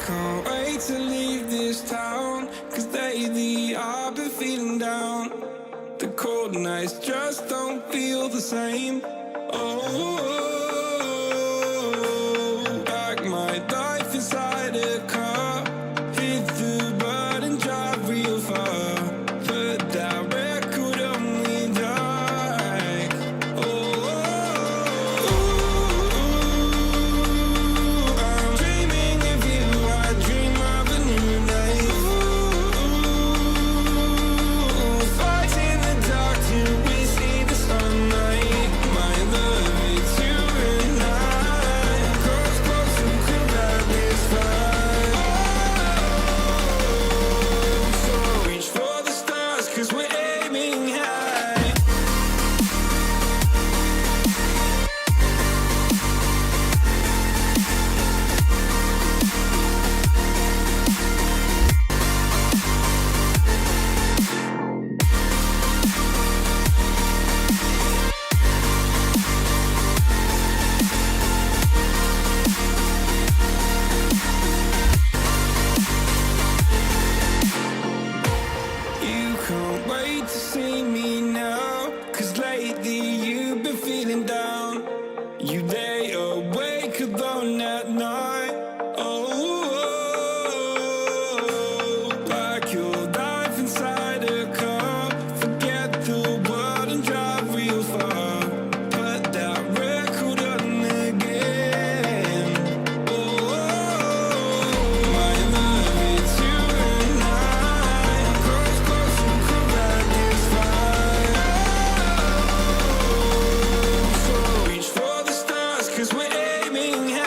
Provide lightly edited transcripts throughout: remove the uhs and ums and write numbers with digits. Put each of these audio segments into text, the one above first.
can't wait to leave this town, 'cause lately I've been feeling down. The cold nights just don't feel the same. Oh, like my life inside a car, hit the button, drive real far, put that record on me like, oh, I'm dreaming of you, I dream of a new day. Fight in the dark till we see the sunlight. My love, it's you and I. Close, close and cool like this fire. So reach for the stars, 'cause we're aiming high. You can't wait to see me now, 'cause lately you've been feeling down. You lay awake alone at night. Oh, like your life inside a car. Forget the world and drive real far. Put that record on again. Oh, my love, it's you and I. Close, close and cool like this fire. So reach for the stars, 'cause we're aiming high.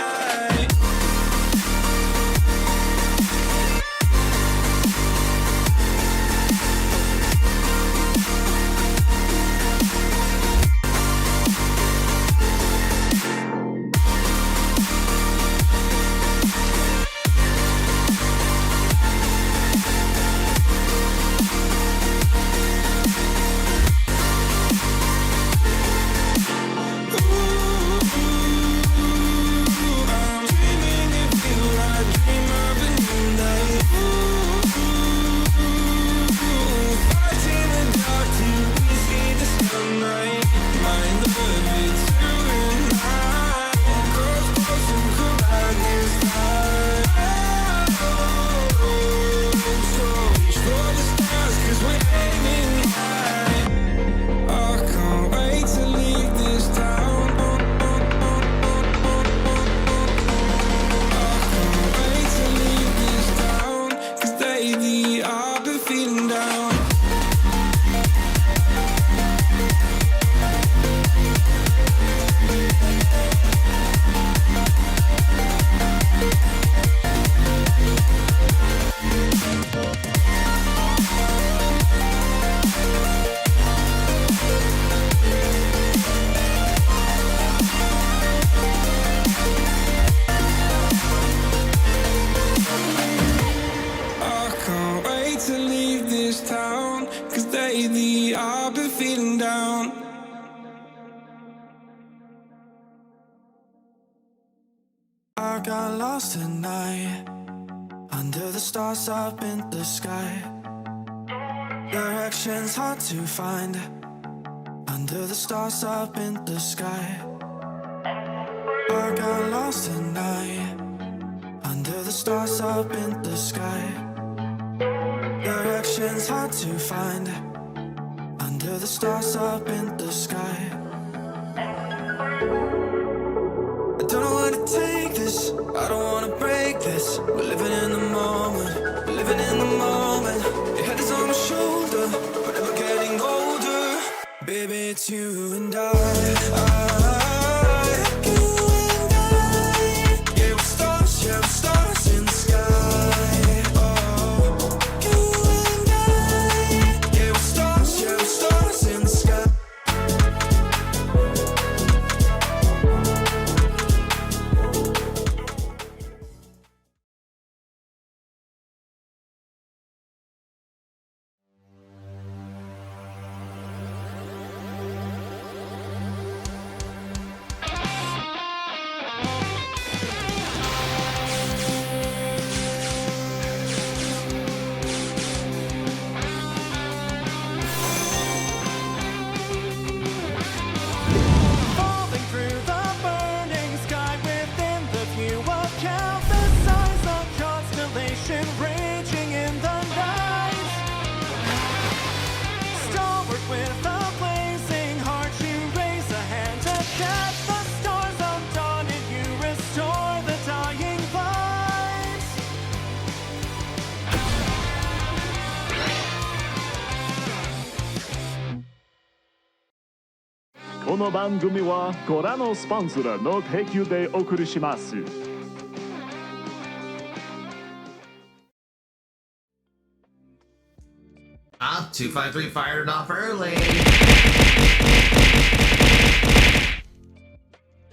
I'm dreaming of you, I dream of a new day. Fight in the dark till we see the sunlight. My love, it's you and I. Close, close and cool like this fire. So reach for the stars, 'cause we're aiming high. I can't wait to leave this town. Can't wait to leave this town, 'cause lately I've been feeling down. I can't wait to leave this town, 'cause lately I've been feeling down. I got lost tonight, under the stars up in the sky. Directions hard to find, under the stars up in the sky. I got lost tonight, under the stars up in the sky. Directions hard to find, under the stars up in the sky. I don't know where to take this, I don't wanna break this. We're living in the moment, we're living in the moment. Your head is on my shoulder, but never getting older. Baby, it's you and I. You and I. Yeah, we're stars, yeah, we're stars in the sky. Oh, you and I. Yeah, we're stars, yeah, we're stars in the sky. の番組はご覧のスポンサーの提供でお送りします。253 fired off early.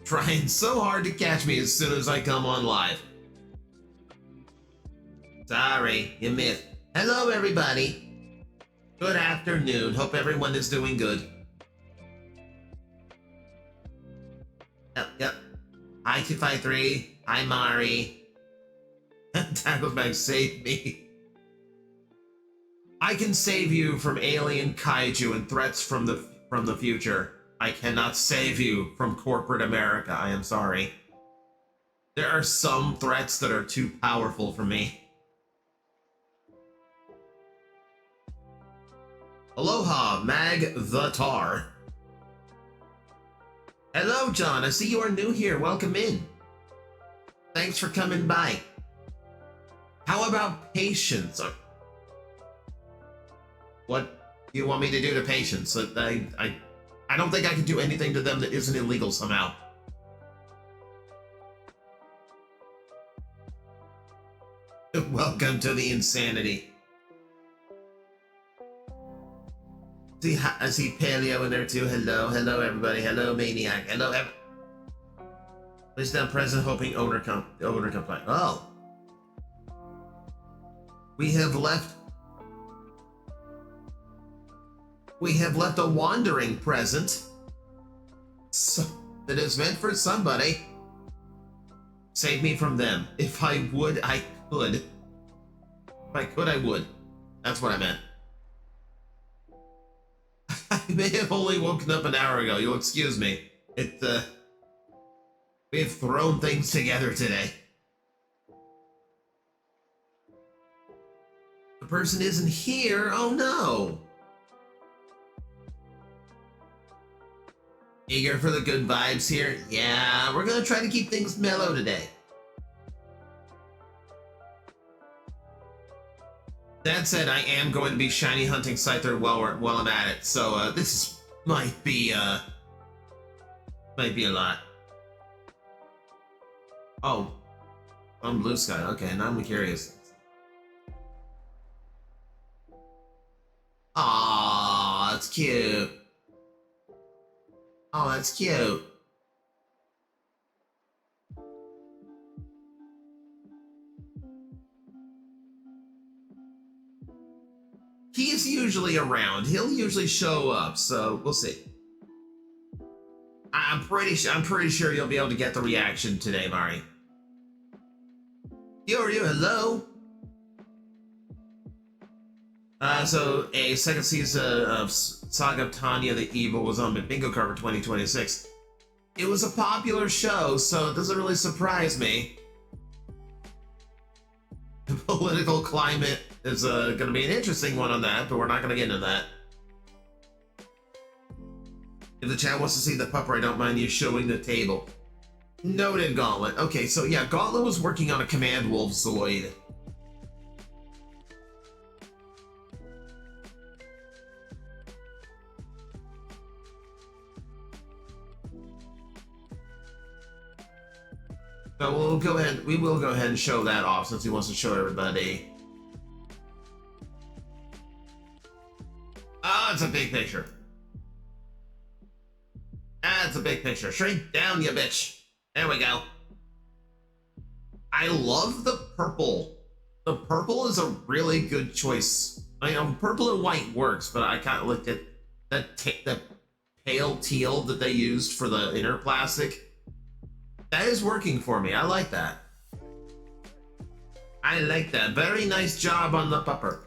Trying so hard to catch me as soon as I come on live. Sorry, you missed. Hello, everybody. Good afternoon. Hope everyone is doing good. Yep. Hi, 253. Hi, Mari. Tackleback, save me. I can save you from alien kaiju and threats from the future. I cannot save you from corporate America. I am sorry. There are some threats that are too powerful for me. Aloha, Mag the Tar. Hello, John. I see you are new here. Welcome in. Thanks for coming by. How about patience? What do you want me to do to patients? I don't think I can do anything to them that isn't illegal somehow. Welcome to the insanity. I see Paleo in there too. Hello everybody. Hello Maniac. Hello Place down present, hoping owner complaint. Oh, we have left a wandering present that is meant for somebody. Save me from them. If I would, I could. If I could, I would. That's what I meant. I may have only woken up an hour ago. You'll excuse me. We have thrown things together today. The person isn't here. Oh no. Eager for the good vibes here? Yeah, we're gonna try to keep things mellow today. That said, I am going to be shiny hunting Scyther while I'm at it, so this might be a lot. Oh, I'm Blue Sky. Okay, now I'm curious. Aww, that's cute. Oh, that's cute. He's usually around. He'll usually show up, so we'll see. I'm pretty sure you'll be able to get the reaction today, Mari. Yo, hello. So a second season of Saga of Tanya the Evil was on the bingo card for 2026. It was a popular show, so it doesn't really surprise me. The political climate is going to be an interesting one on that, but we're not going to get into that. If the chat wants to see the pupper, I don't mind you showing the table. Noted, Gauntlet. Okay, so yeah, Gauntlet was working on a Command Wolf Zoid. So we will go ahead and show that off since he wants to show everybody. Ah, it's a big picture. That's a big picture. Shrink down, you bitch. There we go. I love the purple. The purple is a really good choice. I know purple and white works, but I kind of looked at the pale teal that they used for the inner plastic. That is working for me. I like that. I like that. Very nice job on the pupper.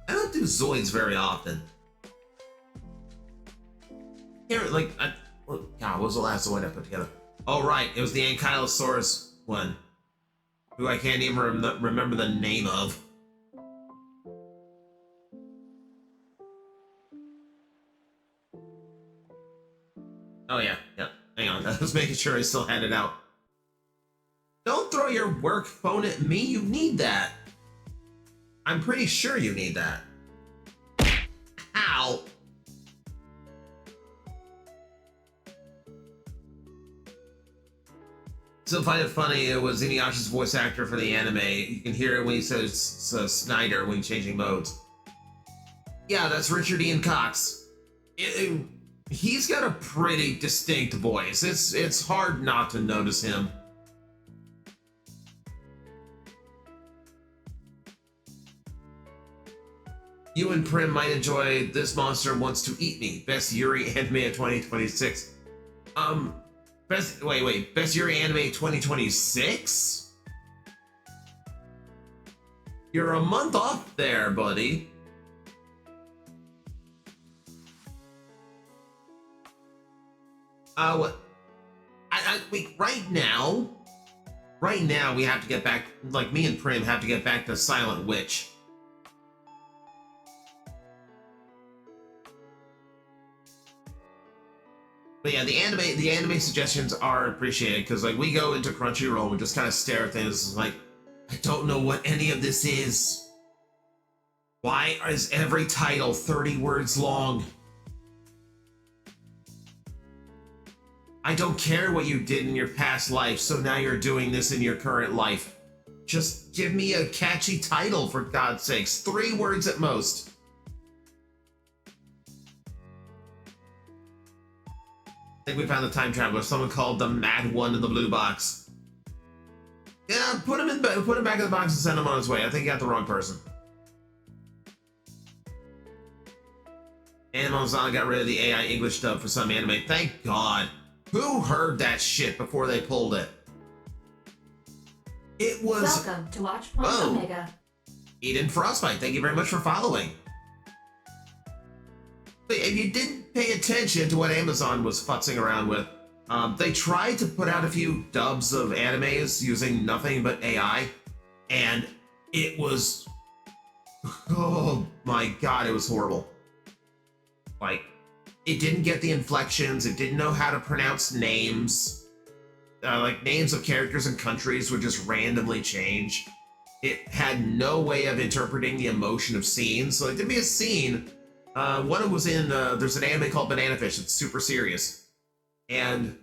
I don't do Zoids very often. Here, like, God, what was the last Zoid I put together? Oh, right. It was the Ankylosaurus one, who I can't even remember the name of. Oh, yeah. Hang on. I was making sure I still had it out. Don't throw your your work phone at me? You need that. I'm pretty sure you need that. Ow. Still find it funny, it was Inuyasha's voice actor for the anime. You can hear it when he says Snyder when he's changing modes. Yeah, that's Richard Ian Cox. He's got a pretty distinct voice. It's hard not to notice him. You and Prim might enjoy This Monster Wants to Eat Me. Best Yuri anime of 2026. Best Yuri anime 2026? You're a month off there, buddy. Right now we have to get back, like me and Prim have to get back to Silent Witch. But yeah, the anime suggestions are appreciated because like we go into Crunchyroll and just kind of stare at things like, I don't know what any of this is. Why is every title 30 words long? I don't care what you did in your past life, so now you're doing this in your current life. Just give me a catchy title, for God's sakes. 3 words at most. I think we found the time traveler. Someone called the Mad One in the blue box. Yeah, put him back in the box and send him on his way. I think you got the wrong person. Amazon got rid of the AI English dub for some anime. Thank God. Who heard that shit before they pulled it? It was... Welcome to Watch Point Omega. Eden Frostbite, thank you very much for following. But if you didn't pay attention to what Amazon was futzing around with, they tried to put out a few dubs of animes using nothing but AI, and it was... Oh my God, it was horrible. Like... It didn't get the inflections, it didn't know how to pronounce names. Like, names of characters and countries would just randomly change. It had no way of interpreting the emotion of scenes. So, like, there'd be a scene. One of them was in, there's an anime called Banana Fish, it's super serious. And,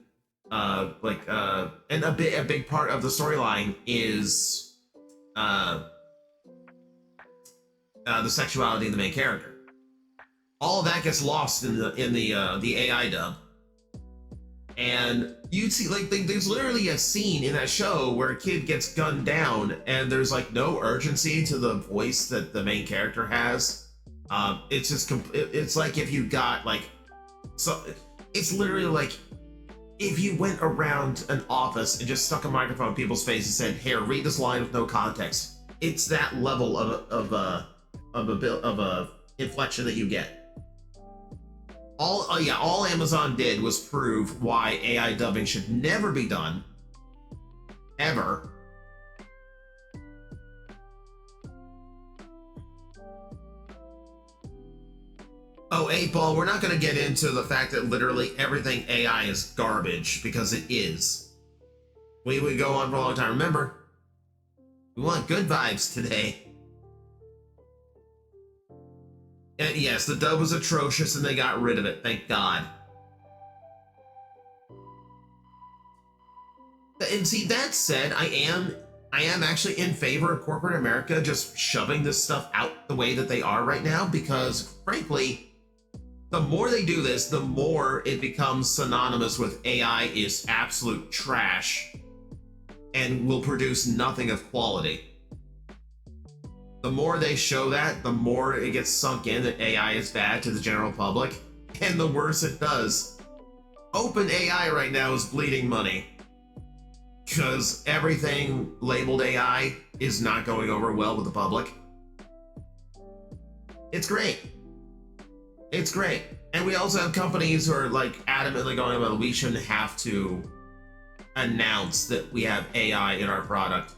and a big part of the storyline is, the sexuality of the main character. All of that gets lost in the AI dub, and you'd see like there's literally a scene in that show where a kid gets gunned down, and there's like no urgency to the voice that the main character has. It's just it's like if you got like it's literally like if you went around an office and just stuck a microphone in people's face and said, "Here, read this line with no context." It's that level of a inflection that you get. All Amazon did was prove why AI dubbing should never be done. Ever. Oh, 8-Ball, we're not going to get into the fact that literally everything AI is garbage, because it is. We would go on for a long time. Remember, we want good vibes today. And yes, the dub was atrocious and they got rid of it, thank God. And see, that said, I am actually in favor of corporate America just shoving this stuff out the way that they are right now, because frankly, the more they do this, the more it becomes synonymous with AI is absolute trash and will produce nothing of quality. The more they show that, the more it gets sunk in that AI is bad to the general public, and the worse it does. OpenAI right now is bleeding money, because everything labeled AI is not going over well with the public. It's great. It's great. And we also have companies who are like adamantly going, well, we shouldn't have to announce that we have AI in our product.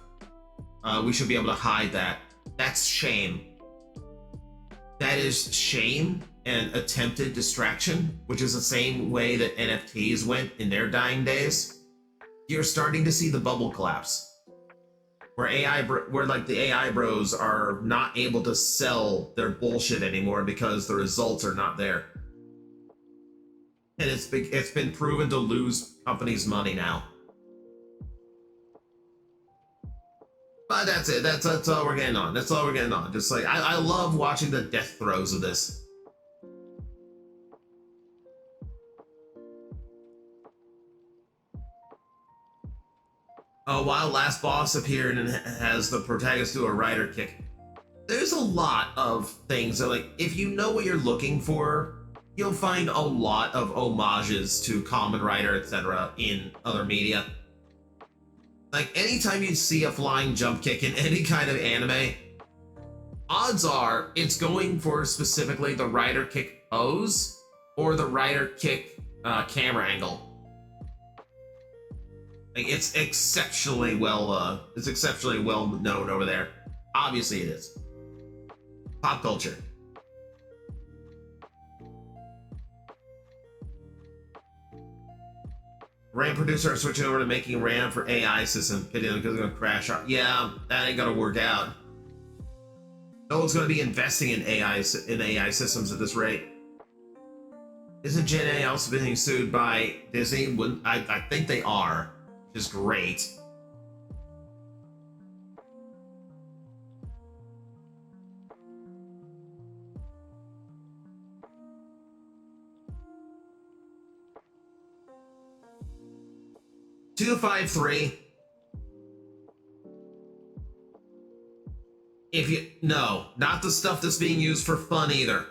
We should be able to hide that. That's shame. That is shame and attempted distraction, which is the same way that NFTs went in their dying days. You're starting to see the bubble collapse. where like the AI bros are not able to sell their bullshit anymore because the results are not there. And it's been proven to lose companies money now. But that's it. That's all we're getting on. That's all we're getting on. Just like I love watching the death throes of this. Oh, while last boss appeared and has the protagonist do a rider kick. There's a lot of things that, like, if you know what you're looking for, you'll find a lot of homages to Kamen Rider, etc. in other media. Like, anytime you see a flying jump kick in any kind of anime, odds are it's going for specifically the rider kick pose or the rider kick camera angle. Like, it's exceptionally well known over there. Obviously it is. Pop culture. RAM producer are switching over to making RAM for AI systems. Because it's gonna crash. Yeah, that ain't gonna work out. No one's gonna be investing in AI systems at this rate. Isn't Gen A also being sued by Disney? I think they are. Which is great. $253. No, not the stuff that's being used for fun either.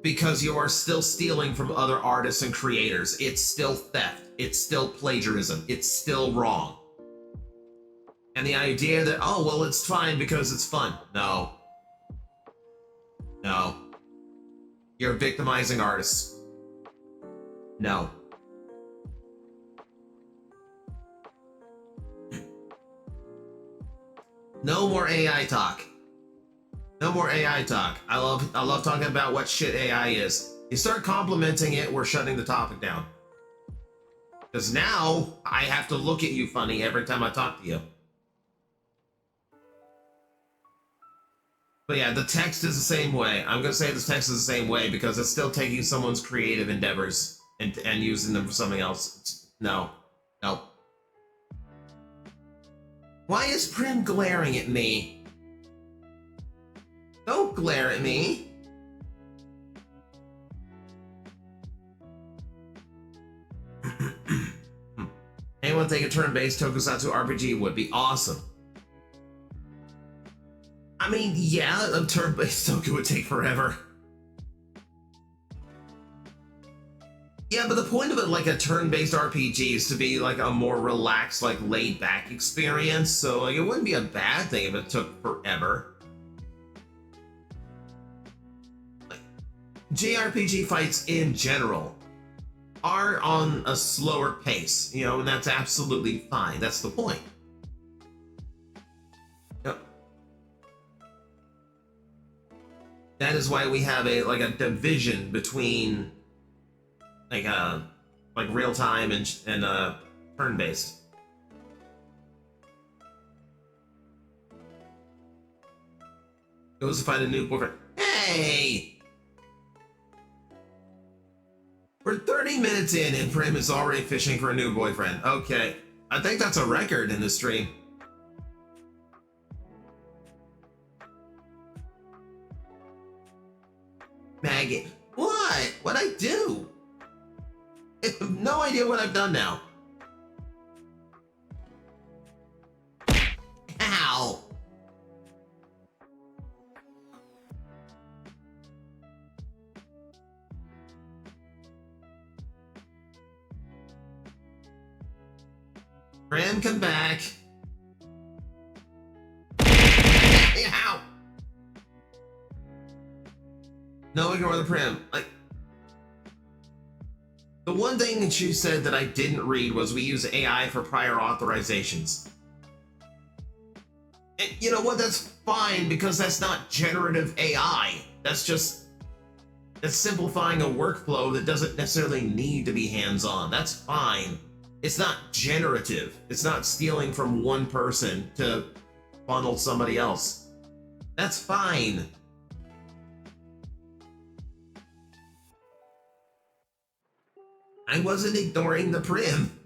Because you are still stealing from other artists and creators. It's still theft. It's still plagiarism. It's still wrong. And the idea that, oh, well, it's fine because it's fun. No. No. You're victimizing artists. No. No more AI talk. No more AI talk. I love talking about what shit AI is. You start complimenting it, we're shutting the topic down. Because now I have to look at you funny every time I talk to you. But yeah, the text is the same way. I'm gonna say the text is the same way because it's still taking someone's creative endeavors and using them for something else. No. No. Why is Prim glaring at me? Don't glare at me. Anyone think a turn-based Tokusatsu RPG would be awesome? I mean, yeah, a turn-based Toku would take forever. Yeah, but the point of it, like a turn-based RPG, is to be like a more relaxed, like laid-back experience. So like, it wouldn't be a bad thing if it took forever. JRPG fights in general are on a slower pace, you know, and that's absolutely fine. That's the point. Yep. That is why we have a division between like real time and turn based. Goes to find a new boyfriend. Hey! We're 30 minutes in and Prim is already fishing for a new boyfriend. Okay. I think that's a record in this stream. Maggie. What? What'd I do? I have no idea what I've done now. Ow. Prim, come back. Ow. No, ignore the Prim. Like, the one thing that she said that I didn't read was we use AI for prior authorizations. And you know what? That's fine because that's not generative AI. That's simplifying a workflow that doesn't necessarily need to be hands-on. That's fine. It's not generative. It's not stealing from one person to funnel somebody else. That's fine. I wasn't ignoring the prim.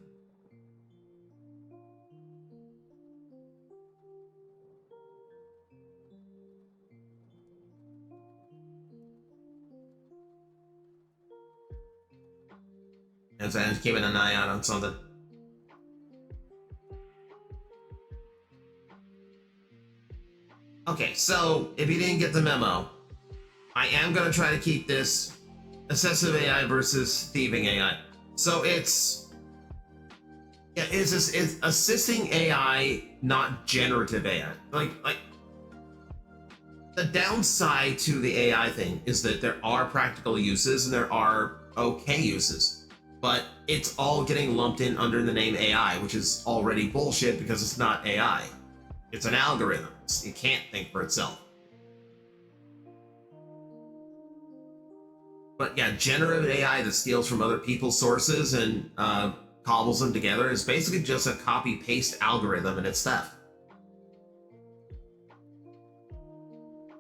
As I was keeping an eye out on something. Okay, so if you didn't get the memo, I am going to try to keep this assessive AI versus thieving AI. So it's assisting AI, not generative AI. Like the downside to the AI thing is that there are practical uses and there are okay uses, but it's all getting lumped in under the name AI, which is already bullshit because it's not AI. It's an algorithm. It can't think for itself. But yeah, generative AI that steals from other people's sources and cobbles them together is basically just a copy-paste algorithm and it's theft.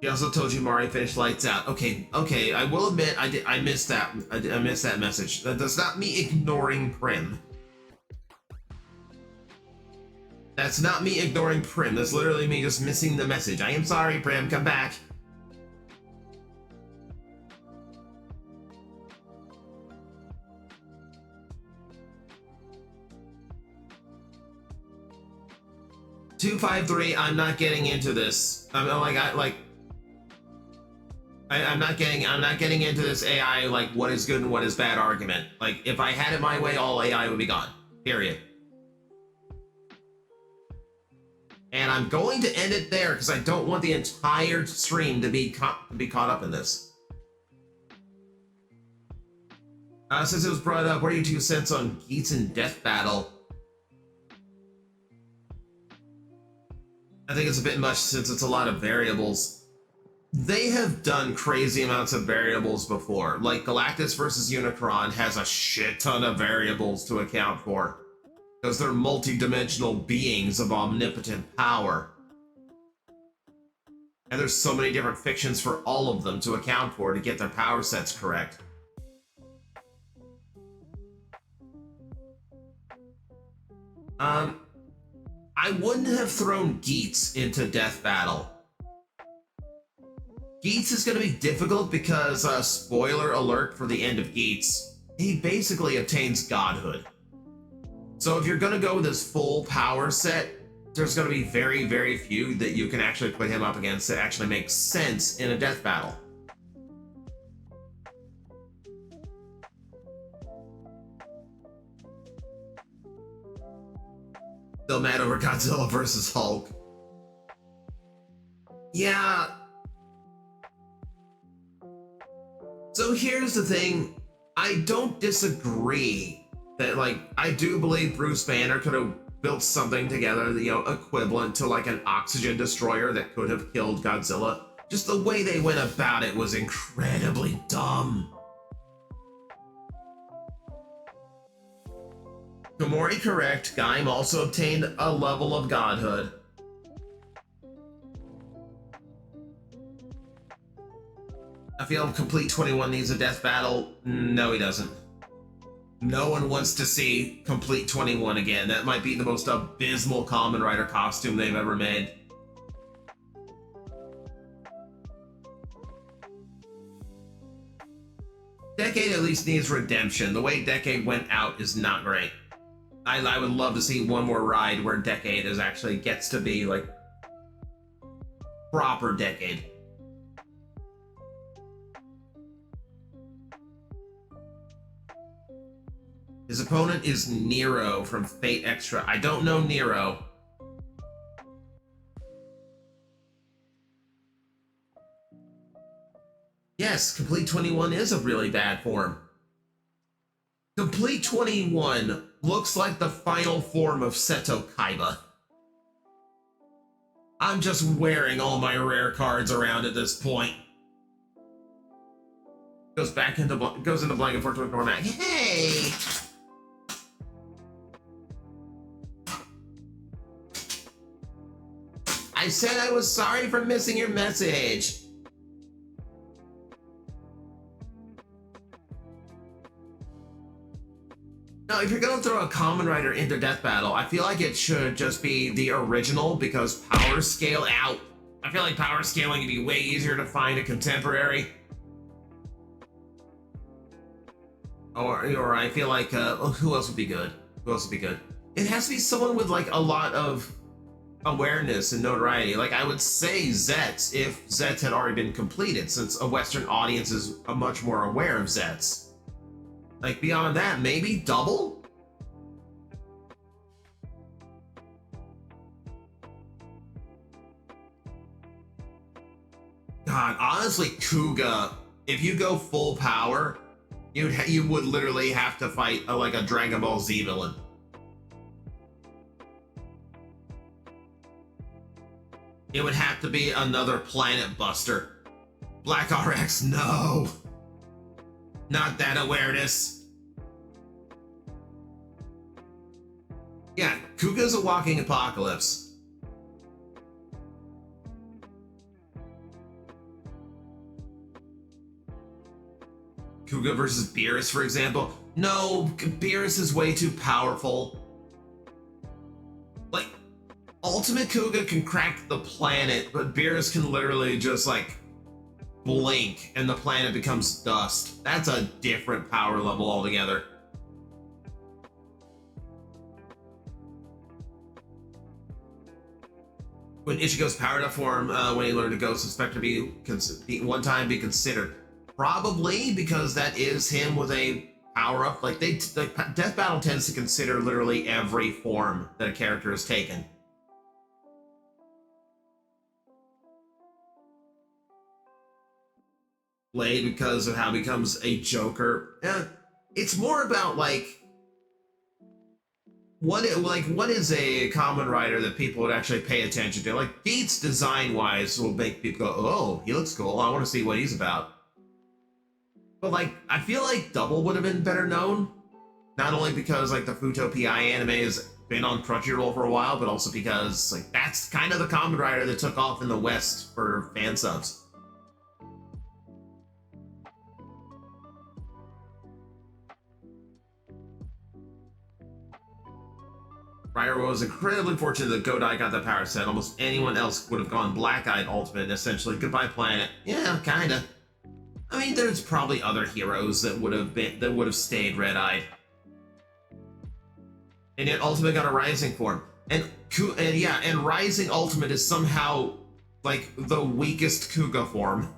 He also told you Mari finished Lights Out. Okay, I will admit I missed that. I missed that message. That's not me ignoring Prim. That's not me ignoring Prim. That's literally me just missing the message. I am sorry, Prim. Come back. $253. I'm not getting into this. I'm not getting into this AI like what is good and what is bad argument. Like if I had it my way, all AI would be gone. Period. And I'm going to end it there because I don't want the entire stream to be caught up in this. Since it was brought up, what are your 2 cents on Geats and Death Battle? I think it's a bit much since it's a lot of variables. They have done crazy amounts of variables before. Like Galactus versus Unicron has a shit ton of variables to account for. Because they're multi-dimensional beings of omnipotent power. And there's so many different fictions for all of them to account for to get their power sets correct. I wouldn't have thrown Geats into Death Battle. Geats is going to be difficult because, spoiler alert for the end of Geats, he basically obtains godhood. So if you're going to go with his full power set, there's going to be very, very few that you can actually put him up against that actually makes sense in a death battle. Still mad over Godzilla versus Hulk. Yeah. So here's the thing. I don't disagree that, like, I do believe Bruce Banner could have built something together, you know, equivalent to like an oxygen destroyer that could have killed Godzilla. Just the way they went about it was incredibly dumb. Komori correct. Gaim also obtained a level of godhood. I feel Complete 21 needs a death battle. No, he doesn't. No one wants to see Complete 21 again. That might be the most abysmal Kamen Rider costume they've ever made. Decade at least needs redemption. The way Decade went out is not great. I would love to see one more ride where Decade is actually gets to be like proper Decade. His opponent is Nero from Fate Extra. I don't know Nero. Yes, Complete 21 is a really bad form. Complete 21 looks like the final form of Seto Kaiba. I'm just wearing all my rare cards around at this point. Goes into blanket for Cormac. Hey! I I said I was sorry for missing your message. No, if you're gonna throw a Kamen Rider into Death Battle, I feel like it should just be the original because power scale out. I feel like power scaling would be way easier to find a contemporary. Or I feel like, who else would be good? Who else would be good? It has to be someone with like a lot of awareness and notoriety. Like I would say Zets if Zets had already been completed, since a Western audience is much more aware of Zets. Like beyond that, maybe Double? God, honestly, Kuga, if you go full power, you would literally have to fight like a Dragon Ball Z villain. It would have to be another Planet Buster. Black RX, no! Not that awareness. Yeah, Kuga's a walking apocalypse. Kuga versus Beerus, for example. No, Beerus is way too powerful. Like, Ultimate Kuga can crack the planet, but Beerus can literally just, like, blink and the planet becomes dust. That's a different power level altogether. When Ichigo's powered up form, when he learned to Ghost, expect to be one time be considered. Probably because that is him with a power up. Like Death Battle tends to consider literally every form that a character has taken. Blade because of how he becomes a Joker. It's more about like what is a Kamen Rider that people would actually pay attention to. Like Beats design wise will make people go, oh, he looks cool. I want to see what he's about. But like, I feel like Double would have been better known, not only because like the Futopia anime has been on Crunchyroll for a while, but also because like that's kind of the Kamen Rider that took off in the West for fan subs. Rider was incredibly fortunate that Godai got that power set. Almost anyone else would have gone Black-Eyed Ultimate and essentially goodbye planet. Yeah, kinda. I mean, there's probably other heroes that would have stayed red-eyed. And yet Ultimate got a Rising form. And Rising Ultimate is somehow like the weakest Kuga form.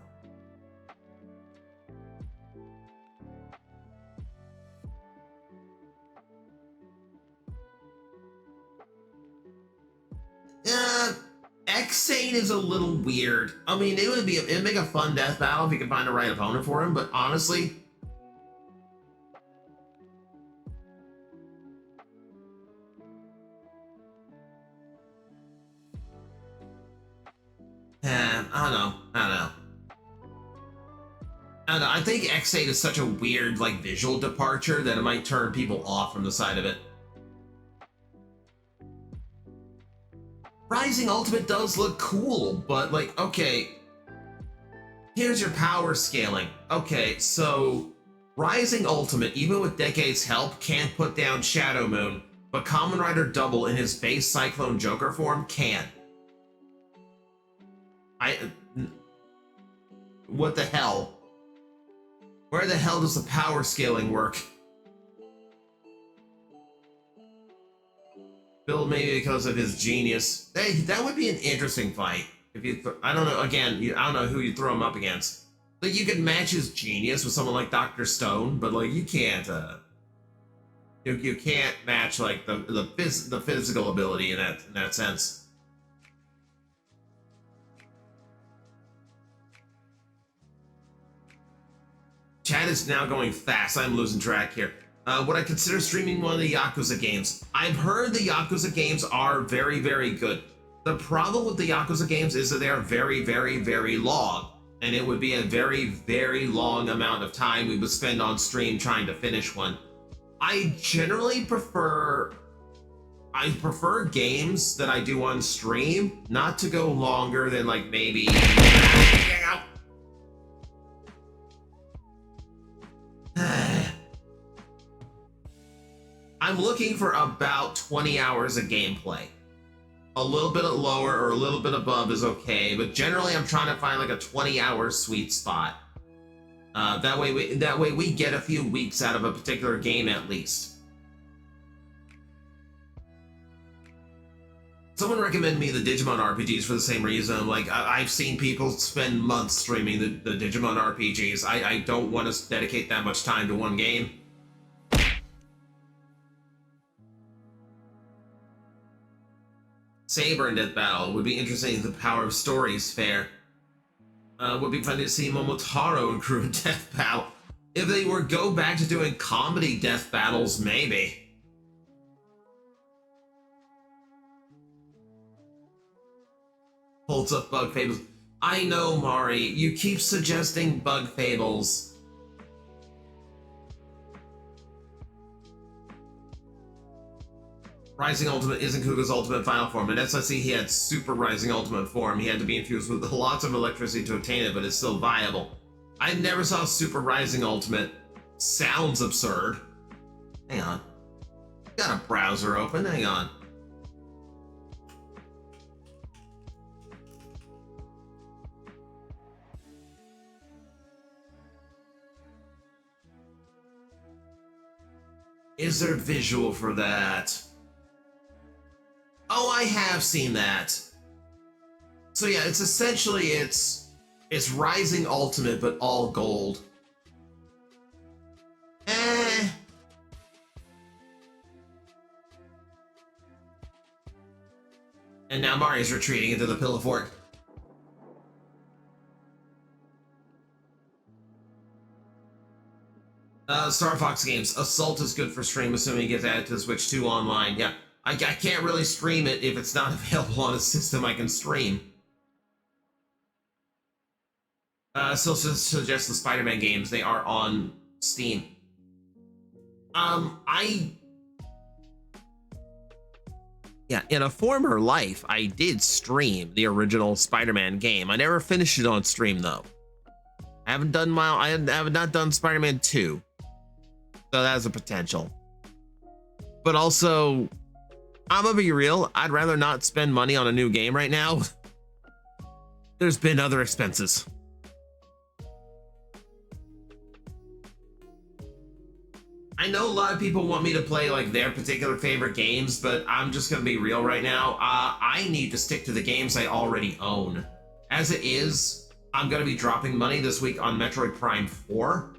X8 is a little weird. I mean, it'd make a fun death battle if you could find the right opponent for him, but honestly, I don't know. I think X8 is such a weird, like, visual departure that it might turn people off from the side of it. Rising Ultimate does look cool, but like, okay, here's your power scaling. Okay, so Rising Ultimate, even with Decade's help, can't put down Shadow Moon, but Kamen Rider Double in his base Cyclone Joker form can. What the hell? Where the hell does the power scaling work? Build maybe because of his genius. Hey, that would be an interesting fight. If you, I don't know. Again, I don't know who you throw him up against. Like you could match his genius with someone like Dr. Stone, but like you can't. You can't match like the physical ability in that sense. Chat is now going fast. I'm losing track here. Would I consider streaming one of the Yakuza games? I've heard the Yakuza games are very, very good. The problem with the Yakuza games is that they are very, very, very long. And it would be a very, very long amount of time we would spend on stream trying to finish one. I generally prefer I prefer games that I do on stream not to go longer than like maybe. I'm looking for about 20 hours of gameplay. A little bit lower or a little bit above is okay, but generally I'm trying to find like a 20-hour sweet spot. That way we get a few weeks out of a particular game at least. Someone recommended me the Digimon RPGs for the same reason. Like, I've seen people spend months streaming the Digimon RPGs. I don't want to dedicate that much time to one game. Saber and Death Battle would be interesting if the Power of Stories fair. Would be fun to see Momotaro and crew in Death Battle. If they were go back to doing comedy death battles, maybe. Holds up Bug Fables. I know, Mari. You keep suggesting Bug Fables. Rising Ultimate isn't Kuga's ultimate final form. In SSC, he had Super Rising Ultimate form. He had to be infused with lots of electricity to obtain it, but it's still viable. I never saw Super Rising Ultimate. Sounds absurd. Hang on. Got a browser open. Hang on. Is there visual for that? Oh, I have seen that. So yeah, it's essentially it's Rising Ultimate, but all gold. And now Mari's retreating into the Pillow Fort. Star Fox Games. Assault is good for stream, assuming it gets added to the Switch 2 online. Yeah, I can't really stream it if it's not available on a system I can stream. Still suggest the Spider-Man games. They are on Steam. Yeah, in a former life, I did stream the original Spider-Man game. I never finished it on stream, though. I have not done Spider-Man 2. So that has a potential. But also, I'm gonna be real, I'd rather not spend money on a new game right now. There's been other expenses. I know a lot of people want me to play like their particular favorite games, but I'm just gonna be real right now. I need to stick to the games I already own. As it is, I'm gonna be dropping money this week on Metroid Prime 4.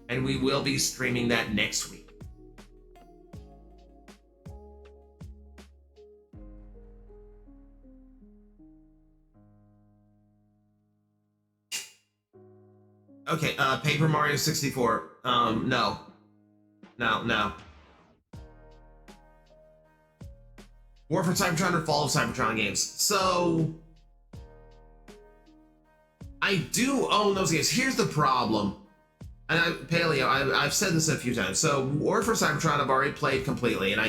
And we will be streaming that next week. Okay, Paper Mario 64. No. War for Cybertron or Fall of Cybertron games. So, I do own those games. Here's the problem. And Paleo, I've said this a few times. So, War for Cybertron I've already played completely, and the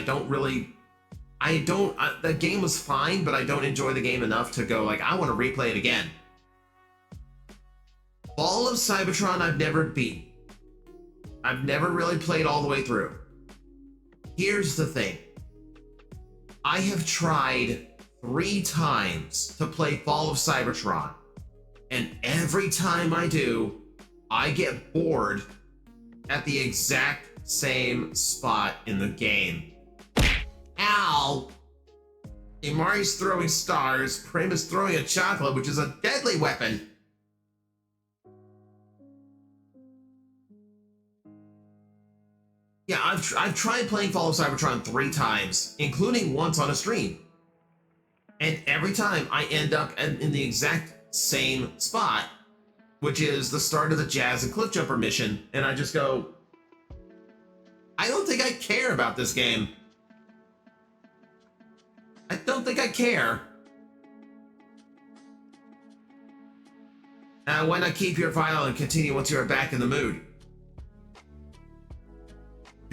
game was fine, but I don't enjoy the game enough to go like, I want to replay it again. Fall of Cybertron I've never beat. I've never really played all the way through. Here's the thing. I have tried 3 times to play Fall of Cybertron, and every time I do, I get bored at the exact same spot in the game. Ow! Imari's throwing stars, Prim is throwing a chocolate, which is a deadly weapon. Yeah, I've tried playing Fall of Cybertron 3 times, including once on a stream. And every time I end up in the exact same spot, which is the start of the Jazz and Cliffjumper mission, and I just go, I don't think I care about this game. I don't think I care. Why not keep your file and continue once you are back in the mood?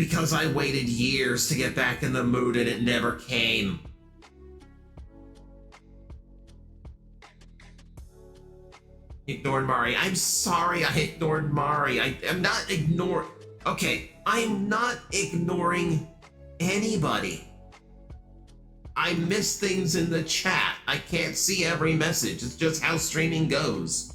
Because I waited years to get back in the mood and it never came. Ignored Mari. I'm sorry I ignored Mari. I'm not ignoring... Okay, I'm not ignoring anybody. I miss things in the chat. I can't see every message. It's just how streaming goes.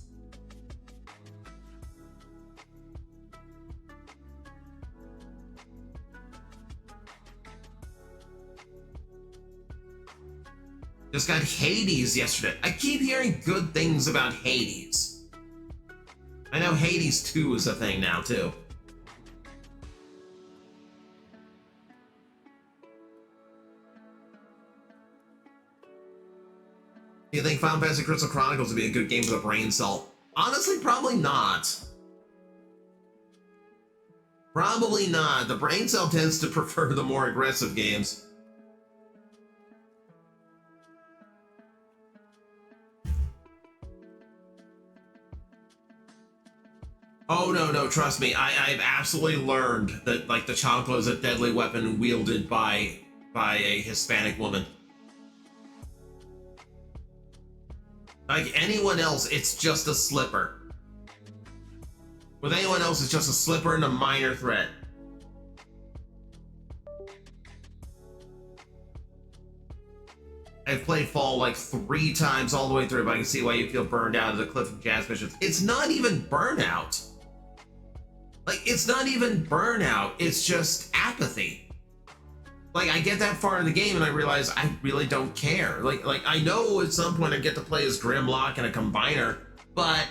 Just got Hades yesterday. I keep hearing good things about Hades. I know Hades 2 is a thing now, too. Do you think Final Fantasy Crystal Chronicles would be a good game for the brain cell? Honestly, probably not. Probably not. The brain cell tends to prefer the more aggressive games. Oh, no, trust me. I've absolutely learned that, like, the chancla is a deadly weapon wielded by a Hispanic woman. Like anyone else, it's just a slipper. With anyone else, it's just a slipper and a minor threat. I've played Fall like 3 times all the way through, but I can see why you feel burned out of the Cliff of Jazz missions. It's not even burnout. Like, it's not even burnout, it's just apathy. Like, I get that far in the game and I realize I really don't care. Like I know at some point I get to play as Grimlock and a Combiner, but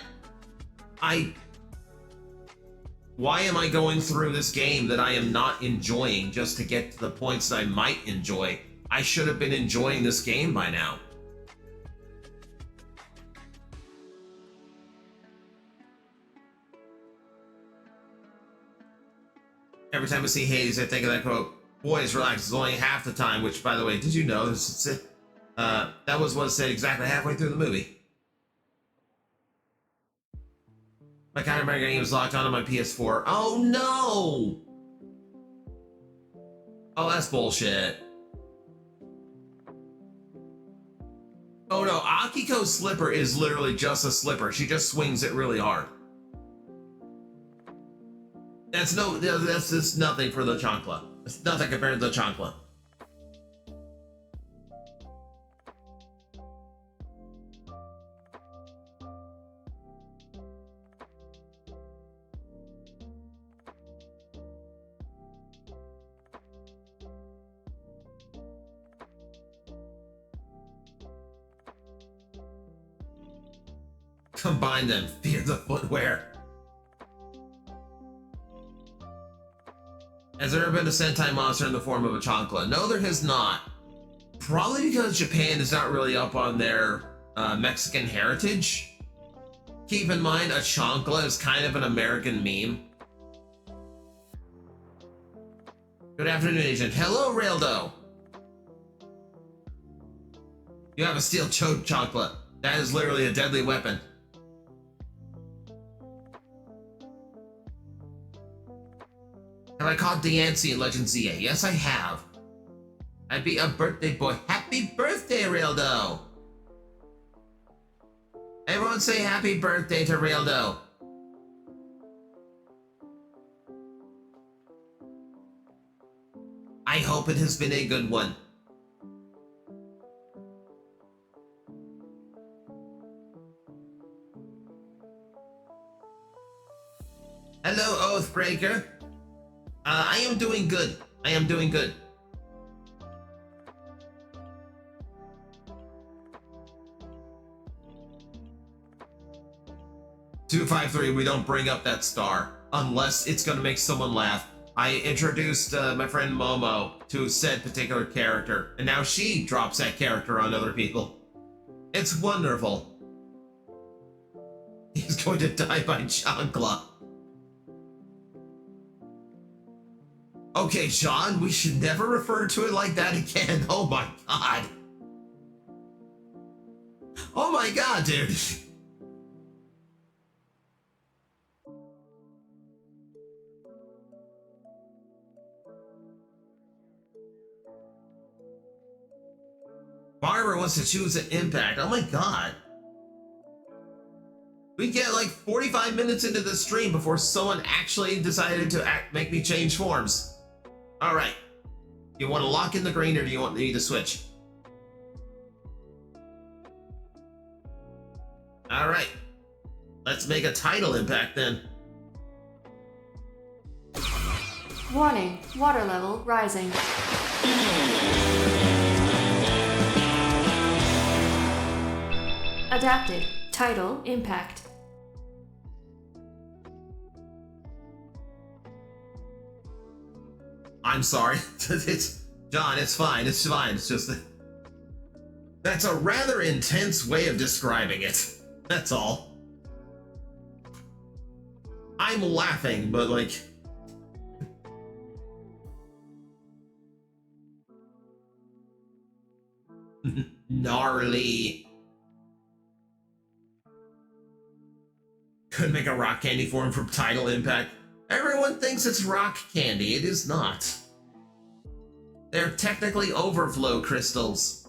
why am I going through this game that I am not enjoying just to get to the points that I might enjoy? I should have been enjoying this game by now. Every time I see Hades, I think of that quote, "Boys, relax, it's only half the time," which, by the way, did you know that was what it said exactly halfway through the movie. My kind of American game is locked onto my PS4. Oh, no! Oh, that's bullshit. Oh, no, Akiko's slipper is literally just a slipper. She just swings it really hard. That's just nothing for the chancla. It's nothing compared to the chancla. Combine them, fear the footwear. Has there ever been a Sentai monster in the form of a chancla? No, there has not. Probably because Japan is not really up on their Mexican heritage. Keep in mind, a chancla is kind of an American meme. Good afternoon, Agent. Hello, Raildo. You have a steel chancla. That is literally a deadly weapon. Have I caught Diancie in Legend ZA? Yes, I have. I'd be a birthday boy. Happy birthday, Raildo! Everyone say happy birthday to Raildo. I hope it has been a good one. Hello, Oathbreaker. I am doing good. I am doing good. $253, we don't bring up that star unless it's going to make someone laugh. I introduced my friend Momo to said particular character, and now she drops that character on other people. It's wonderful. He's going to die by chancla. Okay, Sean, we should never refer to it like that again. Oh my god. Oh my god, dude. whoever wants to choose an impact. Oh my god. We get like 45 minutes into the stream before someone actually decided to make me change forms. All right. You want to lock in the green, or do you want me to switch? All right. Let's make a title impact then. Warning, water level rising. Adapted. Title, impact. I'm sorry. It's John, it's fine. It's fine. It's just that's a rather intense way of describing it. That's all. I'm laughing, but like gnarly. Could make a rock candy form from title impact. Everyone thinks it's rock candy. It is not. They're technically overflow crystals.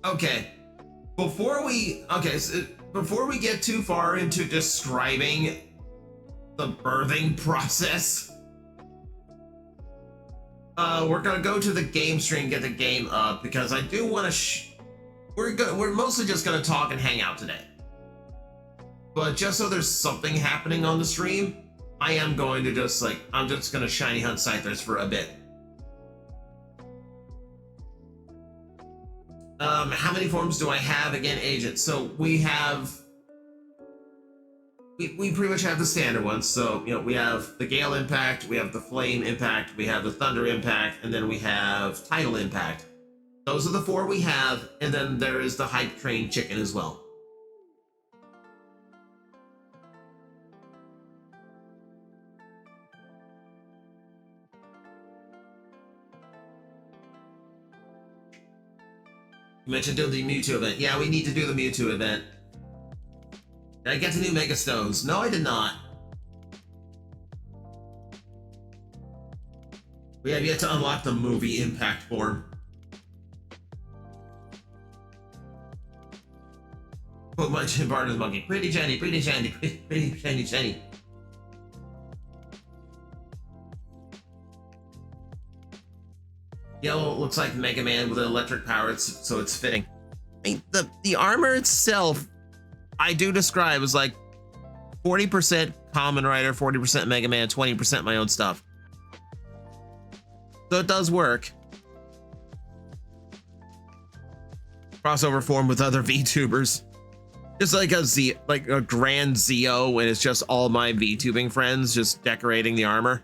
Okay. Before we get too far into describing the birthing process, we're gonna go to the game stream, get the game up, because I do want to. We're mostly just gonna talk and hang out today. But just so there's something happening on the stream, I am going to just I'm just gonna shiny hunt Scythers for a bit. How many forms do I have again, Agent? So we have. We pretty much have the standard ones. So, you know, we have the Gale Impact, we have the Flame Impact, we have the Thunder Impact, and then we have Tidal Impact. Those are the 4 we have, and then there is the Hype Train Chicken as well. You mentioned doing the Mewtwo event. Yeah, we need to do the Mewtwo event. Did I get the new Mega Stones? No, I did not. We have yet to unlock the movie impact form. Put my chin bar to the monkey. Pretty shiny, pretty shiny, pretty shiny, shiny. Yellow looks like Mega Man with an electric power, so it's fitting. I mean, the armor itself, I do describe as like 40% Common Rider, 40% Mega Man, 20% my own stuff. So it does work. Crossover form with other VTubers. Just like a grand Zeo, and it's just all my VTubing friends just decorating the armor.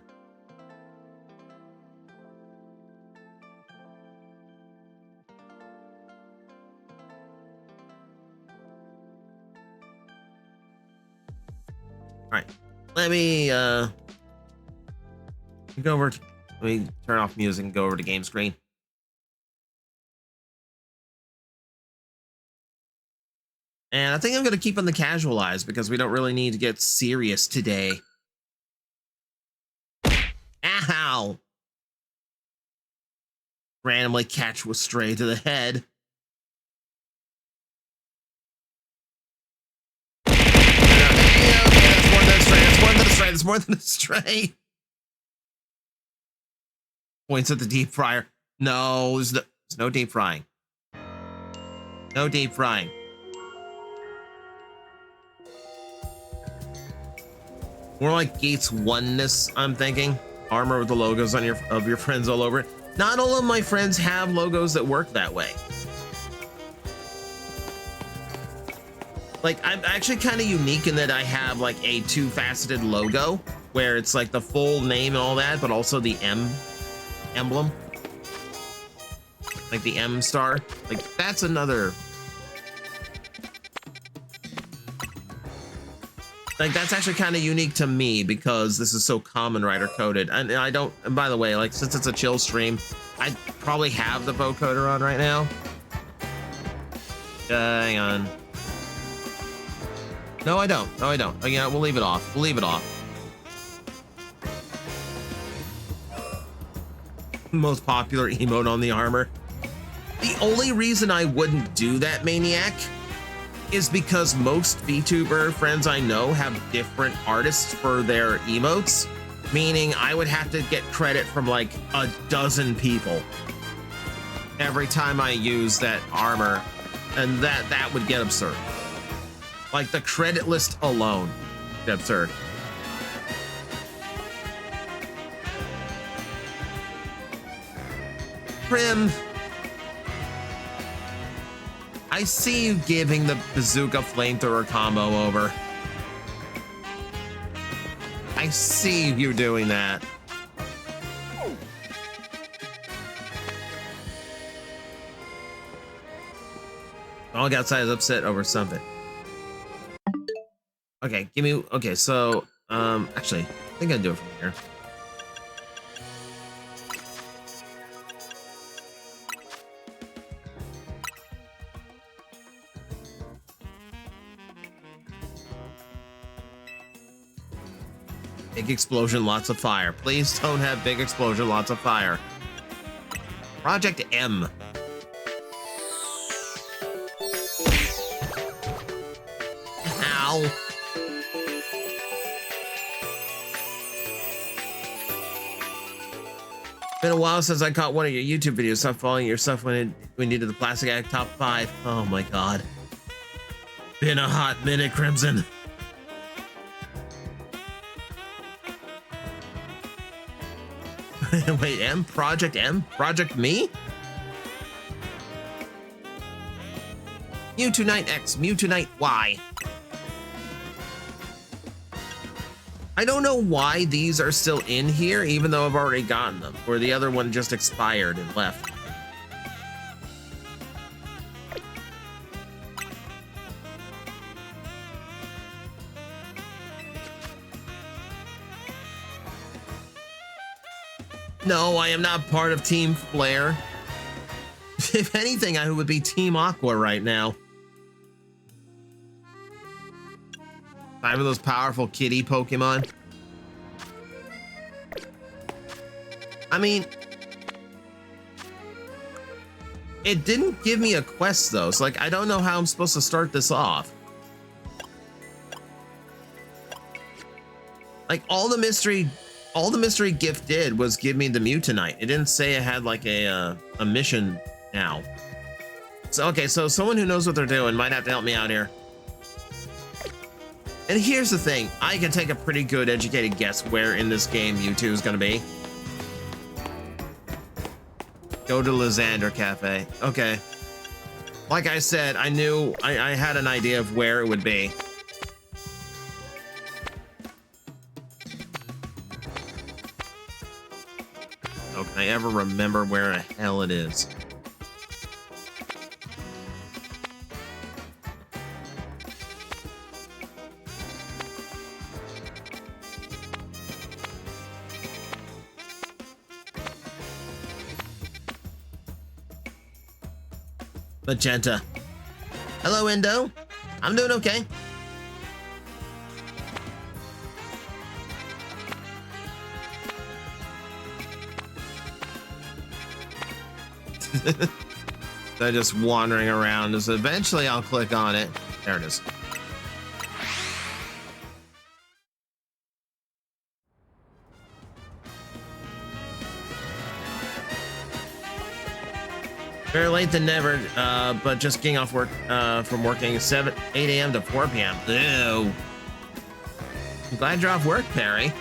Alright, let me go over to, let me turn off music and go over to game screen. And I think I'm going to keep on the casual eyes because we don't really need to get serious today. Ow! Randomly catch was stray to the head. That's more than a stray. Points at the deep fryer. No, there's no deep frying. No deep frying. More like Gates oneness, I'm thinking. Armor with the logos on of your friends all over it. Not all of my friends have logos that work that way. Like, I'm actually kind of unique in that I have like a 2-faceted logo where it's like the full name and all that, but also the M emblem. Like the M star. Like, that's another. Like, that's actually kind of unique to me because this is so Common Rider coded. And I don't, and by the way, like, since it's a chill stream, I probably have the vocoder on right now. Hang on. No, I don't. No, I don't. Oh, yeah, we'll leave it off. We'll leave it off. Most popular emote on the armor. The only reason I wouldn't do that, Maniac, is because most VTuber friends I know have different artists for their emotes, meaning I would have to get credit from like a dozen people every time I use that armor, and that would get absurd. Like the credit list alone, get absurd. Prim, I see you giving the bazooka flamethrower combo over. I see you doing that. Dog outside is upset over something. Okay, give me, okay, so, actually, I think I'll do it from here. Big explosion, lots of fire. Please don't have big explosion, lots of fire. Project M. Ow. Been a while since I caught one of your YouTube videos. Stop following your stuff when you did the Plastic Act Top 5. Oh my god. Been a hot minute, Crimson. Wait, M? Project M? Project me? Mewtwo Knight X, Mewtwo Knight Y. I don't know why these are still in here, even though I've already gotten them, or the other one just expired and left. No, I am not part of Team Flare. If anything, I would be Team Aqua right now. 5 of those powerful kitty Pokemon. I mean, it didn't give me a quest though, so like I don't know how I'm supposed to start this off. Like all the mystery gift did was give me the Mewtwo. It didn't say I had like a mission now. So okay, so someone who knows what they're doing might have to help me out here. And here's the thing, I can take a pretty good educated guess where in this game Mewtwo is gonna be. Go to Lysander Cafe. Okay. Like I said, I knew, I had an idea of where it would be. Oh, can I ever remember where the hell it is? Magenta. Hello, Indo. I'm doing okay. They're just wandering around. So eventually I'll click on it. There it is. Better late than never, but just getting off work from working 8 a.m. to 4 p.m. Ew. I'm glad you're off work, Perry.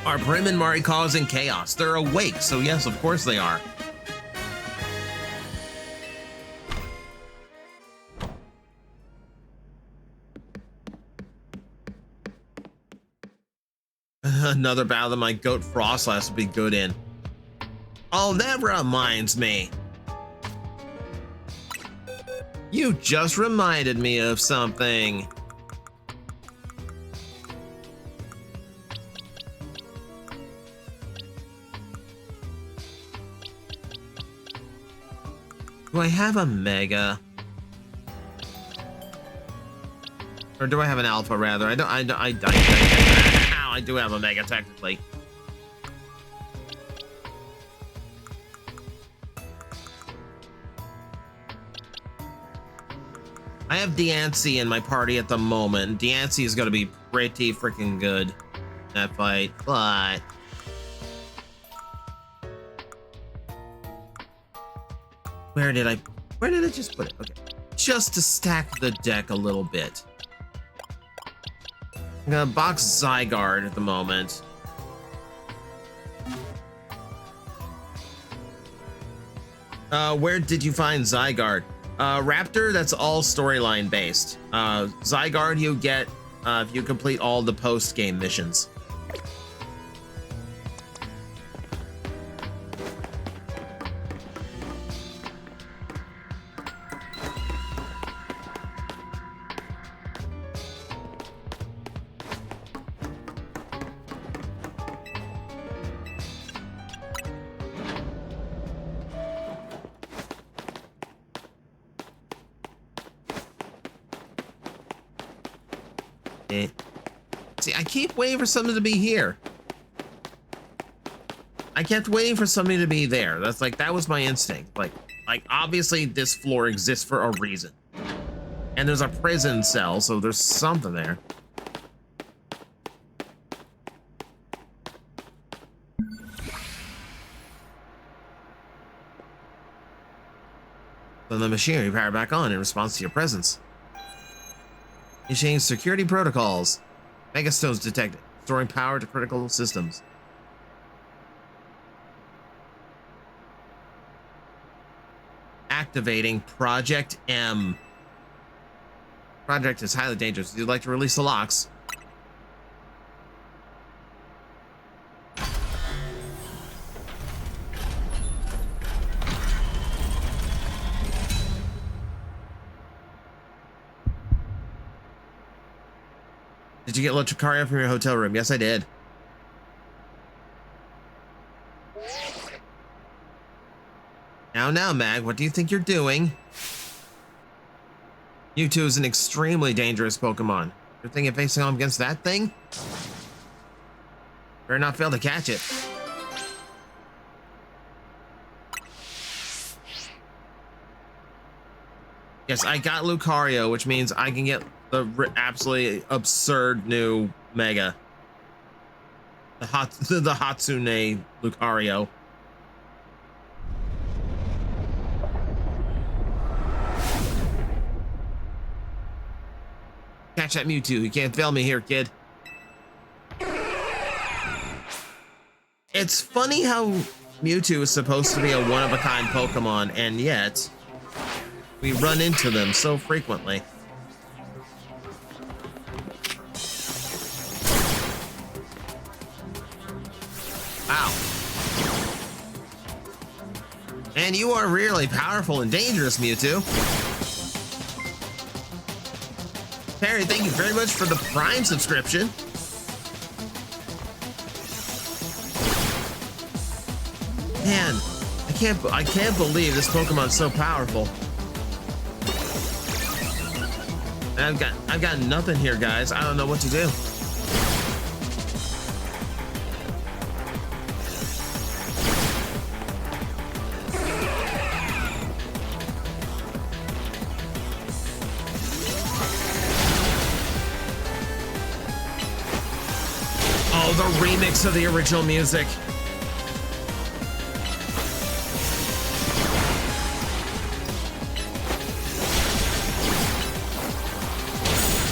Are Prim and Mari causing chaos? They're awake, so yes, of course they are. Another battle that my goat Frostlass would be good in. Oh, that reminds me. You just reminded me of something. Do I have a Mega? Or do I have an alpha, rather? I do have a mega, technically. I have Deancy in my party at the moment. Deancy is going to be pretty freaking good in that fight, but... Where did I just put it? Okay. Just to stack the deck a little bit. I'm gonna box Zygarde at the moment. Where did you find Zygarde? Raptor, that's all storyline based. Zygarde you get if you complete all the post-game missions. See, I keep waiting for something to be here. I kept waiting for something to be there. That's like, that was my instinct. Like obviously this floor exists for a reason. And there's a prison cell, so there's something there. Then the machinery powered back on in response to your presence. You changed security protocols. Megastones detected, storing power to critical systems. Activating Project M. Project is highly dangerous. You'd like to release the locks. Did you get Lucario from your hotel room? Yes, I did. Now, Mag, what do you think you're doing? Mewtwo is an extremely dangerous Pokemon. You're thinking of facing off against that thing? Better not fail to catch it. Yes, I got Lucario, which means I can get the absolutely absurd new Mega. The Hatsune Lucario. Catch that Mewtwo. You can't fail me here, kid. It's funny how Mewtwo is supposed to be a one-of-a-kind Pokemon, and yet we run into them so frequently. Wow. And you are really powerful and dangerous, Mewtwo. Perry, thank you very much for the Prime subscription. Man, I can't believe this Pokemon's so powerful. And I've got nothing here, guys. I don't know what to do. Oh, the remix of the original music.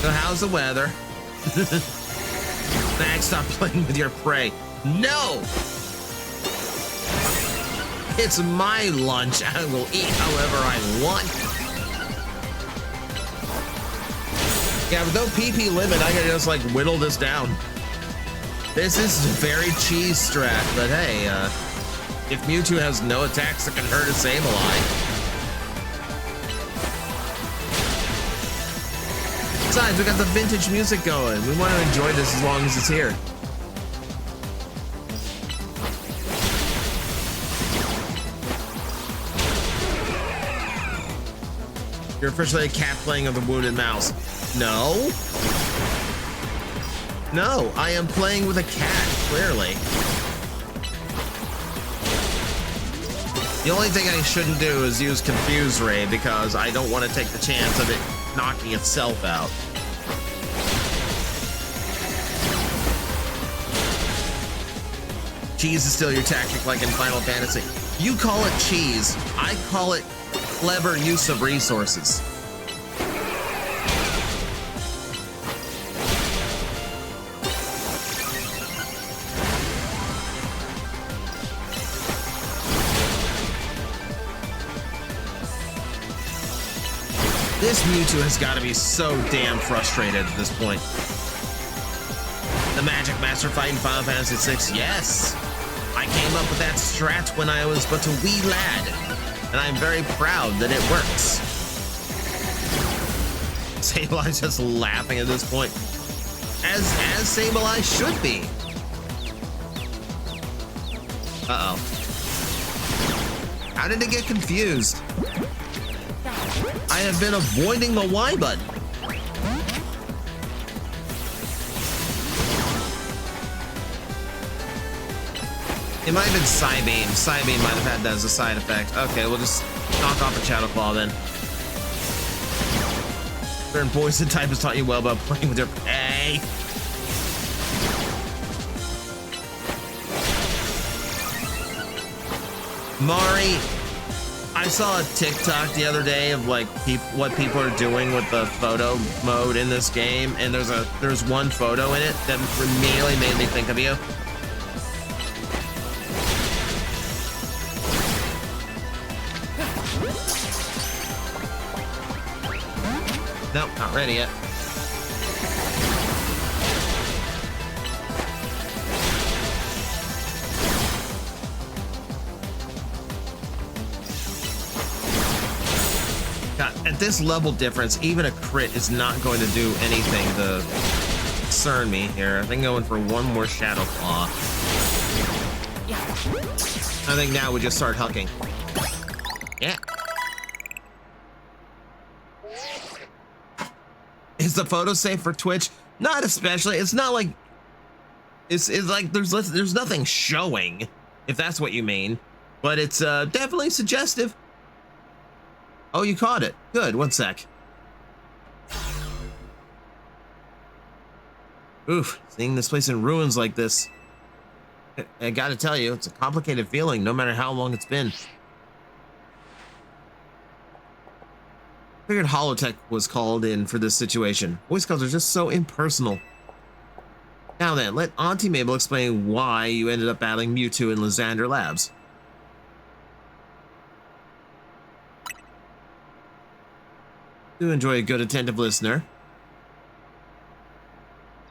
So how's the weather? Max, stop playing with your prey. No! It's my lunch. I will eat however I want. Yeah, with no PP limit, I can just like whittle this down. This is very cheese strat, but hey, if Mewtwo has no attacks that can hurt a Sableye. Besides, we got the vintage music going. We want to enjoy this as long as it's here. You're officially a cat playing with a wounded mouse. No. No, I am playing with a cat, clearly. The only thing I shouldn't do is use Confuse Ray because I don't want to take the chance of it knocking itself out. Cheese is still your tactic like in Final Fantasy. You call it cheese, I call it clever use of resources. This Mewtwo has got to be so damn frustrated at this point. The Magic Master fight in Final Fantasy VI, yes! I came up with that strat when I was but a wee lad, and I'm very proud that it works. Sablei's just laughing at this point. As Sableye should be. Uh-oh. How did it get confused? I have been avoiding the Y button. It might have been Psybeam. Psybeam might have had that as a side effect. Okay, we'll just knock off a Shadow Claw then. Certain poison type has taught you well about playing with your prey. Mari, I saw a TikTok the other day of like what people are doing with the photo mode in this game, and there's one photo in it that immediately made me think of you. Nope, not ready yet. God, at this level difference, even a crit is not going to do anything to concern me here. I think going for one more Shadow Claw. I think now we just start hucking. Yeah. Is the photo safe for Twitch? Not especially. It's not like it's like there's nothing showing, if that's what you mean. But it's definitely suggestive. Oh, you caught it. Good. 1 sec. Oof, seeing this place in ruins like this, I gotta tell you, it's a complicated feeling no matter how long it's been. Figured Holotech was called in for this situation. Voice calls are just so impersonal. Now then, let Auntie Mabel explain why you ended up battling Mewtwo in Lysander Labs. Do enjoy a good attentive listener.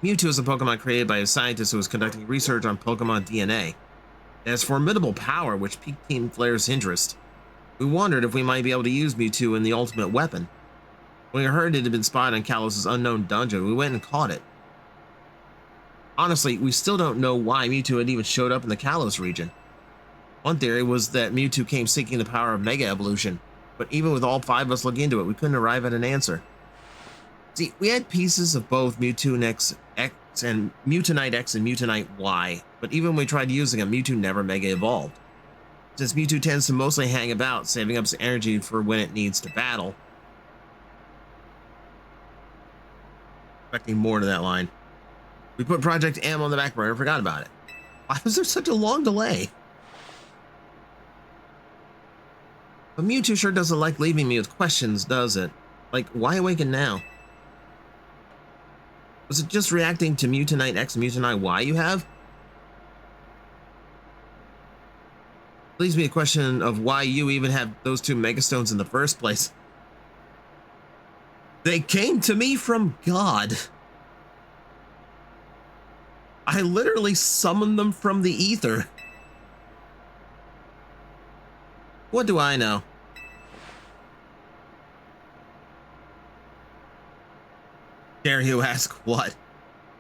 Mewtwo is a Pokemon created by a scientist who was conducting research on Pokemon DNA. It has formidable power which piqued Team Flare's interest. We wondered if we might be able to use Mewtwo in the ultimate weapon. When we heard it had been spotted in Kalos' unknown dungeon, we went and caught it. Honestly, we still don't know why Mewtwo had even showed up in the Kalos region. One theory was that Mewtwo came seeking the power of Mega Evolution, but even with all 5 of us looking into it, we couldn't arrive at an answer. See, we had pieces of both Mewtwo X and Mutonite X and Mutonite Y, but even when we tried using them, Mewtwo never Mega Evolved. Since Mewtwo tends to mostly hang about, saving up its energy for when it needs to battle. Expecting more to that line. We put Project M on the back burner and forgot about it. Why was there such a long delay? But Mewtwo sure doesn't like leaving me with questions, does it? Like, why awaken now? Was it just reacting to Mutonite X and Mutonite Y you have? Leaves me a question of why you even have those 2 Megastones in the first place. They came to me from God. I literally summoned them from the ether. What do I know? Dare you ask what?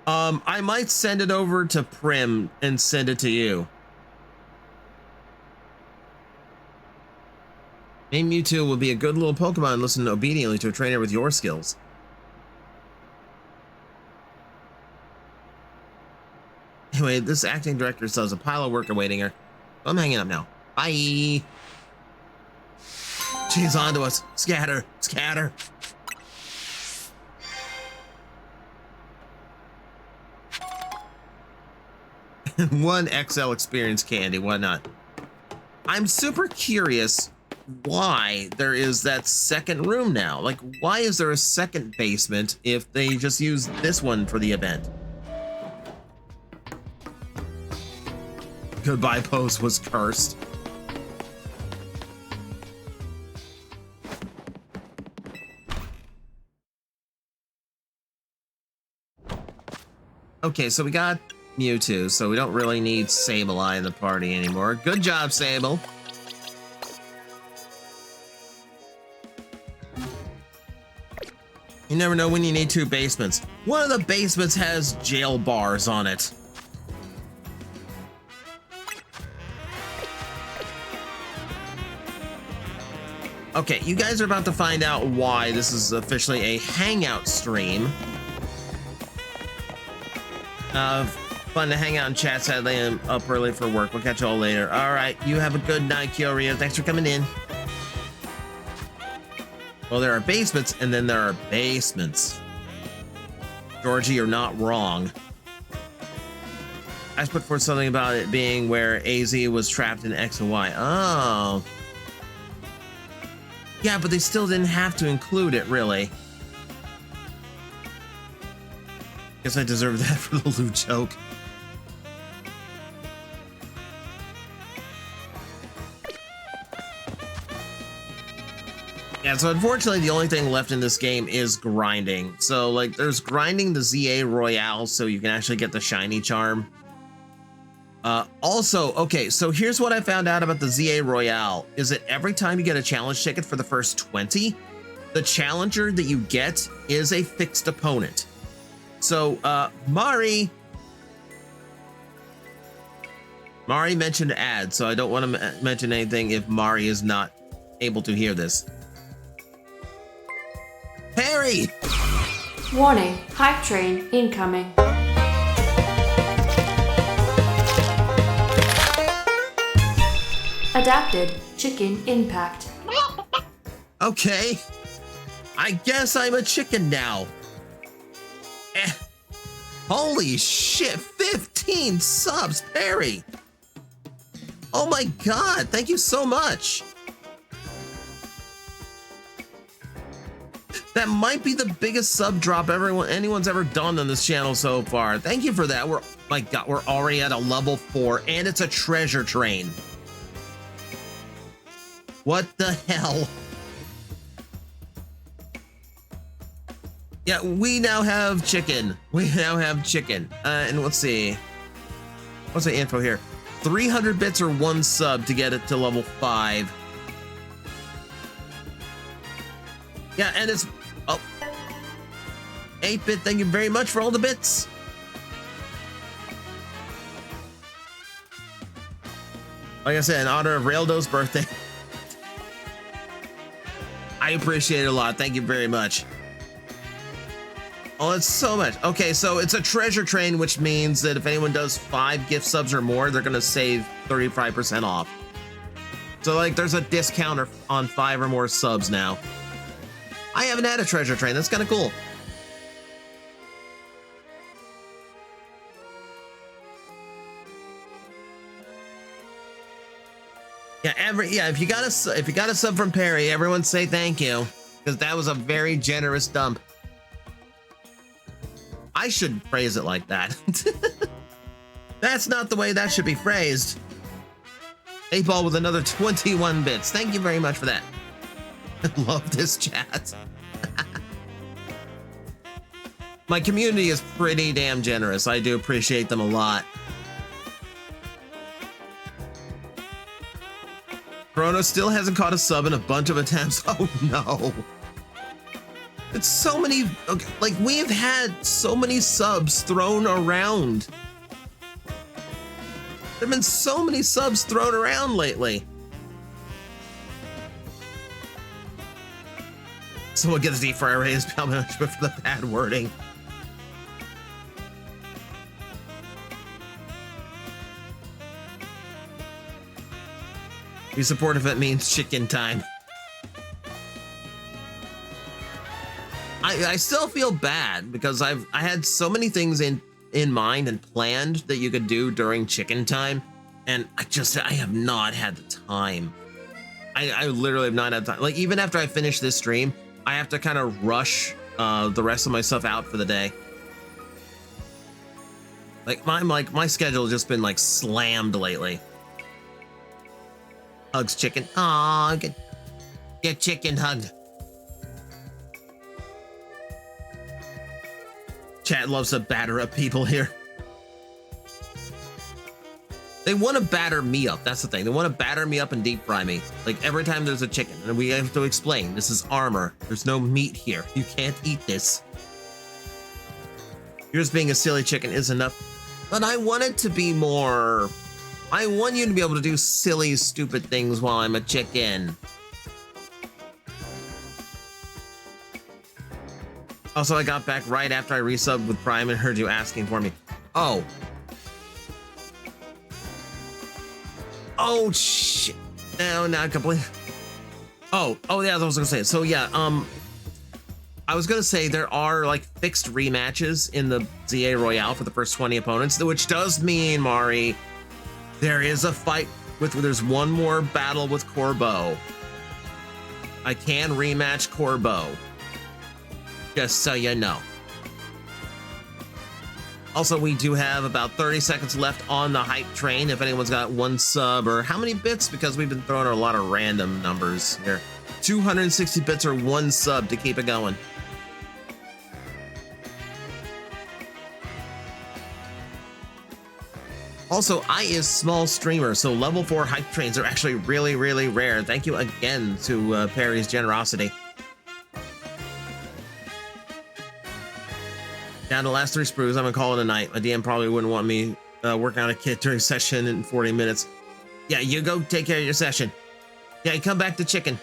I might send it over to Prim and send it to you. Maybe Mewtwo will be a good little Pokemon and listen obediently to a trainer with your skills. Anyway, this acting director still has a pile of work awaiting her. I'm hanging up now. Bye. She's onto us. Scatter, scatter. One XL experience candy, why not? I'm super curious why there is that second room now. Like, why is there a second basement if they just use this one for the event? Goodbye pose was cursed. Okay, so we got Mewtwo, so we don't really need Sableye in the party anymore. Good job, Sable. You never know when you need two basements. One of the basements has jail bars on it. Okay, you guys are about to find out why this is officially a hangout stream. Fun to hang out and chat. Sadly, I'm up early for work. We'll catch you all later. All right, you have a good night, Kyorio. Thanks for coming in. Well, there are basements, and then there are basements. Georgie, you're not wrong. I put forth something about it being where AZ was trapped in X and Y. Oh. Yeah, but they still didn't have to include it, really. Guess I deserve that for the loot joke. Yeah, so unfortunately, the only thing left in this game is grinding. So, like, there's grinding the ZA Royale so you can actually get the shiny charm. Also, okay, so here's what I found out about the ZA Royale, is that every time you get a challenge ticket for the first 20, the challenger that you get is a fixed opponent. So, Mari mentioned ad, so I don't want to mention anything if Mari is not able to hear this. Perry! Warning, hype train incoming. Adapted, chicken impact. Okay, I guess I'm a chicken now. Holy shit, 15 subs, Perry. Oh my God, thank you so much. That might be the biggest sub drop anyone's ever done on this channel so far. Thank you for that. My God, we're already at a level 4 and it's a treasure train. What the hell? Yeah, we now have chicken. And let's see. What's the info here? 300 bits or 1 sub to get it to level 5. Yeah, and it's... Oh. 8-bit, thank you very much for all the bits. Like I said, in honor of Raildo's birthday. I appreciate it a lot. Thank you very much. Oh, it's so much. Okay, so it's a treasure train, which means that if anyone does 5 gift subs or more, they're gonna save 35% off. So like there's a discount on 5 or more subs now. I haven't had a treasure train. That's kind of cool. Yeah, if you got a sub from Perry, everyone say thank you, because that was a very generous dump. I shouldn't phrase it like that. That's not the way that should be phrased. 8-Ball with another 21 bits. Thank you very much for that. I love this chat. My community is pretty damn generous. I do appreciate them a lot. Chrono still hasn't caught a sub in a bunch of attempts. Oh no. It's so many, like we've had so many subs thrown around. There've been so many subs thrown around lately. Someone gets deep fryer raised punishment for the bad wording. Be supportive if it means chicken time. I still feel bad because I had so many things in mind and planned that you could do during chicken time, and I have not had the time. I literally have not had time. Like, even after I finish this stream, I have to kind of rush the rest of my stuff out for the day. Like my schedule has just been like slammed lately. Hugs chicken. Aw, get chicken hugged. Chat loves to batter up people here. They want to batter me up. That's the thing. They want to batter me up and deep fry me. Like every time there's a chicken, and we have to explain this is armor. There's no meat here. You can't eat this. Yours being a silly chicken is enough. But I want it to be more. I want you to be able to do silly, stupid things while I'm a chicken. Also, I got back right after I resubbed with Prime and heard you asking for me. Oh. Oh, shit. No, not completely. Oh, yeah, I was gonna say. So, yeah, I was gonna say there are, like, fixed rematches in the ZA Royale for the first 20 opponents, which does mean, Mari, there is a fight there's one more battle with Corbeau. I can rematch Corbeau. Just so you know. Also, we do have about 30 seconds left on the hype train. If anyone's got one sub or how many bits, because we've been throwing a lot of random numbers here. 260 bits or one sub to keep it going. Also, I is small streamer, so level 4 hype trains are actually really, really rare. Thank you again to Perry's generosity. Down to the last 3 sprues, I'm gonna call it a night. My DM probably wouldn't want me working on a kit during session in 40 minutes. Yeah, you go take care of your session. Yeah, you come back to chicken.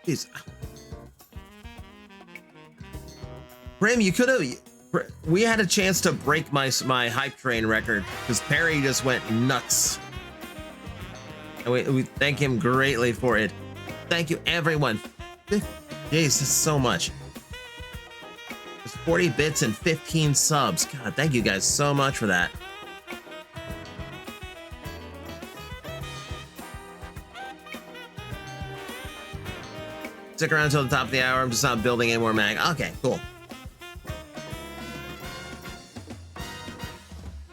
Jeez. Brim, you could have. We had a chance to break my hype train record because Perry just went nuts. And we thank him greatly for it. Thank you, everyone. Jesus, so much. There's 40 bits and 15 subs. God, thank you guys so much for that. Stick around until the top of the hour. I'm just not building any more mag. Okay, cool.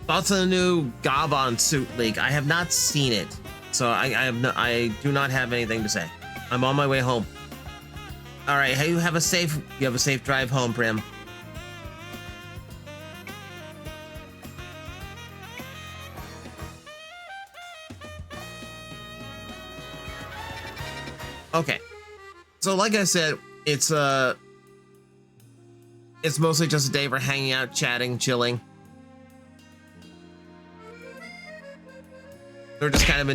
Thoughts on the new Gabon suit leak? I have not seen it, so I do not have anything to say. I'm on my way home. All right, hey, you have a safe drive home, Prim. Okay, so like I said, it's mostly just a day for hanging out, chatting, chilling. They're just kind of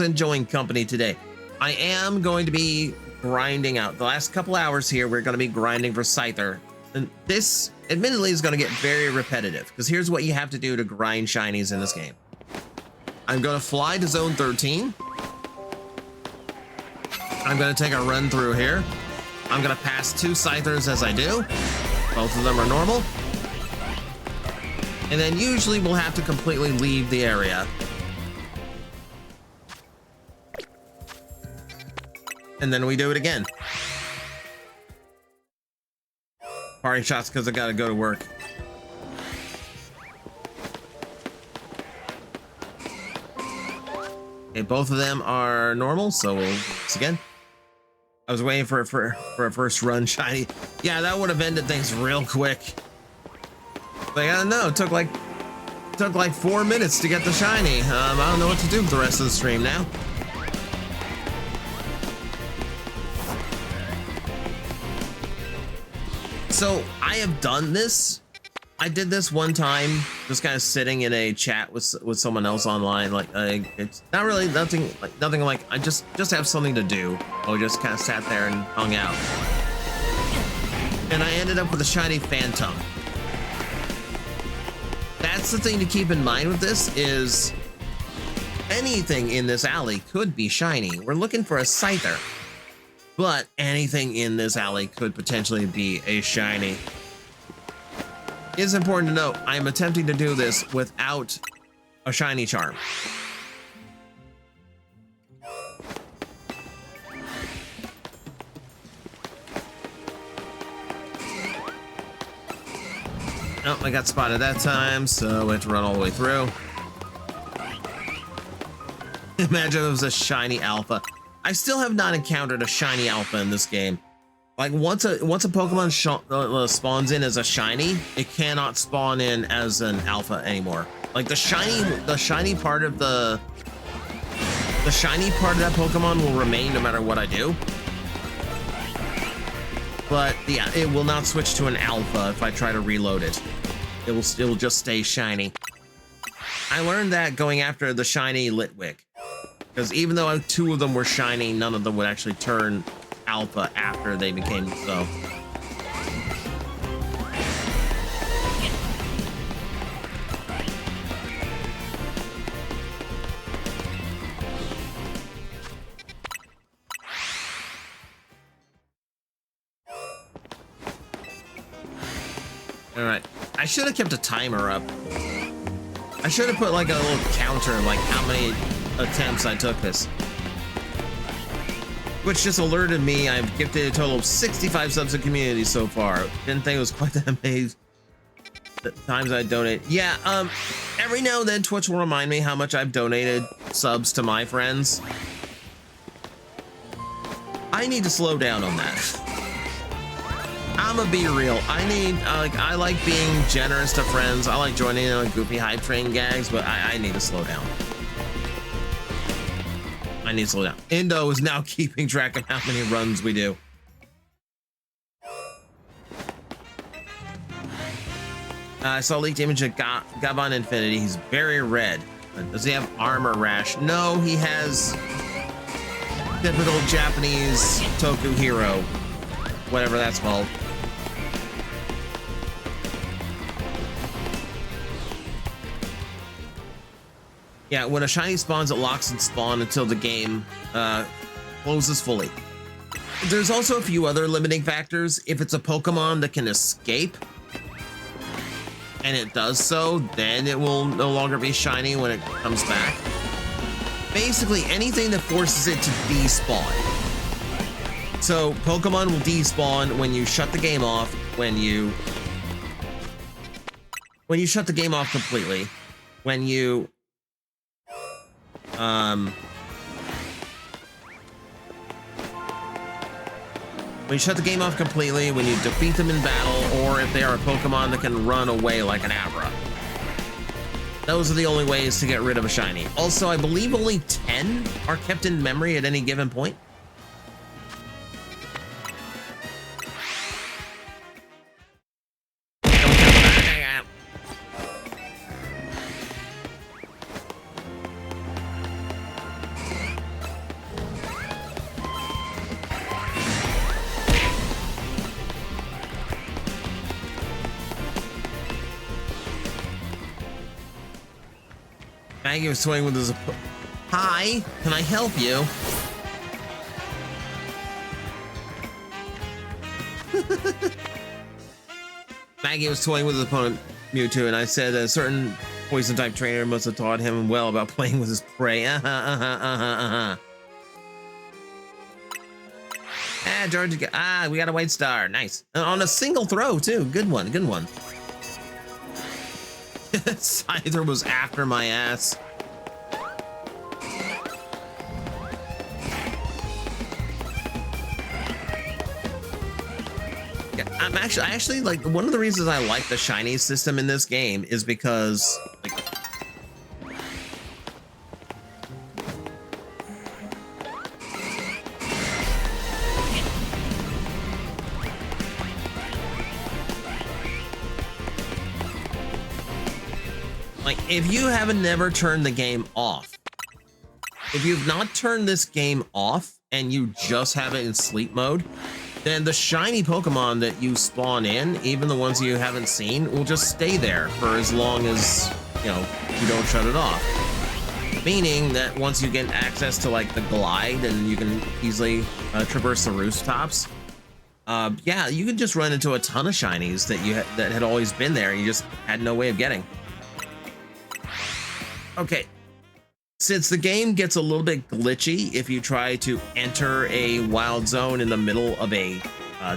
enjoying company today. I am going to be grinding out. The last couple hours here, we're going to be grinding for Scyther. And this, admittedly, is going to get very repetitive, because here's what you have to do to grind shinies in this game. I'm going to fly to Zone 13. I'm going to take a run through here. I'm going to pass 2 Scythers as I do. Both of them are normal. And then usually we'll have to completely leave the area. And then we do it again. Party shots because I gotta go to work. Okay, both of them are normal, so we'll do this again. I was waiting for a first run shiny. Yeah, that would have ended things real quick. Like, I don't know, it took like 4 minutes to get the shiny. I don't know what to do with the rest of the stream now. So I have done this. I did this one time, just kind of sitting in a chat with someone else online. Like it's not really nothing like I just have something to do. I just kind of sat there and hung out, and I ended up with a shiny Phantom. that's the thing to keep in mind with this is anything in this alley could be shiny. We're looking for a Scyther, but anything in this alley could potentially be a shiny. It's important to note, I'm attempting to do this without a shiny charm. Oh, I got spotted that time, so I had to run all the way through. Imagine it was a shiny alpha. I still have not encountered a shiny alpha in this game. Like once a Pokemon spawns in as a shiny, it cannot spawn in as an alpha anymore. Like the shiny part of that Pokemon will remain no matter what I do. But it will not switch to an alpha if I try to reload it. It will just stay shiny. I learned that going after the shiny Litwick, because even though 2 of them were shiny, none of them would actually turn alpha after they became so. All right, I should have kept a timer up. I should have put like a little counter, like how many attempts I took this. Which just alerted me I've gifted a total of 65 subs to community so far. Didn't think it was quite that amazing. The times I donate. Yeah, every now and then Twitch will remind me how much I've donated subs to my friends. I need to slow down on that. I'ma be real. I like being generous to friends. I like joining in on goofy hype train gags, but I need to slow down. I need to slow down. Indo is now keeping track of how many runs we do. I saw a leaked image of Gabon Infinity. He's very red. Does he have armor rash? No, he has typical Japanese Toku hero, whatever that's called. Yeah, when a shiny spawns, it locks and spawn until the game closes fully. There's also a few other limiting factors. If it's a Pokemon that can escape, and it does so, then it will no longer be shiny when it comes back. Basically, anything that forces it to despawn. So, Pokemon will despawn when you shut the game off, when you shut the game off completely, when you shut the game off completely, when you defeat them in battle, or if they are a Pokemon that can run away like an Abra. Those are the only ways to get rid of a shiny. Also, I believe only 10 are kept in memory at any given point. Maggie was toying with his. Hi, can I help you? Maggie was toying with his opponent Mewtwo, and I said a certain poison type trainer must have taught him well about playing with his prey. Ah, George, we got a white star. Nice. On a single throw, too. Good one, good one. Scyther was after my ass. Yeah, I actually like one of the reasons I like the shiny system in this game is because if you haven't never turned the game off, if you've not turned this game off and you just have it in sleep mode, then the shiny Pokemon that you spawn in, even the ones you haven't seen, will just stay there for as long as, you know, you don't shut it off. Meaning that once you get access to like the glide and you can easily traverse the rooftops, yeah, you can just run into a ton of shinies that had always been there. You just had no way of getting. Okay, since the game gets a little bit glitchy if you try to enter a wild zone in the middle of a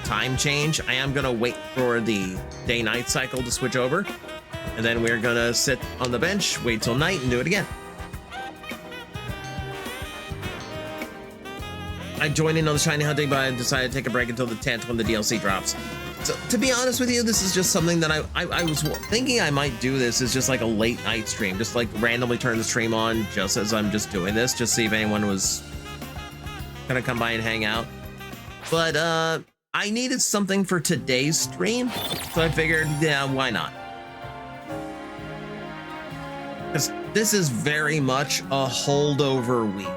time change, I am gonna wait for the day-night cycle to switch over, and then we're gonna sit on the bench, wait till night, and do it again. I joined in on the shiny hunting, but I decided to take a break until the 10th when the DLC drops. So, to be honest with you, this is just something that I was thinking I might do. This is just like a late night stream, just like randomly turn the stream on just as I'm just doing this, just see if anyone was gonna come by and hang out. But I needed something for today's stream, so I figured, yeah, why not? Because this is very much a holdover week.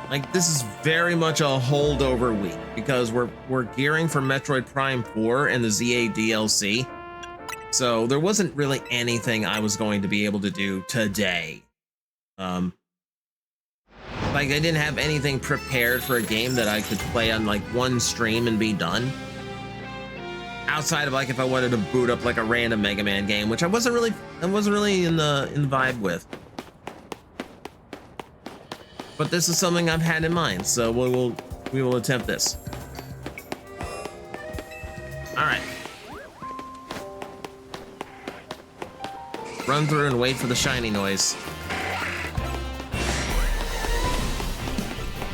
Like, this is very much a holdover week because we're gearing for Metroid Prime 4 and the ZA DLC. So there wasn't really anything I was going to be able to do today. Like, I didn't have anything prepared for a game that I could play on like one stream and be done. Outside of like if I wanted to boot up like a random Mega Man game, which I wasn't really in the vibe with. But this is something I've had in mind, so we will attempt this. All right. Run through and wait for the shiny noise.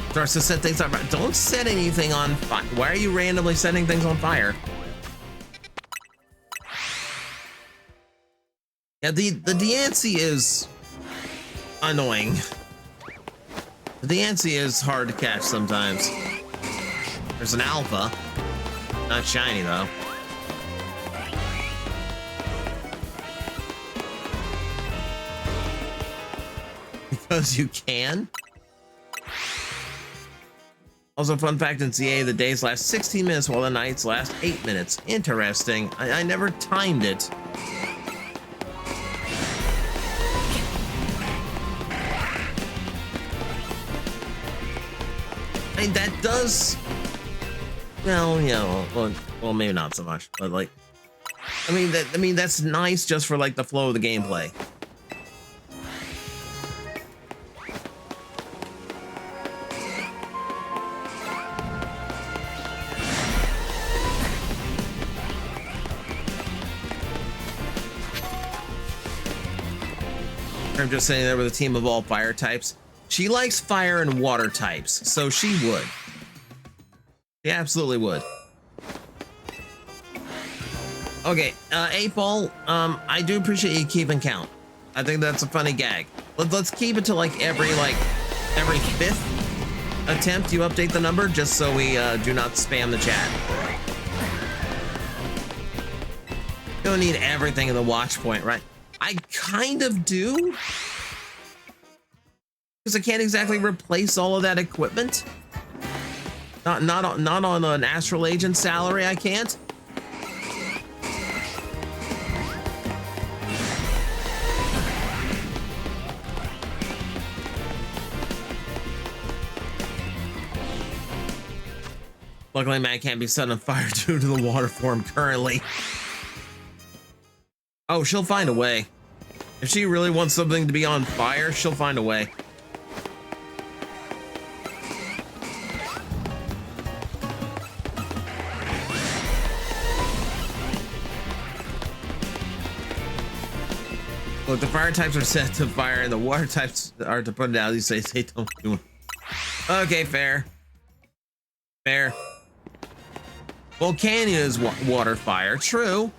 Starts to set things on fire. Don't set anything on fire. Why are you randomly setting things on fire? Yeah, the Diancie is annoying. The Diancie is hard to catch sometimes. There's an alpha. Not shiny though. Because you can. Also, fun fact in CA, the days last 16 minutes while the nights last 8 minutes. Interesting. I never timed it. I mean, that does, well, you know, well, maybe not so much, but like, I mean, that's nice just for like the flow of the gameplay. I'm just sitting there with a team of all fire types. She likes fire and water types, so she would. She absolutely would. Okay, 8-Ball, I do appreciate you keeping count. I think that's a funny gag. Let's keep it to like every 5th attempt you update the number, just so we do not spam the chat. Don't need everything in the watch point, right? I kind of do. Because I can't exactly replace all of that equipment. Not on an Astral Agent salary, I can't. Luckily, man can't be set on fire due to the water form currently. Oh, she'll find a way. If she really wants something to be on fire, she'll find a way. Look, the fire types are set to fire and the water types are to put it out. These say they don't do it. Okay, fair. Fair. Volcania is water fire. True.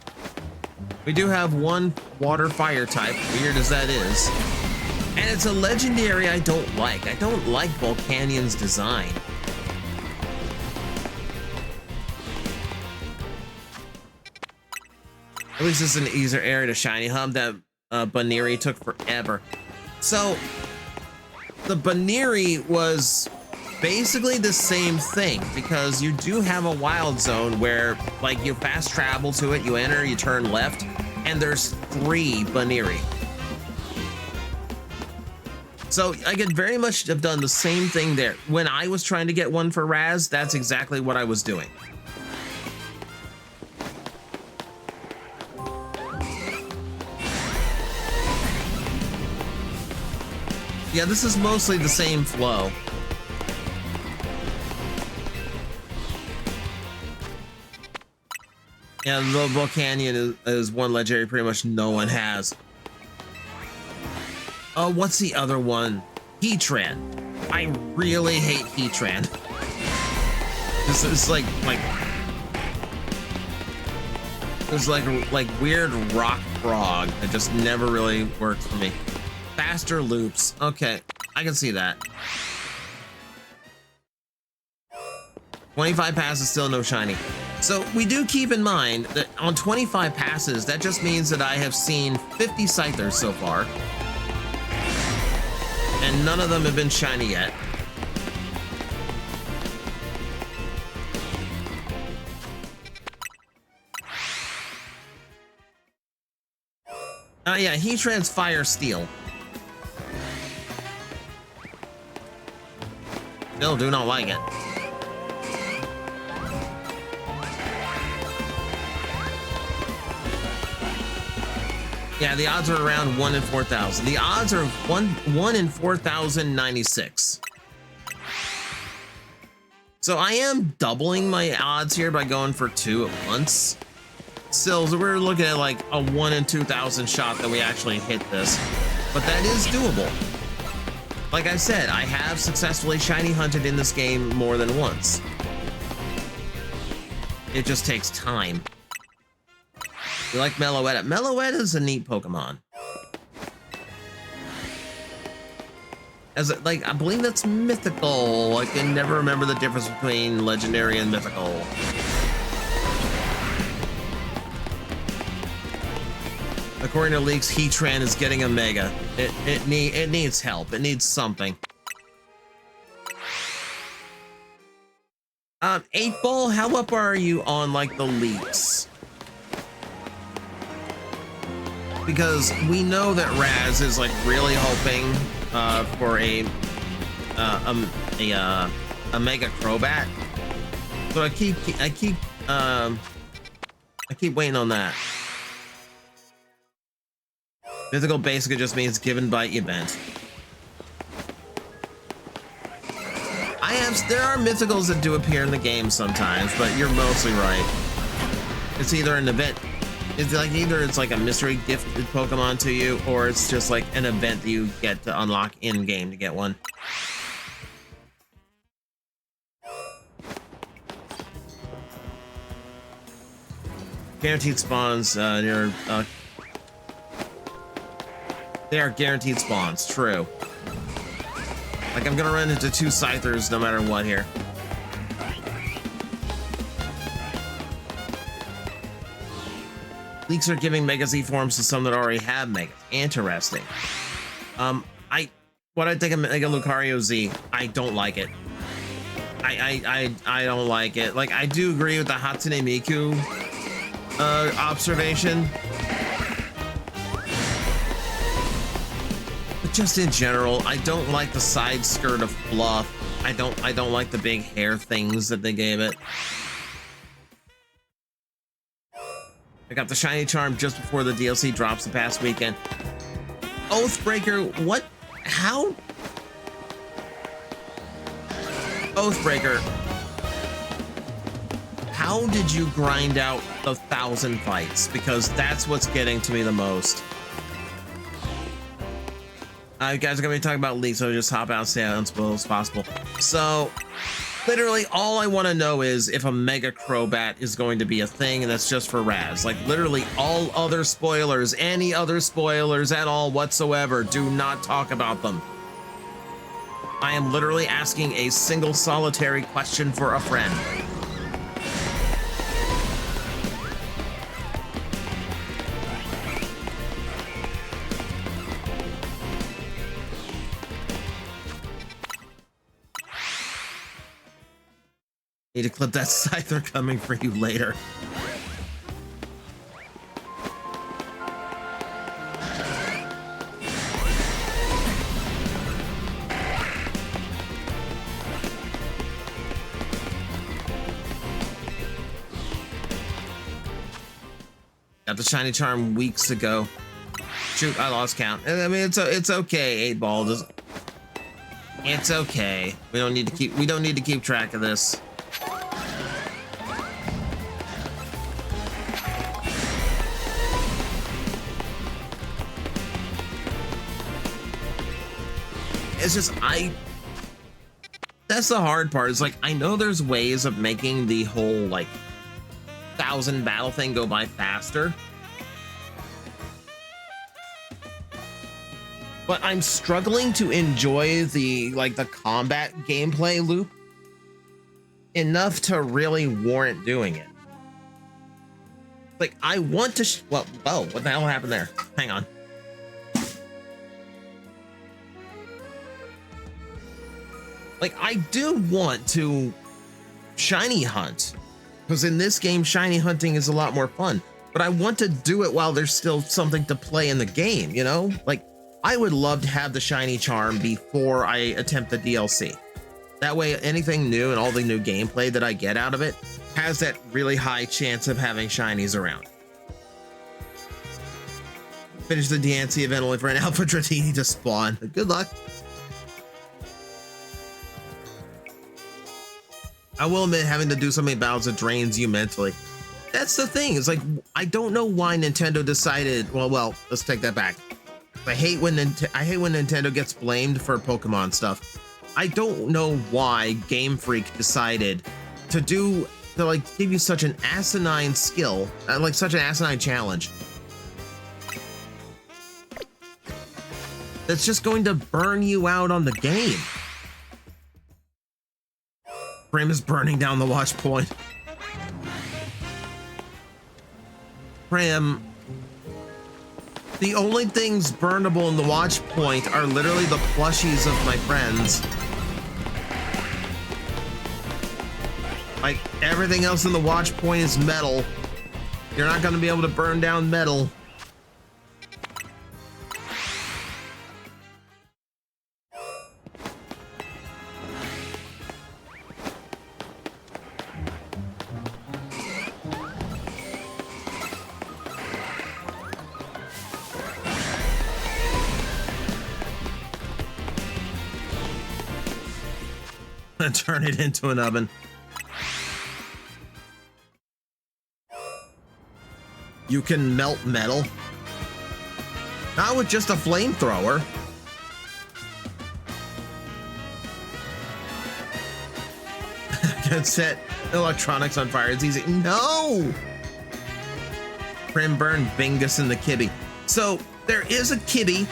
We do have one water fire type, weird as that is. And it's a legendary I don't like. I don't like Volcanian's design. At least it's an easier area to shiny hub. That Baniri took forever. So the Baniri was basically the same thing, because you do have a wild zone where, like, you fast travel to it, you enter, you turn left, and there's 3 Baniri. So I could very much have done the same thing there. When I was trying to get one for Raz, that's exactly what I was doing. Yeah, this is mostly the same flow. Yeah, the Volcanion is one legendary pretty much no one has. Oh, what's the other one? Heatran. I really hate Heatran. This is like there's like weird rock frog that just never really worked for me. Faster loops. Okay, I can see that. 25 passes, still no shiny. So we do keep in mind that on 25 passes, that just means that I have seen 50 Scythers so far. And none of them have been shiny yet. Yeah, Heatran's Fire Steel. Still do not like it. Yeah, the odds are around 1 in 4,000. The odds are 1 in 4,096. So I am doubling my odds here by going for 2 at once. Still, so we're looking at like a 1 in 2,000 shot that we actually hit this. But that is doable. Like I said, I have successfully shiny hunted in this game more than once. It just takes time. You like Meloetta? Meloetta is a neat Pokemon. I believe that's mythical. I can never remember the difference between legendary and mythical. According to leaks, Heatran is getting a Mega. It needs help. It needs something. 8-Ball, how up are you on like the leaks? Because we know that Raz is like really hoping for a Mega Crobat. So I keep waiting on that. Mythical basically just means given by event. There are mythicals that do appear in the game sometimes, but you're mostly right. It's either an event. It's like either it's like a mystery gifted Pokemon to you, or it's just like an event that you get to unlock in game to get one. Guaranteed spawns near. They are guaranteed spawns. True. Like I'm gonna run into 2 Scythers no matter what here. Leaks are giving Mega Z forms to some that already have Megas. Interesting. What I think of Mega Lucario Z, I don't like it. I don't like it. Like I do agree with the Hatsune Miku observation. But just in general, I don't like the side skirt of fluff. I don't like the big hair things that they gave it. I got the shiny charm just before the DLC drops the past weekend. Oathbreaker, what? How? Oathbreaker, how did you grind out the 1,000 fights? Because that's what's getting to me the most. You guys are gonna be talking about leaks, so just hop out and stay out as well as possible. So, literally, all I want to know is if a Mega Crobat is going to be a thing, and that's just for Raz. Like, literally, all other spoilers, any other spoilers at all whatsoever, do not talk about them. I am literally asking a single solitary question for a friend. Need to clip that scythe. They're coming for you later. Got the shiny charm weeks ago. Shoot, I lost count. I mean, it's okay. 8 Ball. It's okay. We don't need to keep track of this. It's just that's the hard part. It's like I know there's ways of making the whole like 1000 battle thing go by faster. But I'm struggling to enjoy the combat gameplay loop enough to really warrant doing it. Like I want to well, oh, what the hell happened there? Hang on. Like I do want to shiny hunt, because in this game shiny hunting is a lot more fun, but I want to do it while there's still something to play in the game, you know? Like I would love to have the shiny charm before I attempt the DLC. That way anything new and all the new gameplay that I get out of it has that really high chance of having shinies around. Finish the DNC event only for an Alpha Dratini to spawn. Good luck. I will admit, having to do so many battles, it drains you mentally. That's the thing. It's like, I don't know why Nintendo decided. Well, let's take that back. I hate when Nintendo gets blamed for Pokemon stuff. I don't know why Game Freak decided to give you such an asinine skill, like such an asinine challenge. That's just going to burn you out on the game. Prim is burning down the watch point. Prim, the only things burnable in the watch point are literally the plushies of my friends. Like everything else in the watch point is metal. You're not going to be able to burn down metal. Turn it into an oven. You can melt metal. Not with just a flamethrower. Can set electronics on fire. It's easy. No! Prim burned Bingus in the Kibby. So there is a Kibby.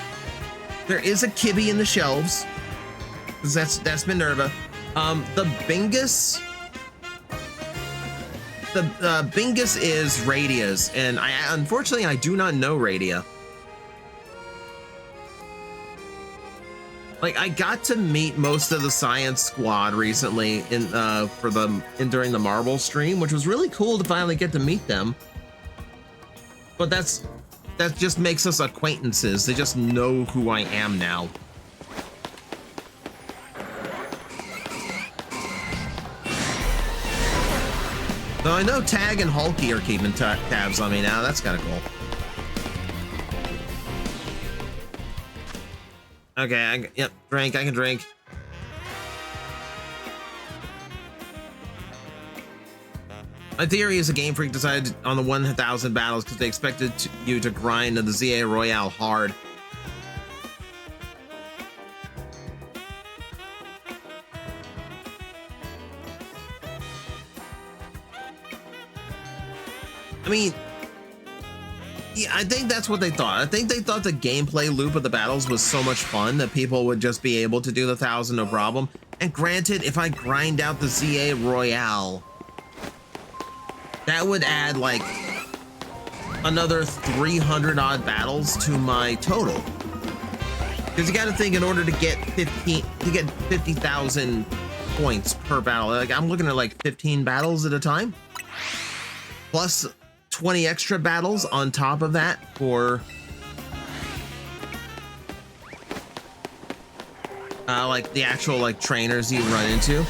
There is a Kibby in the shelves. That's Minerva. The Bingus is Radia's, and unfortunately I do not know Radia. Like I got to meet most of the Science Squad recently during the Marvel stream, which was really cool to finally get to meet them. But that just makes us acquaintances. They just know who I am now. So I know Tag and Hulky are keeping tabs on me now. That's kind of cool. Okay, yep, drink. I can drink. My theory is a Game Freak decided on the 1,000 battles because they expected you to grind the ZA Royale hard. I mean, yeah, I think that's what they thought. I think they thought the gameplay loop of the battles was so much fun that people would just be able to do the 1,000 no problem. And granted, if I grind out the ZA Royale, that would add like another 300 odd battles to my total. Because you got to think, in order to get 50,000 points per battle. Like I'm looking at like 15 battles at a time, plus 20 extra battles on top of that for like the actual like trainers you run into.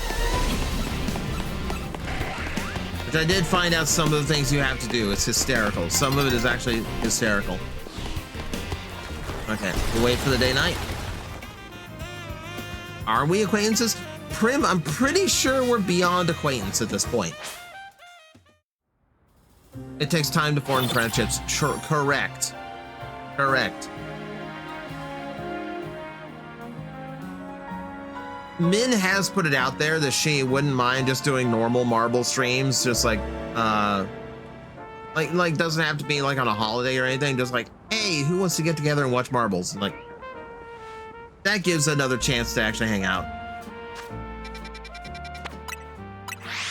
Which I did find out some of the things you have to do. It's hysterical. Some of it is actually hysterical. Okay, we'll wait for the day-night. Are we acquaintances? Prim, I'm pretty sure we're beyond acquaintance at this point. It takes time to form friendships. Sure, correct. Correct. Min has put it out there that she wouldn't mind just doing normal marble streams, just like doesn't have to be like on a holiday or anything, just like, hey, who wants to get together and watch marbles? And like that gives another chance to actually hang out.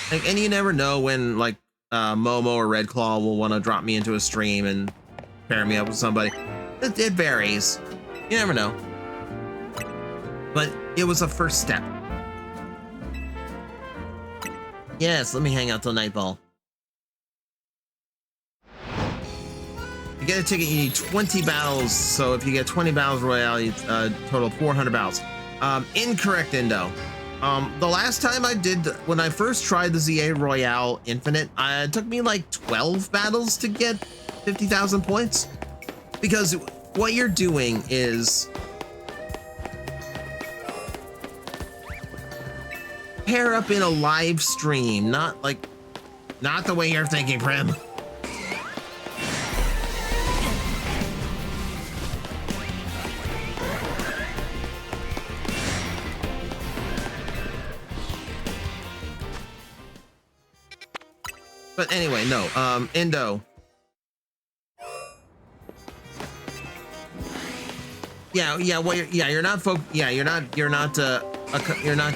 Like, and you never know when like Momo or Red Claw will want to drop me into a stream and pair me up with somebody. It varies. You never know. But it was a first step. Yes, let me hang out till Nightfall. To get a ticket, you need 20 battles. So if you get 20 battles royale, you total 400 battles. Incorrect, Indo. The last time I did, when I first tried the ZA Royale Infinite, it took me like 12 battles to get 50,000 points. Because what you're doing is pair up in a live stream, not the way you're thinking, Prim. But anyway, no, Indo. Yeah, you're not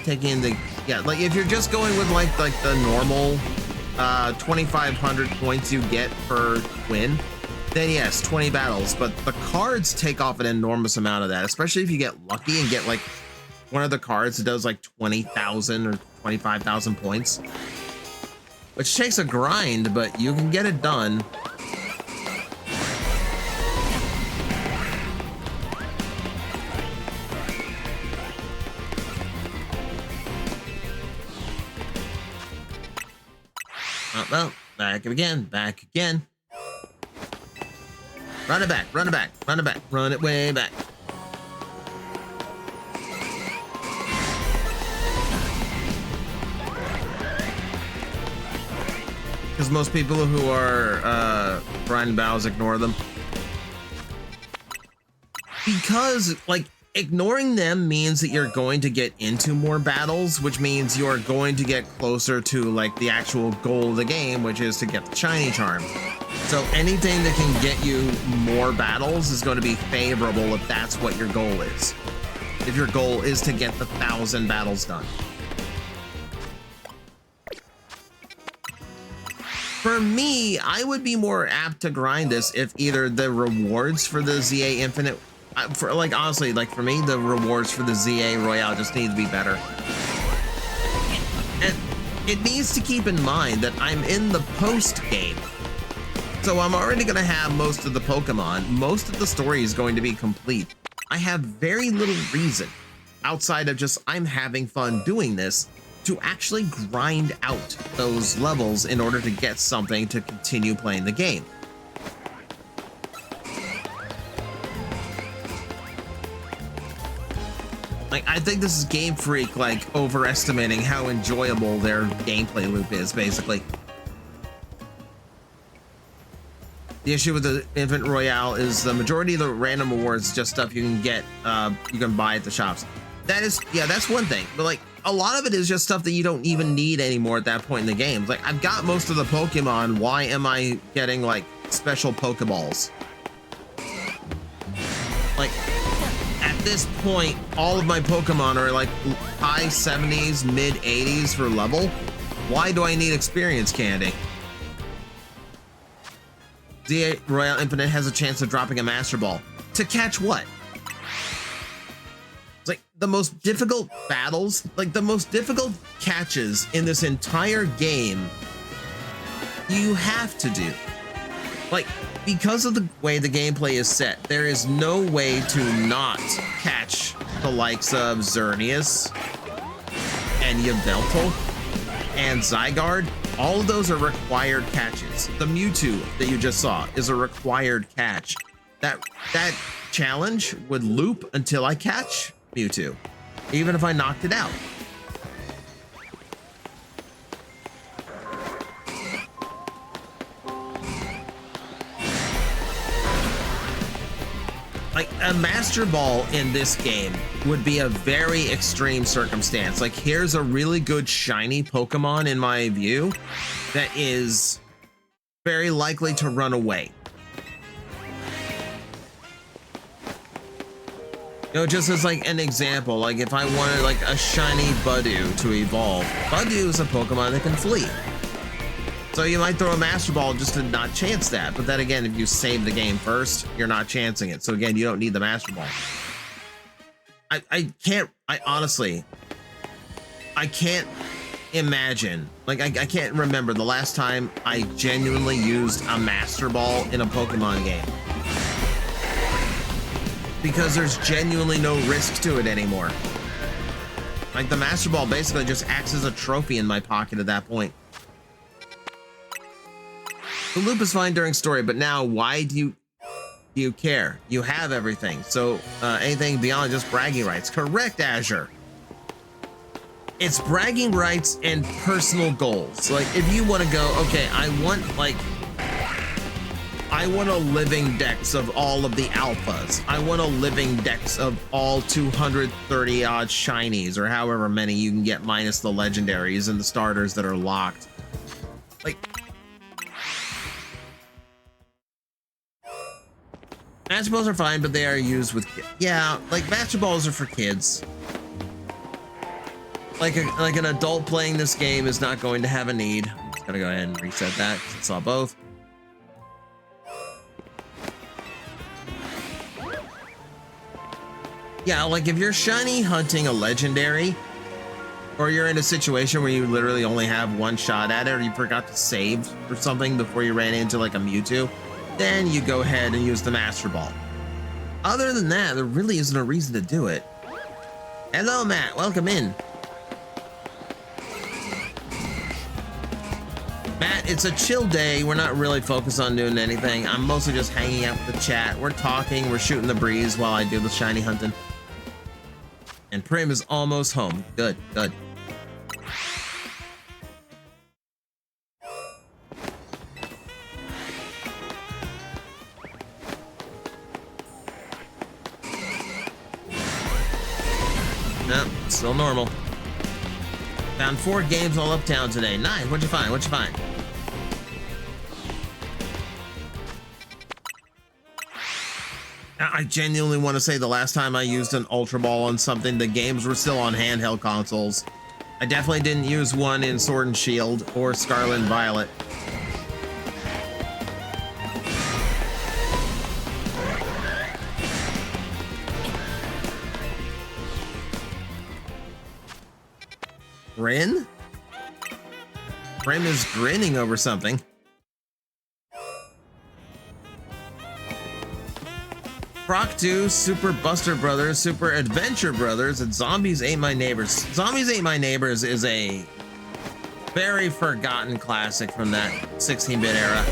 taking the, like if you're just going with like the normal 2,500 points you get per win, then yes, 20 battles. But the cards take off an enormous amount of that, especially if you get lucky and get like one of the cards that does like 20,000 or 25,000 points, which takes a grind, but you can get it done. Well, back again. Run it back, run it way back. Because most people who are grinding battles ignore them. Because, like, ignoring them means that you're going to get into more battles, which means you're going to get closer to like the actual goal of the game, which is to get the shiny charm. So anything that can get you more battles is going to be favorable if that's what your goal is. If your goal is to get the 1,000 battles done. For me, I would be more apt to grind this if either the rewards for the ZA Infinite, for like honestly, like for me, the rewards for the ZA Royale just need to be better. And it needs to keep in mind that I'm in the post game. So I'm already gonna have most of the Pokemon. Most of the story is going to be complete. I have very little reason outside of just I'm having fun doing this to actually grind out those levels in order to get something to continue playing the game. Like, I think this is Game Freak, like, overestimating how enjoyable their gameplay loop is, basically. The issue with the Infinite Royale is the majority of the random awards is just stuff you can get, you can buy at the shops. That is, yeah, that's one thing. But, like, a lot of it is just stuff that you don't even need anymore at that point in the game. Like, I've got most of the Pokemon. Why am I getting, like, special Pokeballs? Like, at this point, all of my Pokemon are like high 70s, mid 80s for level. Why do I need experience candy? ZA Royale Infinite has a chance of dropping a Master Ball. To catch what? It's like, the most difficult battles, like the most difficult catches in this entire game, you have to do. Like, because of the way the gameplay is set, there is no way to not catch the likes of Xerneas and Yveltal and Zygarde. All of those are required catches. The Mewtwo that you just saw is a required catch. That challenge would loop until I catch Mewtwo, even if I knocked it out. Like, a Master Ball in this game would be a very extreme circumstance. Like, here's a really good shiny Pokemon in my view that is very likely to run away. You know, just as like an example, like if I wanted like a shiny Budew to evolve, Budew is a Pokemon that can flee. So you might throw a Master Ball just to not chance that. But then again, if you save the game first, you're not chancing it. So again, you don't need the Master Ball. I can't imagine, like I can't remember the last time I genuinely used a Master Ball in a Pokemon game. Because there's genuinely no risk to it anymore. Like, the Master Ball basically just acts as a trophy in my pocket at that point. The loop is fine during story, but now why do you care? You have everything. So anything beyond just bragging rights. Correct, Azure. It's bragging rights and personal goals. Like, if you want to go, okay, I want a living dex of all of the alphas. I want a living dex of all 230 odd shinies, or however many you can get minus the legendaries and the starters that are locked. Like, Master Balls are fine, but they are used with kids. Yeah, like, Master Balls are for kids. Like an adult playing this game is not going to have a need. I'm just gonna go ahead and reset that because I saw both. Yeah, like if you're shiny hunting a legendary, or you're in a situation where you literally only have one shot at it, or you forgot to save or something before you ran into like a Mewtwo, then you go ahead and use the Master Ball. Other than that, there really isn't a reason to do it. Hello, Matt. Welcome in. Matt, it's a chill day. We're not really focused on doing anything. I'm mostly just hanging out with the chat. We're talking, we're shooting the breeze while I do the shiny hunting. And Prim is almost home. Good, good. No, still normal. Found 4 games all uptown today. Nice. What'd you find? What'd you find? I genuinely want to say the last time I used an Ultra Ball on something, the games were still on handheld consoles. I definitely didn't use one in Sword and Shield or Scarlet and Violet. Grin? Prim is grinning over something. Croc 2, Super Buster Brothers, Super Adventure Brothers, and Zombies Ain't My Neighbors. Zombies Ain't My Neighbors is a very forgotten classic from that 16-bit era.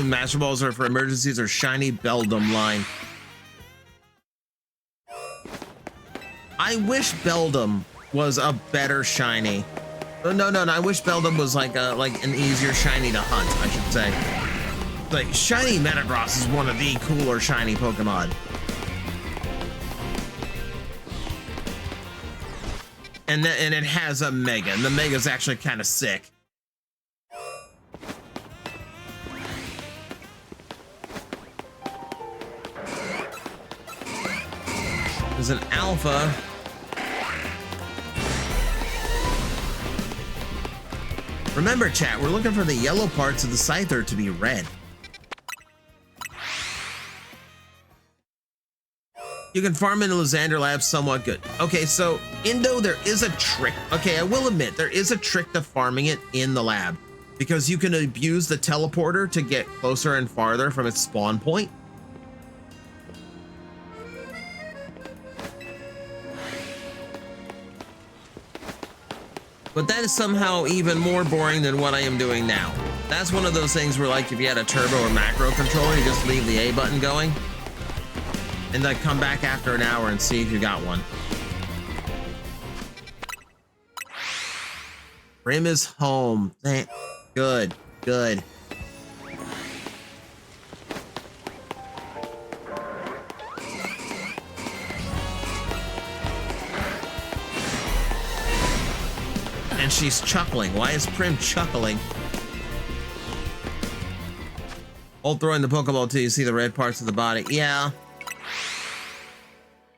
Master Balls are for emergencies or shiny Beldum line. I wish Beldum was a better shiny. No, I wish Beldum was like an easier shiny to hunt, I should say. Like, shiny Metagross is one of the cooler shiny Pokemon. And it has a Mega, and the Mega's actually kind of sick. There's an Alpha. Remember, chat, we're looking for the yellow parts of the Scyther to be red. You can farm in the Lysander Labs somewhat good. Okay, so Indo, there is a trick. Okay, I will admit, there is a trick to farming it in the lab because you can abuse the teleporter to get closer and farther from its spawn point. But that is somehow even more boring than what I am doing now. That's one of those things where, like, if you had a turbo or macro controller, you just leave the A button going and then come back after an hour and see if you got one. Brim is home. Good, good. And she's chuckling. Why is Prim chuckling? Hold throwing the Pokeball till you see the red parts of the body. Yeah.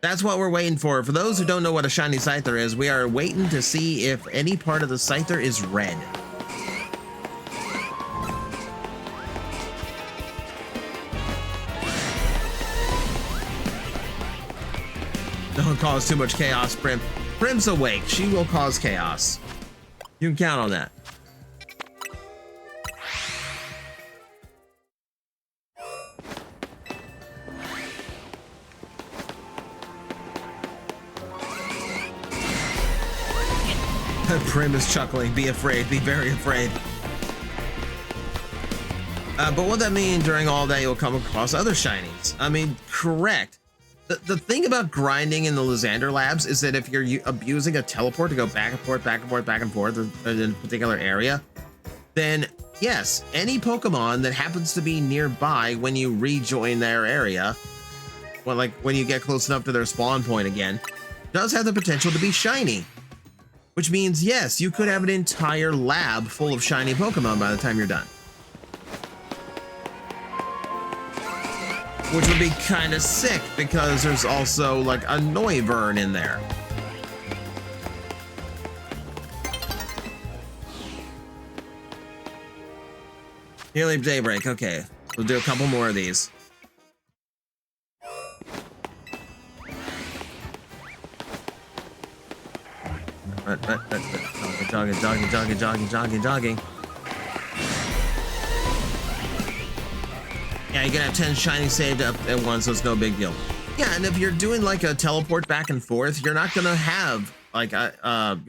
That's what we're waiting for. For those who don't know what a shiny Scyther is, we are waiting to see if any part of the Scyther is red. Don't cause too much chaos, Prim. Prim's awake. She will cause chaos. You can count on that. Prim is chuckling. Be afraid. Be very afraid. But what that mean during all day, you'll come across other shinies. I mean, correct. The thing about grinding in the Lysander Labs is that if you're abusing a teleport to go back and forth, back and forth, back and forth in a particular area, then yes, any Pokemon that happens to be nearby when you rejoin their area, well, like when you get close enough to their spawn point again, does have the potential to be shiny. Which means, yes, you could have an entire lab full of shiny Pokemon by the time you're done. Which would be kind of sick because there's also like a Noivern in there. Nearly daybreak. Okay, we'll do a couple more of these. Jogging. Yeah, you can have 10 shiny saved up at once, so it's no big deal. Yeah, and if you're doing like a teleport back and forth, you're not gonna have like you're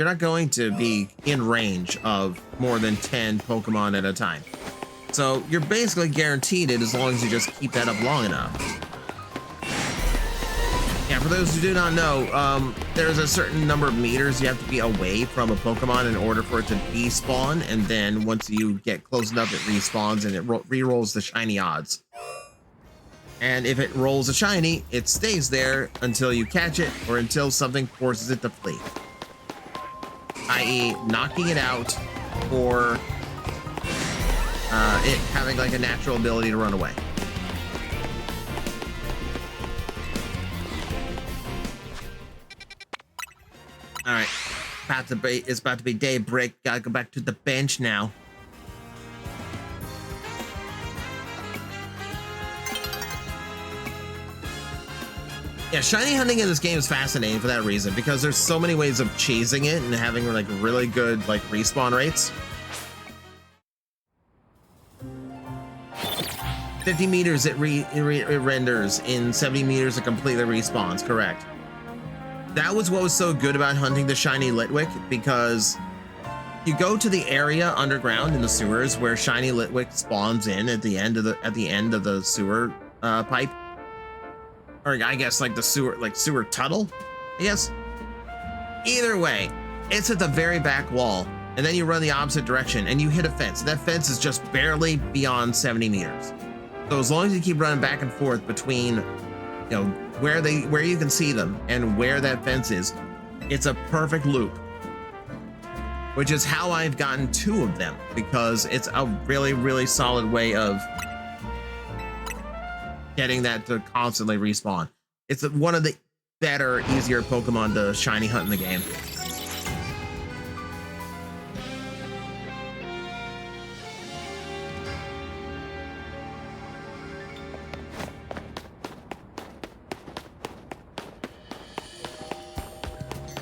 not going to be in range of more than 10 Pokemon at a time. So you're basically guaranteed it as long as you just keep that up long enough. Yeah, for those who do not know, there's a certain number of meters you have to be away from a Pokemon in order for it to despawn, and then once you get close enough, it respawns and it re-rolls the shiny odds. And if it rolls a shiny, it stays there until you catch it or until something forces it to flee. I.e. knocking it out or it having like a natural ability to run away. All right, it's about to be daybreak. Gotta go back to the bench now. Yeah, shiny hunting in this game is fascinating for that reason, because there's so many ways of chasing it and having like really good like respawn rates. 50 meters it renders, in 70 meters it completely respawns, correct. That was what was so good about hunting the shiny Litwick, because you go to the area underground in the sewers where shiny Litwick spawns in at the end of the sewer pipe, or I guess like the sewer tunnel, I guess. Either way, it's at the very back wall, and then you run the opposite direction and you hit a fence. That fence is just barely beyond 70 meters. So as long as you keep running back and forth between, you know, where you can see them and where that fence is, it's a perfect loop. Which is how I've gotten 2 of them, because it's a really, really solid way of getting that to constantly respawn. It's one of the better, easier Pokemon to shiny hunt in the game.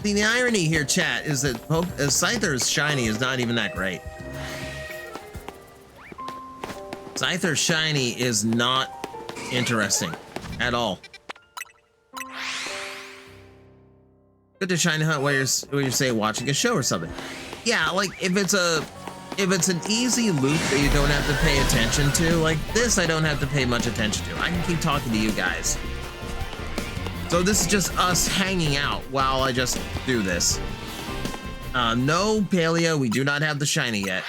See, the irony here, chat, is that Scyther's shiny is not even that great. Scyther's shiny is not interesting at all. Good to shiny hunt while you're say watching a show or something. Yeah, like if it's an easy loop that you don't have to pay attention to, like this I don't have to pay much attention to. I can keep talking to you guys. So this is just us hanging out while I just do this. No, Paleo, we do not have the shiny yet.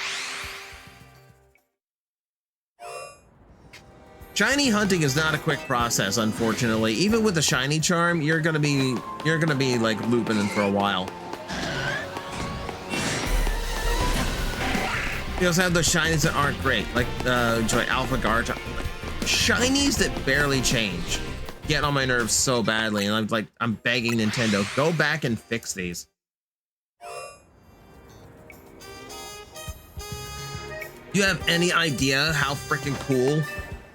Shiny hunting is not a quick process, unfortunately. Even with the shiny charm, you're gonna be like looping in for a while. You also have those shinies that aren't great, like enjoy Alpha Guard. Shinies that barely change get on my nerves so badly, and I'm begging Nintendo, go back and fix these. Do you have any idea how freaking cool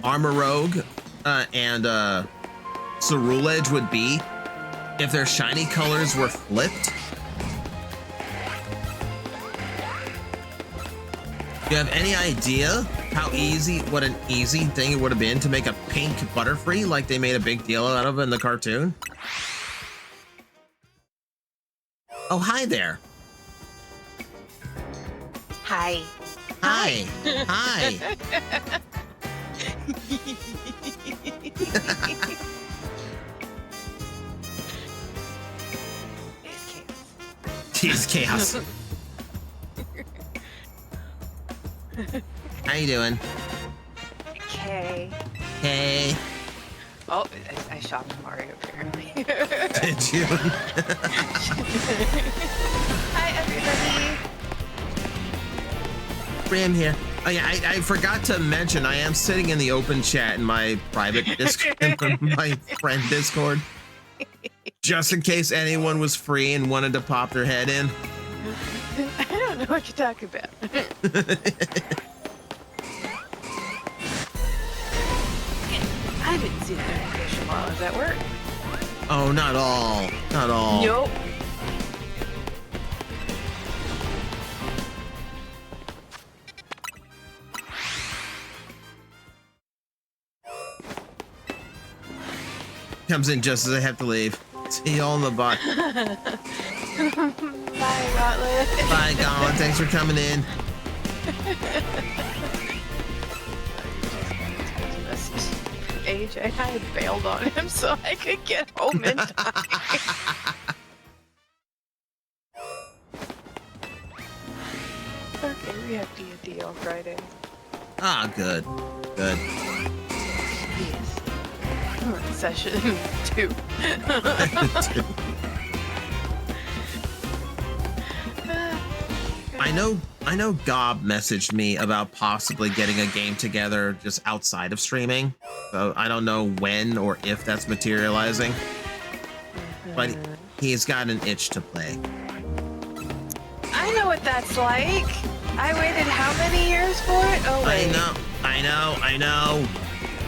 Armor Rogue and Cerulege would be if their shiny colors were flipped? Do you have any idea how what an easy thing it would have been to make a pink Butterfree like they made a big deal out of in the cartoon? Oh, hi there. Hi. Hi. Hi. It's chaos. How you doing? Okay. Hey. Oh, I shopped Mario apparently. Did you? Hi everybody. Bram here. Oh yeah, I forgot to mention I am sitting in the open chat in my private Discord, my friend Discord, just in case anyone was free and wanted to pop their head in. I don't know what you're talking about. I didn't see the notification while I was at work. Oh, not all. Not all. Nope. Comes in just as I have to leave. See y'all in the bot. Bye, Gauntlet. Bye, Gauntlet. Thanks for coming in. AJ, I had bailed on him so I could get home in time. Okay, we have D&D on Friday. Ah, good. Good. Yes. We're in session 2. I know Gob messaged me about possibly getting a game together just outside of streaming. So I don't know when or if that's materializing. But he's got an itch to play. I know what that's like. I waited how many years for it? Oh wait. I know.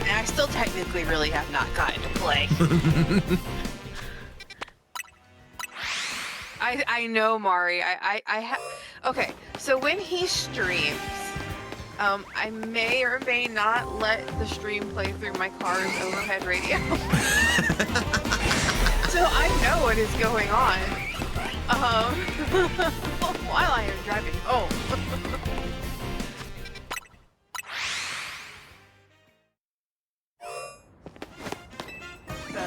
And I still technically really have not gotten to play. I know, Mari. I have. Okay, so when he streams, I may or may not let the stream play through my car's overhead radio. So I know what is going on. While I am driving home. So,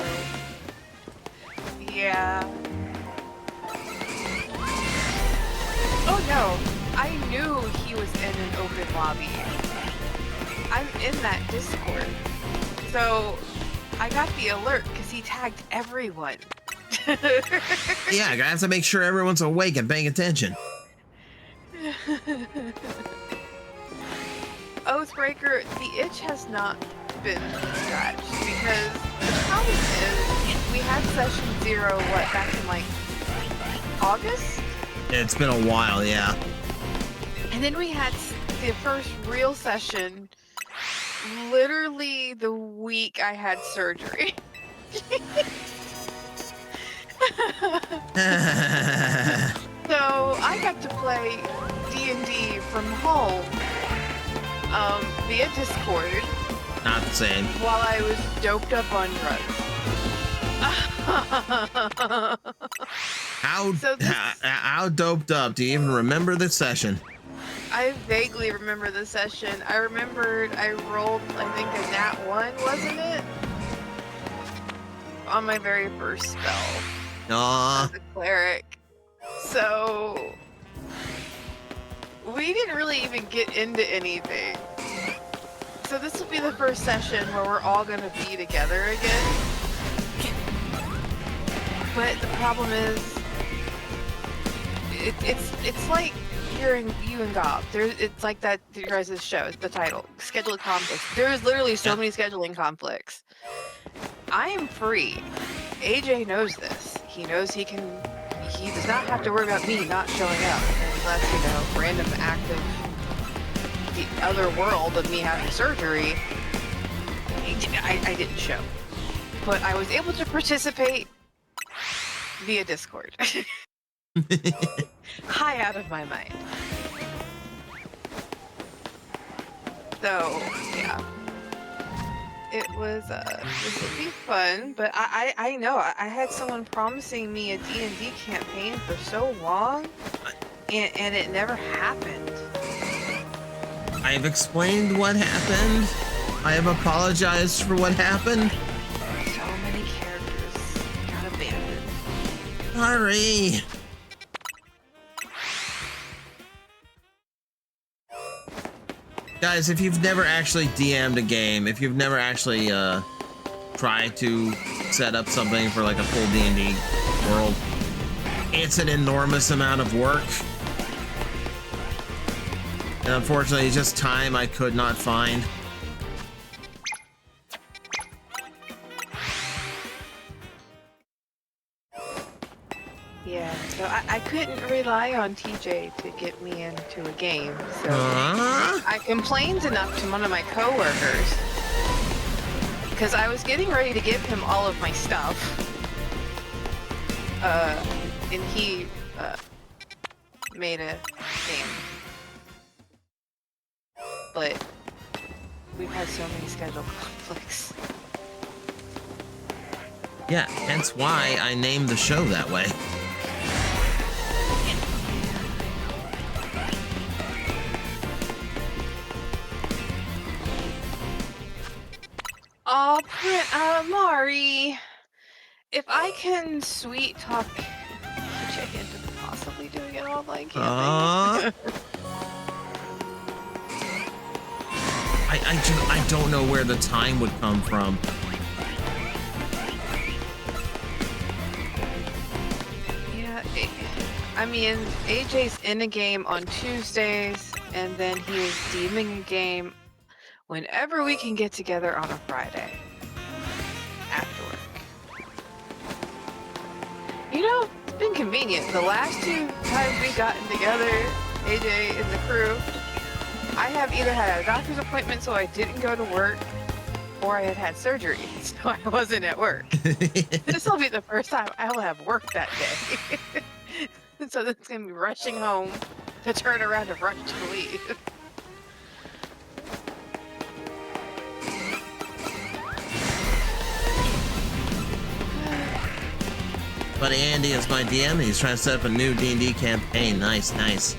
yeah. Oh no, I knew he was in an open lobby. I'm in that Discord. So I got the alert because he tagged everyone. Yeah, I have to make sure everyone's awake and paying attention. Oathbreaker, the itch has not been scratched because the problem is we had session 0, back in like August? It's been a while, yeah. And then we had the first real session literally the week I had surgery. So I got to play D&D from home via Discord Not the same. while I was doped up on drugs. How So this- how doped up? Do you even remember the session? I vaguely remember the session. I remembered I rolled, I think, a nat 1, wasn't it? On my very first spell Aw. as a cleric. So we didn't really even get into anything. So this will be the first session where we're all gonna be together again. But the problem is, it's like you and Gob. It's like that your guys' show. It's the title. Scheduled conflicts. There's literally so many scheduling conflicts. I am free. AJ knows this. He knows he does not have to worry about me not showing up unless, random act of the other world of me having surgery. I didn't show. But I was able to participate via Discord. High out of my mind. So, yeah. It was would be fun, but I know I had someone promising me a D&D campaign for so long, and it never happened. I have explained what happened. I have apologized for what happened. So many characters got abandoned. Sorry. Guys, if you've never actually DM'd a game, if you've never actually tried to set up something for like a full D&D world, it's an enormous amount of work. And unfortunately, it's just time I could not find. Yeah, so I couldn't rely on TJ to get me into a game, so I complained enough to one of my coworkers because I was getting ready to give him all of my stuff, and he made a game, but we've had so many schedule conflicts. Yeah, hence why I named the show that way. Oh, Mari, if I can sweet talk TJ into possibly doing it all like camping. I don't know where the time would come from. Yeah, I mean, AJ's in a game on Tuesdays, and then he is DMing a game whenever we can get together on a Friday after work. It's been convenient. The last 2 times we gotten together, AJ and the crew, I have either had a doctor's appointment so I didn't go to work, or I had surgery so I wasn't at work. This will be the first time I will have work that day. So it's going to be rushing home to turn around and rush to leave. Buddy Andy is my DM. He's trying to set up a new D&D campaign. Nice, nice.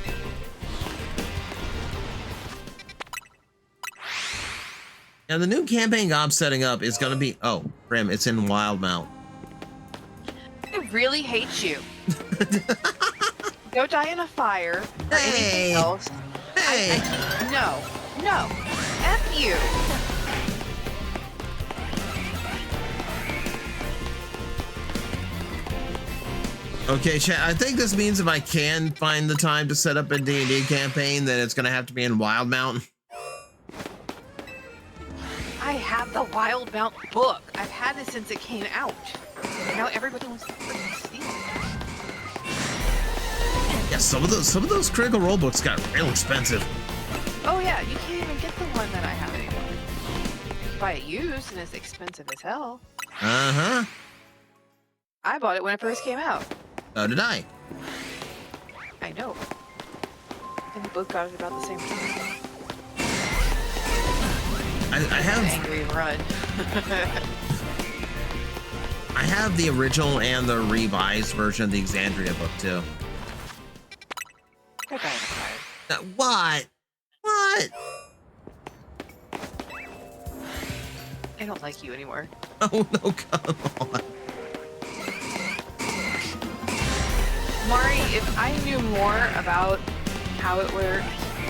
Now the new campaign Gob's setting up is gonna be Grim, it's in Wildmount. I really hate you. Go die in a fire or anything else. Hey! No. F you. Okay, chat, I think this means if I can find the time to set up a D&D campaign, then it's gonna have to be in Wildmount. I have the Wildmount book. I've had it since it came out. Now everybody wants to freaking steal it. Yeah, some of those Critical Role books got real expensive. Oh yeah, you can't even get the one that I have anymore. You buy it used and it's expensive as hell. Uh-huh. I bought it when it first came out. So did I. I know. And we both got it about the same time. I have Angry Run. I have the original and the revised version of the Exandria book too. Good guy. What? What? I don't like you anymore. Oh no, come on. Mari, if I knew more about how it worked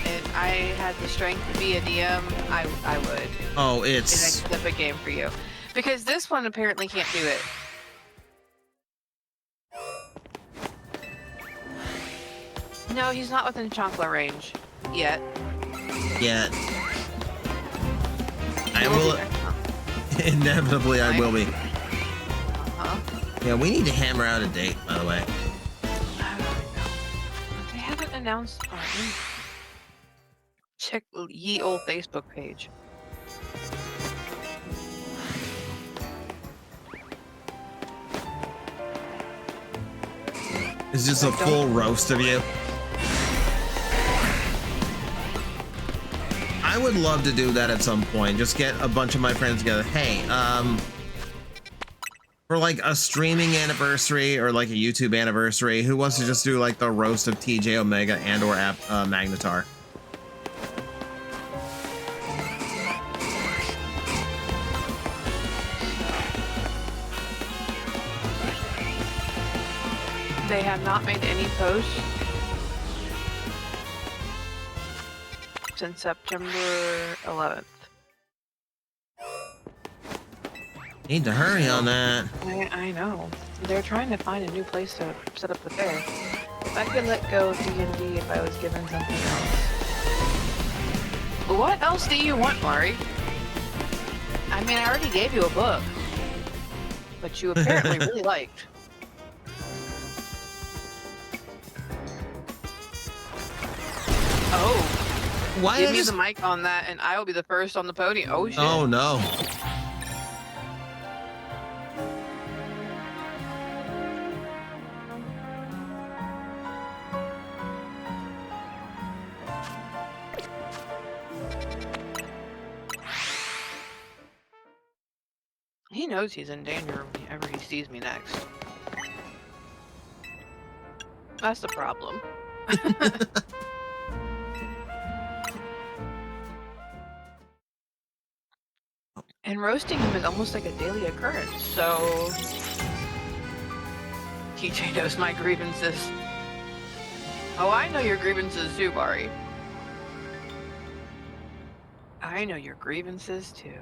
and I had the strength to be a DM, I would. Oh, And it's I'd flip a game for you. Because this one apparently can't do it. No, he's not within Chancla range yet. yeah. I He will be next month. inevitably I will be. Uh-huh. Yeah, we need to hammer out a date, by the way. They haven't announced. Check ye old Facebook page. It's just a full roast of you. I would love to do that at some point. Just get a bunch of my friends together. Hey, for like a streaming anniversary or like a YouTube anniversary, who wants to just do like the roast of TJ Omega and or Magnetar? They have not made any posts since September 11th. Need to hurry on that. I know. They're trying to find a new place to set up the fair. If I could let go of D&D if I was given something else. What else do you want, Mari? I mean, I already gave you a book. But you apparently really liked. Oh. Why Give did I me just... the mic on that and I will be the first on the podium. Oh, shit. Oh no. He knows he's in danger whenever he sees me next. That's the problem. And roasting him is almost like a daily occurrence, so... TJ knows my grievances. Oh, I know your grievances too, Mari. I know your grievances too.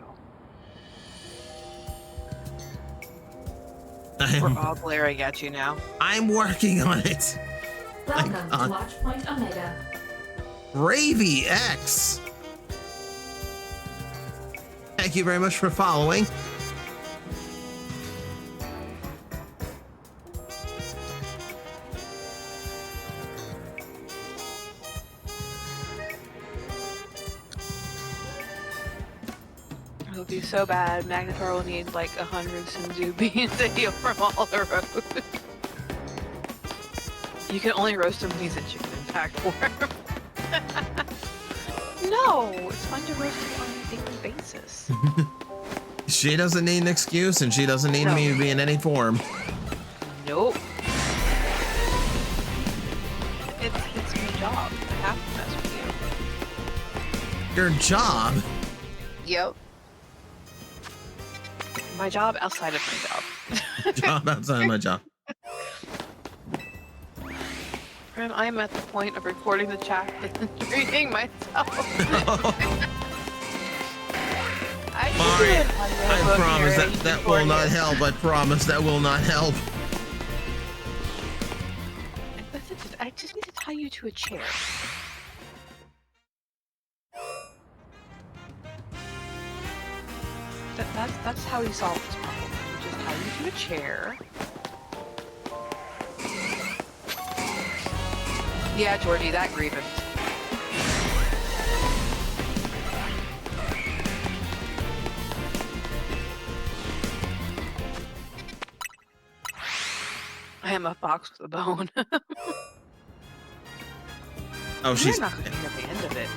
We're all glaring at you now. I'm working on it. Welcome to Watchpoint Omega. Bravey X. Thank you very much for following. It'll be so bad. Magnetar will need like 100 Senzu beans to heal from all the roads. You can only roast him when he's in chicken impact form. No, it's fun to roast him on a daily basis. She doesn't need an excuse, and she doesn't need No. me to be in any form. Nope. It's my job. I have to mess with Your job? you. Yep. My job outside of my job. Job outside of my job. And I'm at the point of recording the chat and reading myself. Alright, I promise that will not help. I promise that will not help. I just need to tie you to a chair. That's how we solve this problem. We just tie you to a chair. Yeah, Georgie, that grievance. I am a fox with a bone. Oh, she's. You're not going to hear the end of it.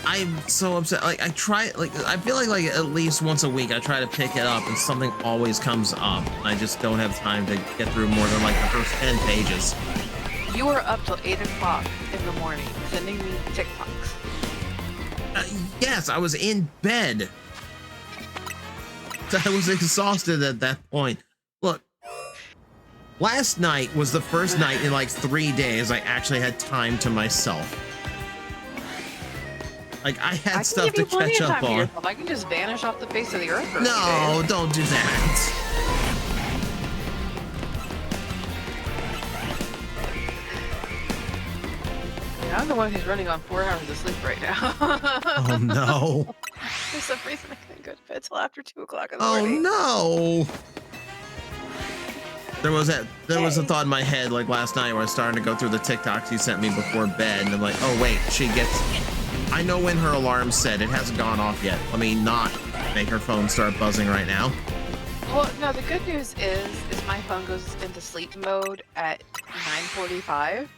I'm so upset. Like I try, like I feel like at least once a week I try to pick it up, and something always comes up. I just don't have time to get through more than like the first 10 pages. You were up till 8 o'clock in the morning sending me TikToks. Yes, I was in bed. I was exhausted at that point. Look, last night was the first night in like 3 days I actually had time to myself. Like I had stuff to catch up on. I can just vanish off the face of the earth. No, don't do that. I'm the one who's running on 4 hours of sleep right now. Oh no. For some reason, I couldn't go to bed till after 2 o'clock in the Oh morning. no. There was a thought in my head like last night where I was starting to go through the TikToks you sent me before bed, and I'm like, oh wait, I know when her alarm said. It hasn't gone off yet. Let me not make her phone start buzzing right now. Well, no, the good news is my phone goes into sleep mode at 9:45.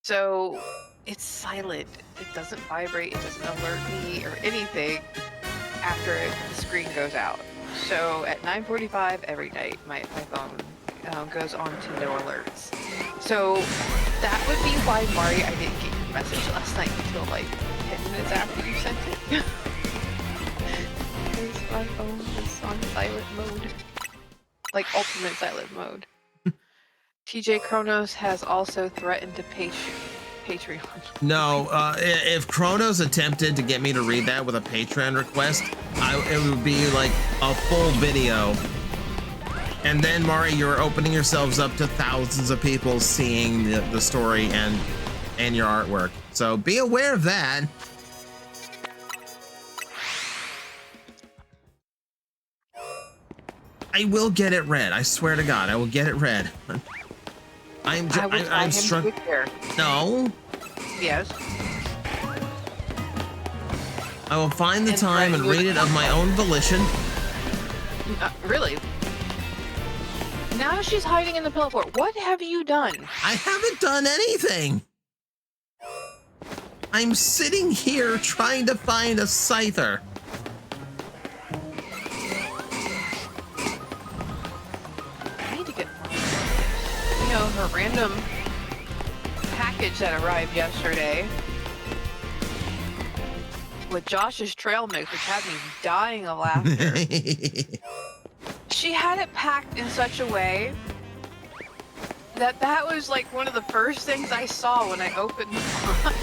So it's silent. It doesn't vibrate. It doesn't alert me or anything after the screen goes out. So at 9:45 every night, my phone goes on to no alerts. So that would be why, Mari, I didn't get your message last night until like 10 minutes after you sent it. Because my phone was on silent mode. Like ultimate silent mode. TJ Kronos has also threatened to Patreon. No, if Kronos attempted to get me to read that with a Patreon request, it would be like a full video. And then, Mari, you're opening yourselves up to thousands of people seeing the story and your artwork. So be aware of that. I will get it read. I swear to God, I will get it read. I'm struck. No. Yes. I will find the time and read it of my own volition. Really? Now she's hiding in the pillow fort. What have you done? I haven't done anything. I'm sitting here trying to find a scyther. I need to get, her random package that arrived yesterday with Josh's trail mix, which had me dying of laughter. She had it packed in such a way that was like one of the first things I saw when I opened the box.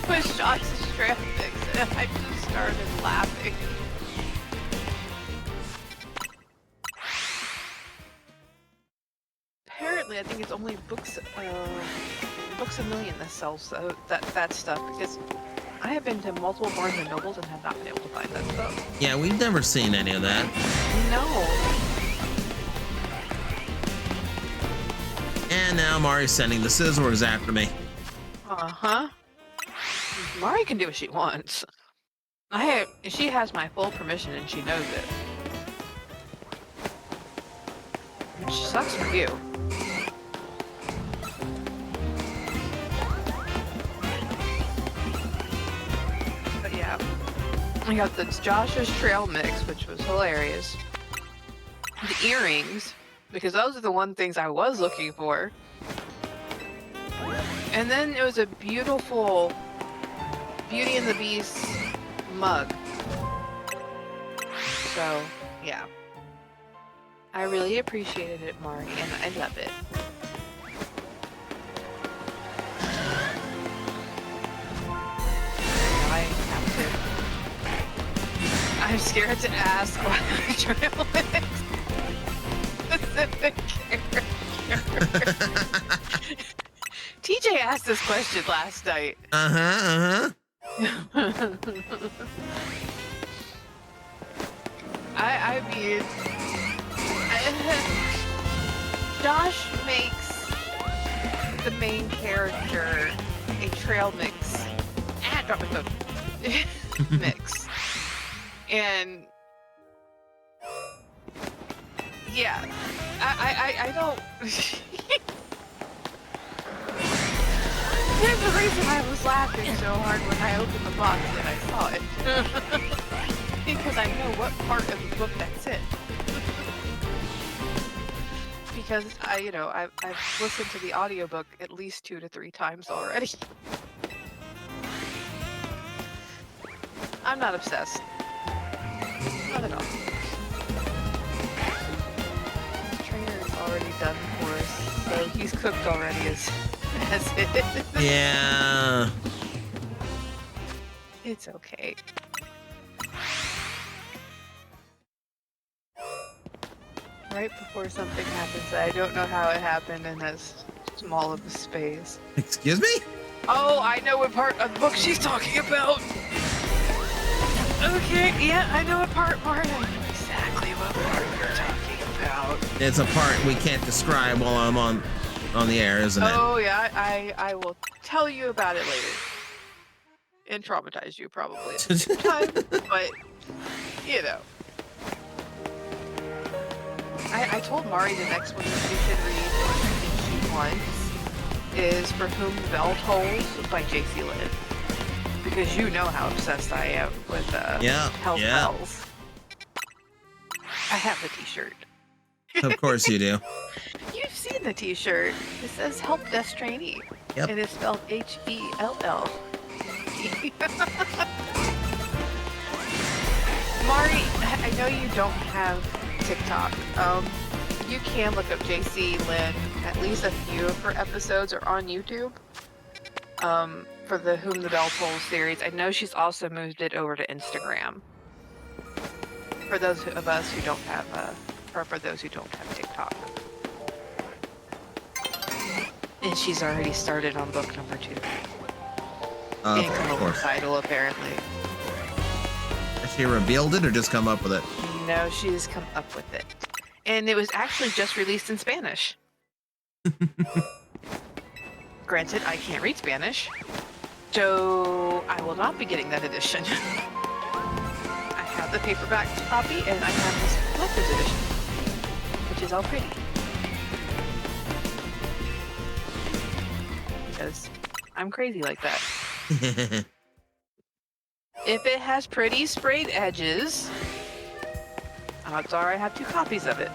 Was Josh's trail mix, and I just started laughing. Apparently, I think it's only Books a Million that sells that stuff, because I have been to multiple Barnes and Nobles and have not been able to find that stuff. Yeah, we've never seen any of that. No. And now Mari's sending the scissors after me. Uh-huh. Mari can do what she wants. She has my full permission and she knows it. Which sucks for you. But yeah. I got the Josh's Trail Mix, which was hilarious. The earrings, because those are the one things I was looking for. And then it was a beautiful Beauty and the Beast mug. So, yeah. I really appreciated it, Mari, and I love it. I have to. I'm scared to ask why I trail mix specific character. TJ asked this question last night. I mean, Josh makes the main character a trail mix. Drop my phone. Mix. And Yeah. I don't... There's a reason I was laughing so hard when I opened the box and I saw it. Because I know what part of the book that's in. Because I've listened to the audiobook at least 2 to 3 times already. I'm not obsessed. Not at all. The trainer is already done for us, so he's cooked already as it is. Yeah. It's okay. Right before something happens, I don't know how it happened in as small of a space. Excuse me? Oh, I know what part of the book she's talking about! Okay, yeah, I know what part, Marty. I know exactly what part you're talking about. It's a part we can't describe while I'm on the air, isn't it? Oh, yeah, I will tell you about it later. And traumatize you, probably, at the same time, but, I told Mari the next one that she should read, she wants, is For Whom the Bell Tolls by J.C. Lynn. Because you know how obsessed I am with Hell's Bells. I have the t-shirt. Of course you do. You've seen the t-shirt. It says Help Desk Trainee. Yep. And it's spelled H-E-L-L. Mari, I know you don't have TikTok. You can look up JC Lynn. At least a few of her episodes are on YouTube. For the Whom the Bell Tolls series. I know she's also moved it over to Instagram. For those of us who don't have, or for those who don't have TikTok. And she's already started on book number 2. And come up with the title, apparently. Has she revealed it or just come up with it? No, she's come up with it. And it was actually just released in Spanish. Granted, I can't read Spanish, so I will not be getting that edition. I have the paperback copy and I have this collector's edition, which is all pretty. Because I'm crazy like that. If it has pretty sprayed edges, odds are I have 2 copies of it.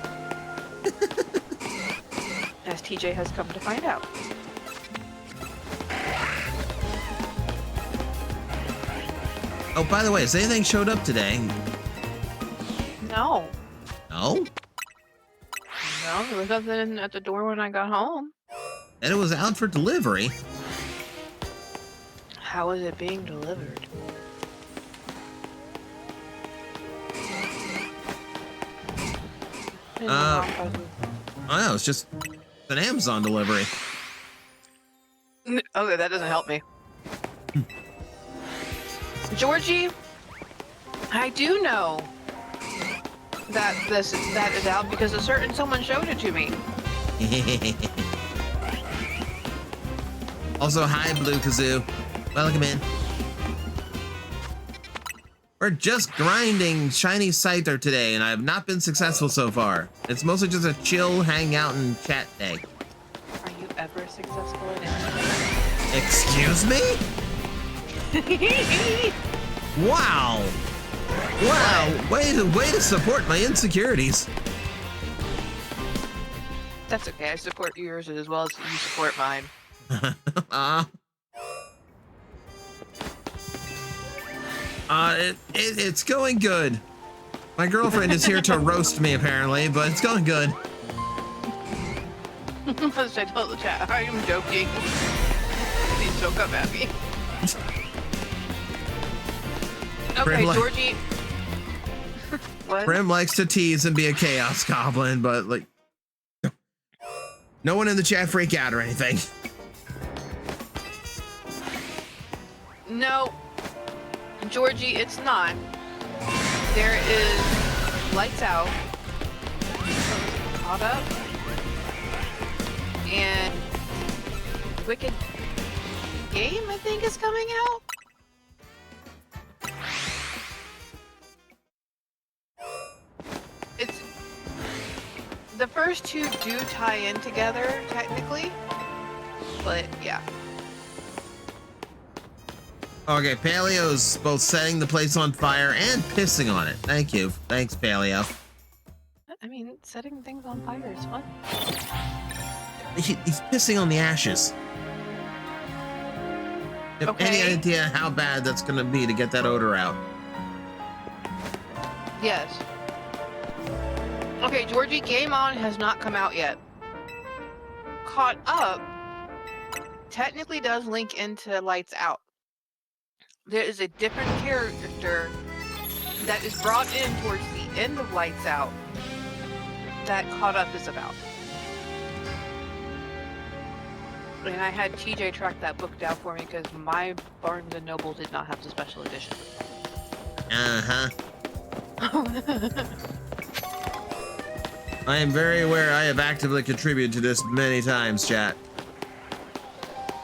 As TJ has come to find out. Oh, by the way, has anything showed up today? No. No? No, there was nothing at the door when I got home. And it was out for delivery. How is it being delivered? I don't know, it's just an Amazon delivery. Okay, that doesn't help me. Georgie, I do know that that is out because a certain someone showed it to me. Also, hi, Blue Kazoo. Welcome in. We're just grinding Shiny Scyther today, and I have not been successful so far. It's mostly just a chill, hang out, and chat day. Are you ever successful in anything? Excuse me? Wow. Wow. Way to support my insecurities. That's okay. I support yours as well as you support mine. It's going good. My girlfriend is here to roast me, apparently, but it's going good. I told the chat, I am joking. Please don't come at me. Okay, Georgie. What? Prim likes to tease and be a chaos goblin, but like, no one in the chat freak out or anything. No, Georgie, it's not. There is Lights Out, Caught Up, and Wicked Game, I think, is coming out. the first two do tie in together, technically. But, yeah. Okay, Paleo's both setting the place on fire and pissing on it. Thank you. Thanks, Paleo. I mean, setting things on fire is fun. He's pissing on the ashes. You have any idea how bad that's gonna be to get that odor out? Yes. Okay, Georgie, Game On has not come out yet. Caught Up technically does link into Lights Out. There is a different character that is brought in towards the end of Lights Out that Caught Up is about. And I had TJ track that book down for me because my Barnes & Noble did not have the special edition. Uh-huh. I am very aware I have actively contributed to this many times, chat.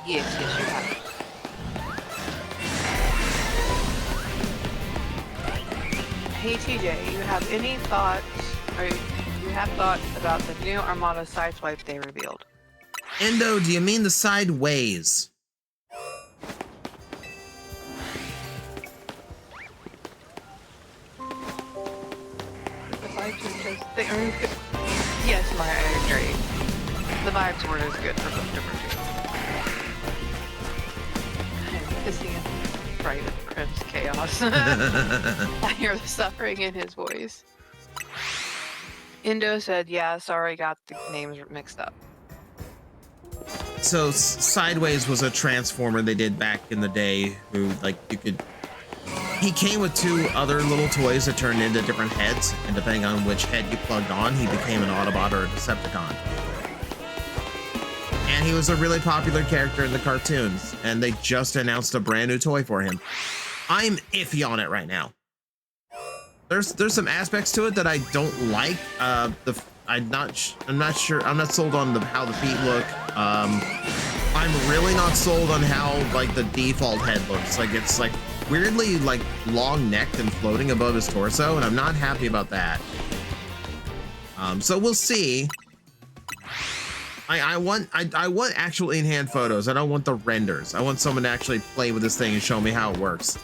Yes, you have. Hey TJ, you have any thoughts, or you have thoughts about the new Armada sideswipe they revealed? Endo, do you mean the sideways? The vibes are just, they aren't good. Yes, Maya, I agree. The vibes weren't as good for Vtuber 2. I'm pissing in Private Crim's chaos. I hear the suffering in his voice. Indo said, yeah, sorry, got the names mixed up. So Sideways was a transformer they did back in the day who, like, you could... He came with two other little toys that turned into different heads, and depending on which head you plugged on, he became an Autobot or a Decepticon. And he was a really popular character in the cartoons, and they just announced a brand new toy for him. I'm iffy on it right now. There's some aspects to it that I don't like. I'm not sure. I'm not sold on how the feet look. I'm really not sold on how, like, the default head looks. Like, it's like weirdly like long necked and floating above his torso, and I'm not happy about that. So we'll see. I want actual in-hand photos. I don't want the renders. I want someone to actually play with this thing and show me how it works.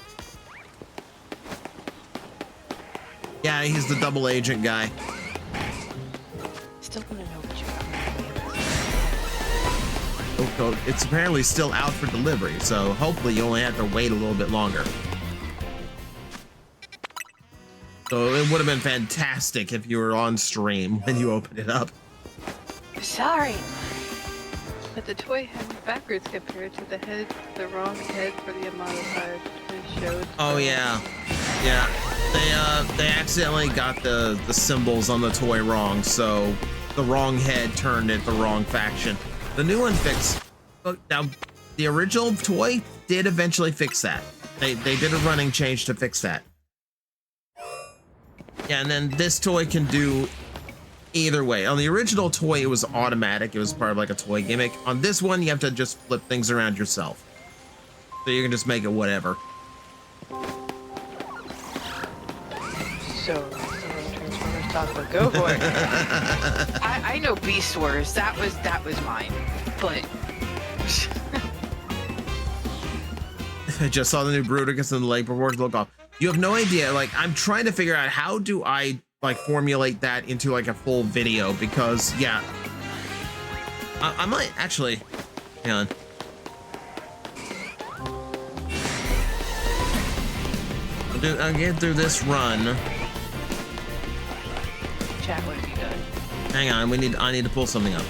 Yeah, he's the double agent guy. Still want to know what you got. Oh, it's apparently still out for delivery, so hopefully you only have to wait a little bit longer. So it would have been fantastic if you were on stream when you opened it up. Sorry, but the toy head backwards compared to the wrong head for the Amado side showed. Oh yeah, yeah. They accidentally got the symbols on the toy wrong, so the wrong head turned it the wrong faction. The new one fixed. Now, the original toy did eventually fix that. They did a running change to fix that. Yeah, and then this toy can do either way. On the original toy, it was automatic. It was part of like a toy gimmick. On this one, you have to just flip things around yourself. So you can just make it whatever. So Transformers Taco, go for it. I know Beast Wars. That was mine, but. I just saw the new Bruticus and the leg proportions look off. You have no idea. Like, I'm trying to figure out how do I like formulate that into like a full video, because yeah, I might actually. Hang on. I'll get through this run. Chat, what have you done? Hang on, I need to pull something up.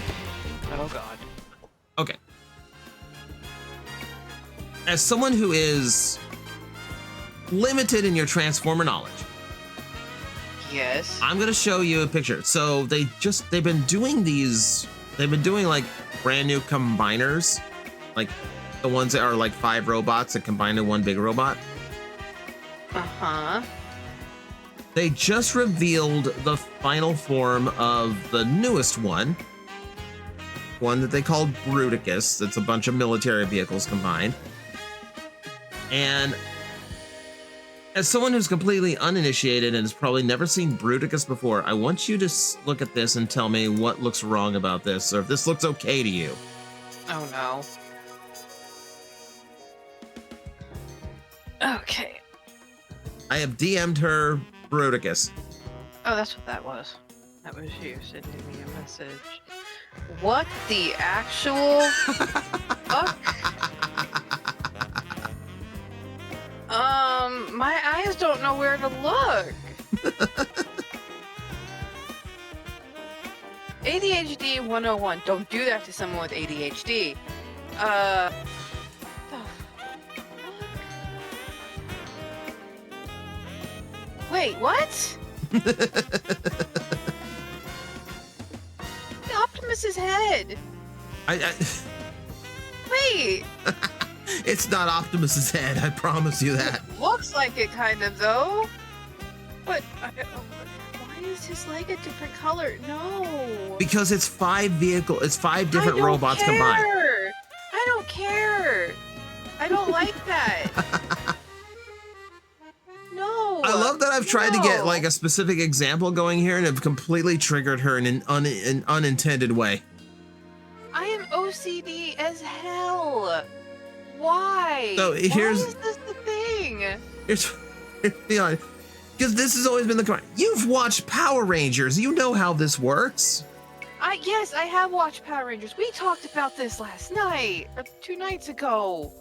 Oh God. Okay. As someone who is limited in your Transformer knowledge, Yes. I'm gonna show you a picture. So they've been doing like brand new combiners, like the ones that are like 5 robots that combine into one big robot. Uh-huh. They just revealed the final form of the newest one that they called Bruticus. It's a bunch of military vehicles combined. And As someone who's completely uninitiated and has probably never seen Bruticus before, I want you to look at this and tell me what looks wrong about this, or if this looks okay to you. Oh no. Okay. I have DM'd her Bruticus. Oh, that's what that was. That was you sending me a message. What the actual fuck? My eyes don't know where to look. ADHD 101. Don't do that to someone with ADHD. The fuck? Wait, what? Optimus's head. Wait. It's not Optimus's head, I promise you that. Looks like it kind of though. But why is his leg a different color? No. Because it's 5 different robots combined. I don't care. I don't like that. No. I love that I've tried to get like a specific example going here and have completely triggered her in an unintended way. I am OCD as hell. Why? So Why is this the thing? Here's because this has always been the. You've watched Power Rangers. You know how this works. Yes, I have watched Power Rangers. We talked about this last night or 2 nights ago.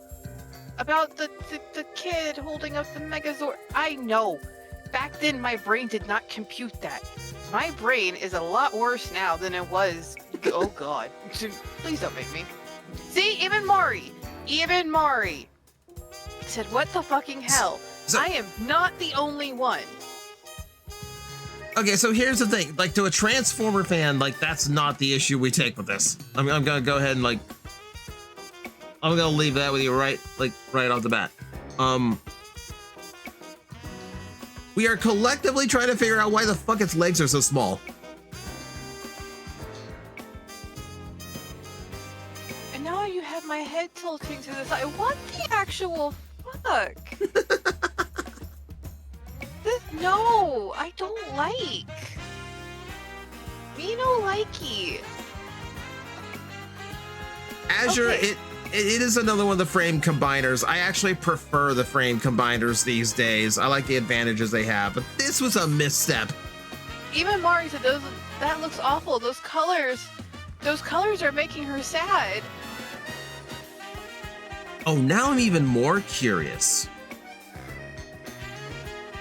About the kid holding up the Megazord. I know. Back then, my brain did not compute that. My brain is a lot worse now than it was. Oh God! Please don't make me. See, even Mari said, "What the fucking hell?" So, I am not the only one. Okay, so here's the thing. Like, to a Transformer fan, like, that's not the issue we take with this. I'm gonna go ahead and like, I'm gonna leave that with you right off the bat. We are collectively trying to figure out why the fuck its legs are so small. And now you have my head tilting to the side. What the actual fuck? No, I don't like. Me no likey. Azure, Okay. it is another one of the frame combiners. I actually prefer the frame combiners these days. I like the advantages they have, but this was a misstep. Even Mari said that looks awful. Those colors are making her sad. Oh, now I'm even more curious.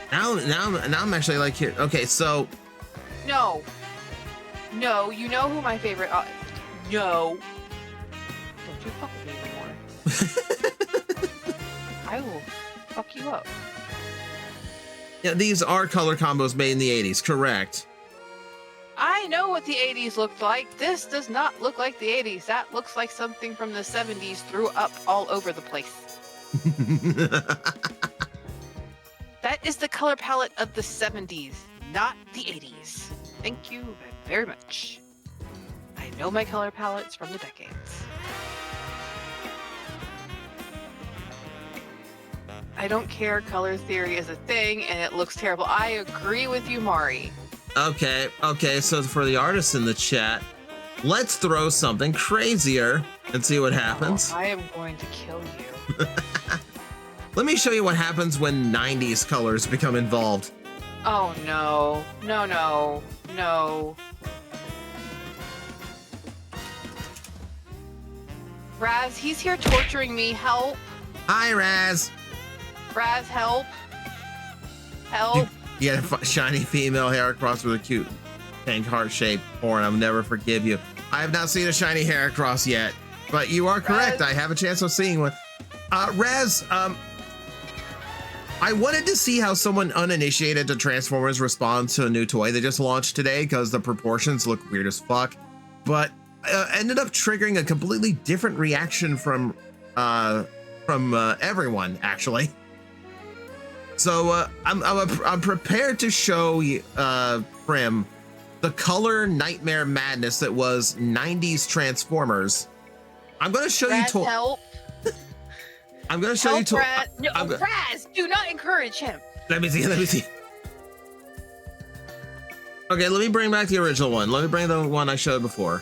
Now I'm actually like here. Okay, so No, you know who my favorite. No, don't you fuck with me anymore. I will fuck you up. yeah, these are color combos made in the 80s, correct? I know what the 80s looked like. This does not look like the 80s. That looks like something from the 70s threw up all over the place. That is the color palette of the 70s, not the 80s. Thank you very much. I know my color palettes from the decades. I don't care. Color theory is a thing, and it looks terrible. I agree with you, Mari. Okay, so for the artists in the chat, let's throw something crazier and see what happens. I am going to kill you. Let me show you what happens when 90s colors become involved. Oh no. Raz, he's here torturing me. Help. Hi, Raz. Raz, help. Help. You get a shiny female hair cross with a cute pink heart-shaped horn. I'll never forgive you. I have not seen a shiny hair cross yet, but you are correct. Raz. I have a chance of seeing one. Raz, I wanted to see how someone uninitiated to Transformers responds to a new toy they just launched today because the proportions look weird as fuck, but ended up triggering a completely different reaction from everyone, actually. So I'm prepared to show Prim the color nightmare madness that was 90s Transformers. I'm going to show Raz, you. help. I'm going to show you. Raz. No, Raz, do not encourage him. Let me see. Let me see. Okay, let me bring back the original one. Let me bring the one I showed before.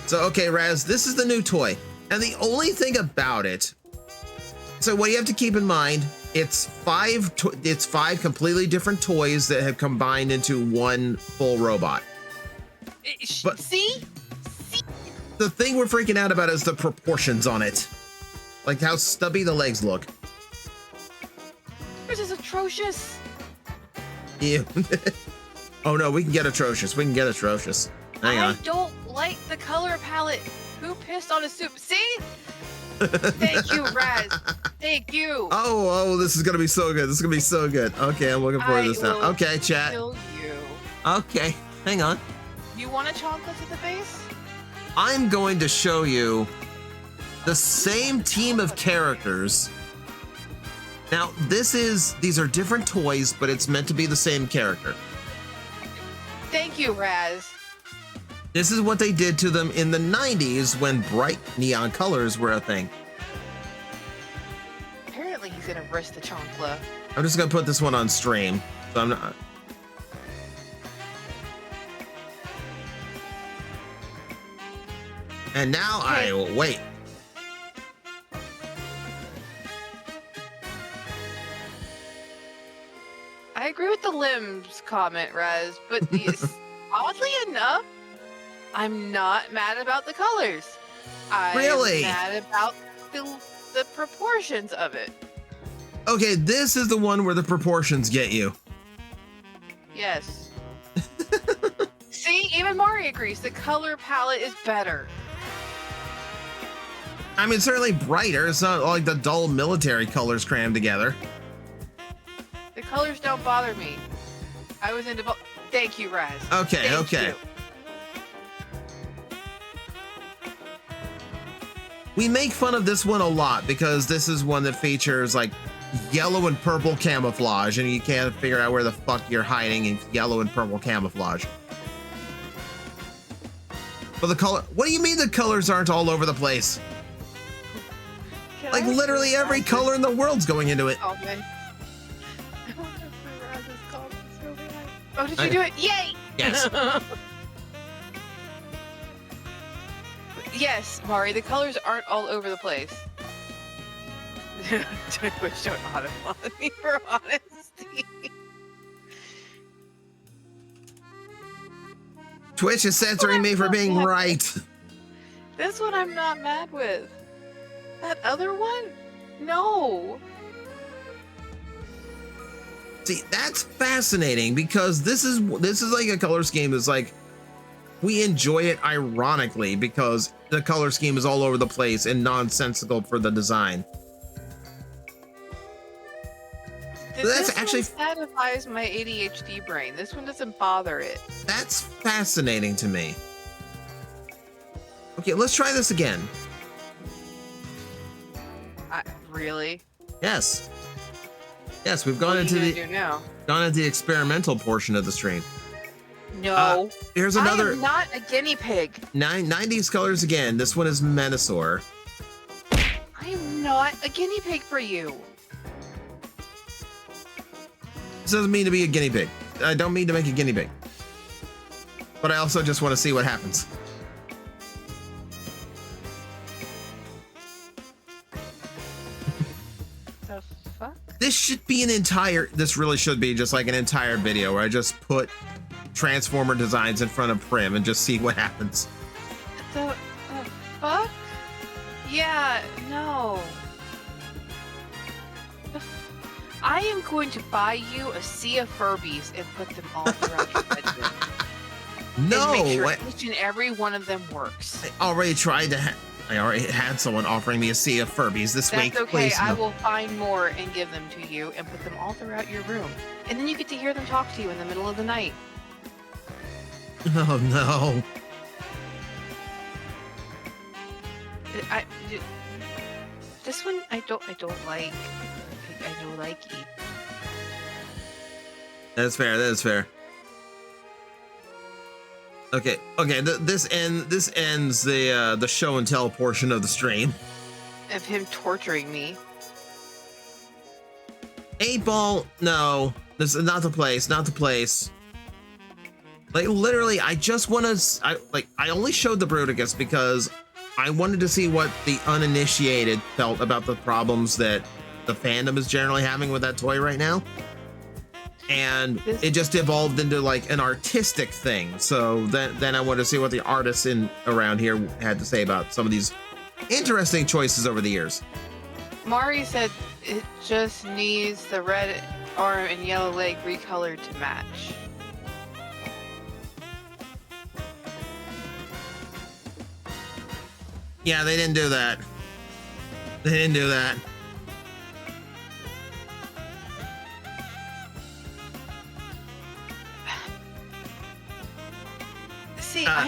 So, okay, Raz, this is the new toy. And the only thing about it, so what you have to keep in mind, it's five completely different toys that have combined into one full robot. But See? the thing we're freaking out about is the proportions on it. Like how stubby the legs look. This is atrocious. Ew. Oh no, we can get atrocious. We can get atrocious. Hang on. I don't like the color palette. Who pissed on a soup? See? Thank you, Raz. Thank you. Oh, this is gonna be so good. This is gonna be so good. Okay, I'm looking forward to this now. will Okay, chat. Kill you. Okay, hang on. You want a chocolate to the base? I'm going to show you the same team of characters. Now, these are different toys, but it's meant to be the same character. Thank you, Raz. This is what they did to them in the 90s when bright neon colors were a thing. Apparently he's gonna risk the chocolate. I'm just gonna put this one on stream. So I'm not. And now I will wait. I agree with the limbs comment, Raz, but oddly enough, I'm not mad about the colors. I'm Really? mad about the proportions of it. Okay, this is the one where the proportions get you. Yes. See, even Mari agrees. The color palette is better. I mean, certainly brighter. It's not like the dull military colors crammed together. The colors don't bother me. I was into. Thank you, Raz. Okay, Thank okay. you. We make fun of this one a lot because this is one that features like yellow and purple camouflage, and you can't figure out where the fuck you're hiding in yellow and purple camouflage. But the color, what do you mean the colors aren't all over the place? Can Like I literally see every Raz's color in the world's going into it. comment? I want to see Raz's comments really high. Oh, did you do it? Yay! Yes. Yes, Mari, the colors aren't all over the place. Twitch don't know how to follow me for honesty. Twitch is censoring me for being right. This one I'm not mad with. That other one? No. See, that's fascinating because this is like a color scheme that's like we enjoy it ironically because the color scheme is all over the place and nonsensical for the design. That's This actually one satisfies my ADHD brain. This one doesn't bother it. that's fascinating to me. Okay, let's try this again. Really? Yes. Yes, we've What gone are into you the gonna do now? experimental portion of the stream. No. Here's I another am not a guinea pig. 90s colors again. This one is Menasor. I am not a guinea pig for you. This doesn't mean to be a guinea pig. I don't mean to make a guinea pig. But I also just want to see what happens. The fuck? This really should be just like an entire video where I just put Transformer designs in front of Prim and just see what happens. The fuck? Yeah, no. I am going to buy you a sea of Furbies and put them all throughout your bedroom. No, And make sure I each and every one of them works. already tried to. I already had someone offering me a sea of Furbies this week. That's okay. Please, I no. will find more and give them to you and put them all throughout your room. And then you get to hear them talk to you in the middle of the night. Oh no. This one I don't like. I don't like it. That's fair. That is fair. Okay. Okay. This ends the show and tell portion of the stream. Of him torturing me. 8 Ball, no. This is not the place, not the place. Like, literally, I just want to... I only showed the Bruticus because I wanted to see what the uninitiated felt about the problems that the fandom is generally having with that toy right now. And it just evolved into, like, an artistic thing. So then I wanted to see what the artists around here had to say about some of these interesting choices over the years. Mari said it just needs the red arm and yellow leg recolored to match. Yeah, they didn't do that. They didn't do that. See, I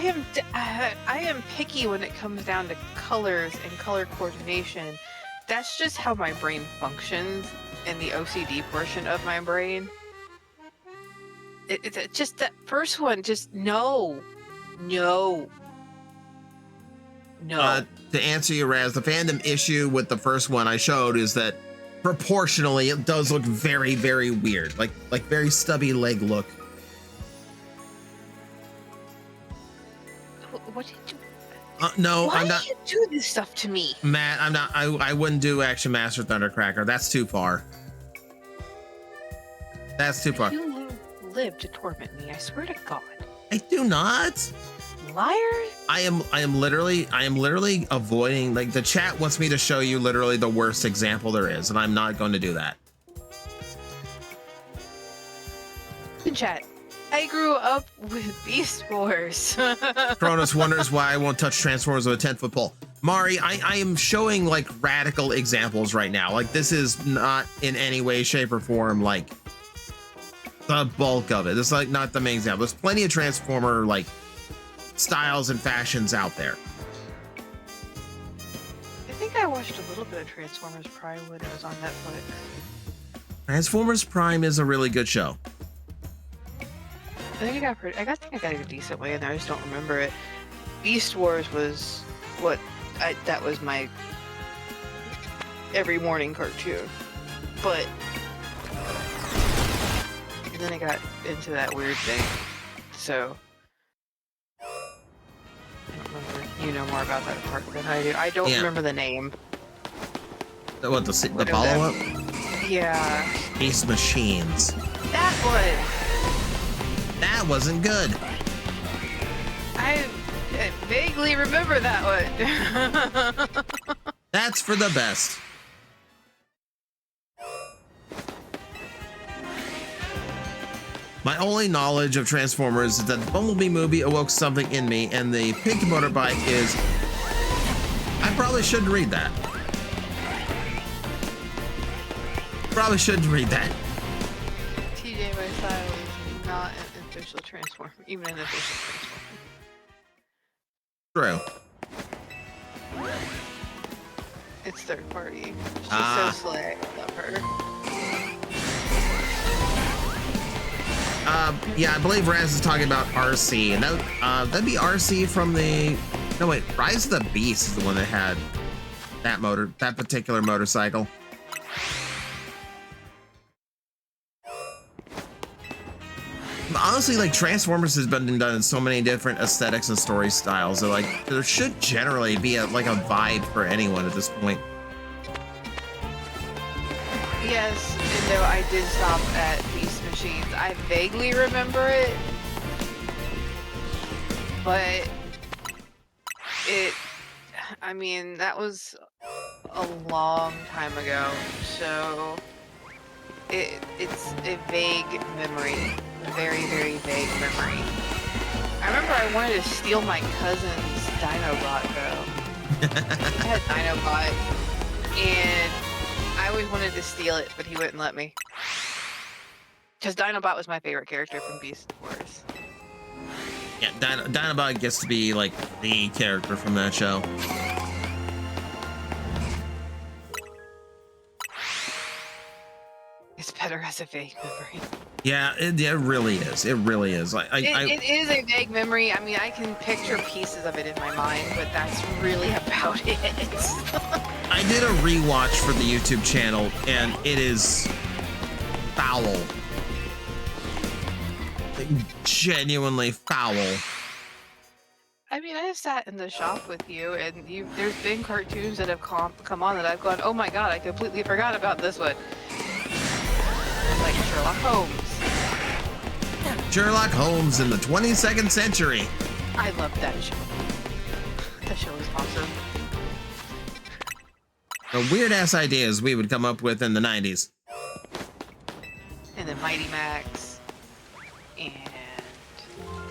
am picky when it comes down to colors and color coordination. That's just how my brain functions in the OCD portion of my brain. It's just that first one, just no. To answer you, Raz, the fandom issue with the first one I showed is that proportionally it does look very, very weird, like very stubby leg look. What did you? No, Why I'm not. do you do this stuff to me, Matt, I'm not. I wouldn't do Action Master Thundercracker. That's too far. That's too far. You live to torment me. I swear to God. I do not. Liar. I am literally avoiding, like, the chat wants me to show you literally the worst example there is, and I'm not going to do that. In chat, I grew up with Beast Wars. Cronus wonders why I won't touch Transformers with a 10-foot pole. Mari, I am showing, like, radical examples right now. Like, this is not in any way, shape, or form, like, the bulk of it. This is, like, not the main example. There's plenty of Transformer, like, styles and fashions out there. I think I watched a little bit of Transformers Prime when it was on Netflix. Transformers Prime is a really good show. I think I got a decent way in there. I just don't remember it. Beast Wars was that was my every morning cartoon. But and then I got into that weird thing. So I don't remember. You know more about that part than I do. I don't remember the name. What, the follow-up? Yeah. Beast Machines. That one. That wasn't good. I vaguely remember that one. That's for the best. My only knowledge of Transformers is that the Bumblebee movie awoke something in me, and the pink motorbike is... I probably shouldn't read that. Probably shouldn't read that. TJ by Style is not an official Transformer, even an official Transformer. True. It's third party. She's so slay. I love her. Yeah, I believe Raz is talking about RC, and that'd be RC from the... No, wait, Rise of the Beast is the one that had that particular motorcycle. Honestly, like, Transformers has been done in so many different aesthetics and story styles that, like, there should generally be a vibe for anyone at this point. Yes, and though I did stop at Beast Machines, I vaguely remember it, but I mean, that was a long time ago, so it's a vague memory, very, very vague memory. I remember I wanted to steal my cousin's Dinobot, though. I had Dinobot, and I always wanted to steal it, but he wouldn't let me. Because Dinobot was my favorite character from Beast Wars. Yeah, Dinobot gets to be, like, the character from that show. It's better as a vague memory. Yeah, it really is. It really is. It is a vague memory. I mean, I can picture pieces of it in my mind, but that's really about it. I did a rewatch for the YouTube channel, and it is foul. Like, genuinely foul. I mean, I have sat in the shop with you, and there's been cartoons that have come on that I've gone, oh my god, I completely forgot about this one. Like Sherlock Holmes. Sherlock Holmes in the 22nd century. I love that show. That show is awesome. The weird ass ideas we would come up with in the 90s. And then Mighty Max. And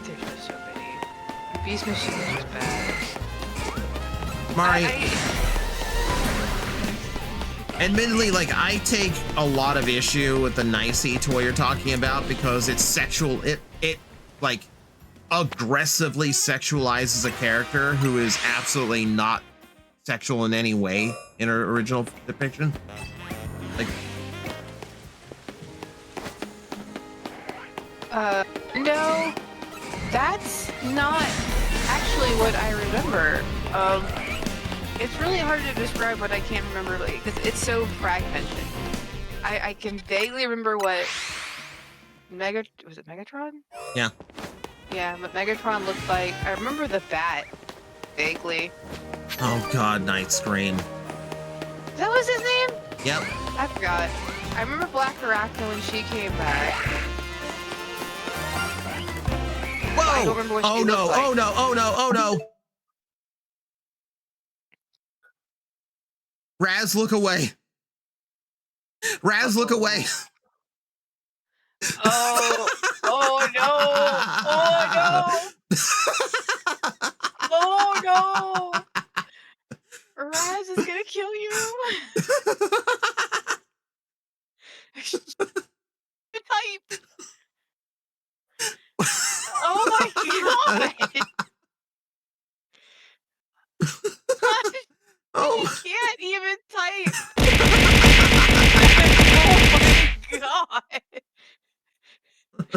there's just so many. Beast Machine is just bad. Mari, admittedly, like, I take a lot of issue with the Nicey toy you're talking about because it's sexual. It like aggressively sexualizes a character who is absolutely not sexual in any way in her original depiction. Like, no, that's not actually what I remember. It's really hard to describe what I can't remember, like, because it's so fragmented. I can vaguely remember what was it Megatron? yeah. Yeah, but Megatron looked like. I remember the bat vaguely. Oh God, Night Scream. That was his name? Yep. I forgot. I remember Black Arachno when she came back. Whoa! I don't remember what Oh she no! looked like. Oh no! Oh no! Oh no! Raz, look away. Raz, look away. Oh! Oh no! Oh no! Oh no! Raz is gonna kill you. Type. Oh my god! Oh. You can't even type. Oh my god!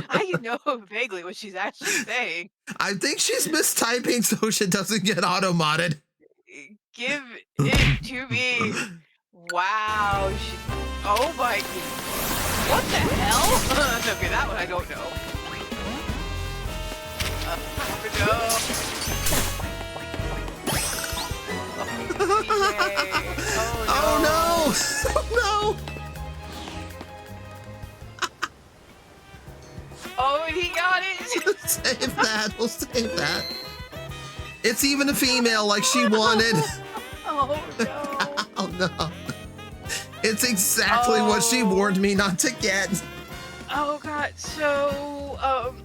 I know vaguely what she's actually saying. I think she's mistyping so she doesn't get auto-modded. Give it to me. Wow. Oh my. What the hell? Okay, that one I don't know. No. Oh no! Oh no! Oh, he got it. Save that. We'll save that. It's even a female like she wanted. Oh no. Oh no. It's exactly what she warned me not to get. Oh god. So,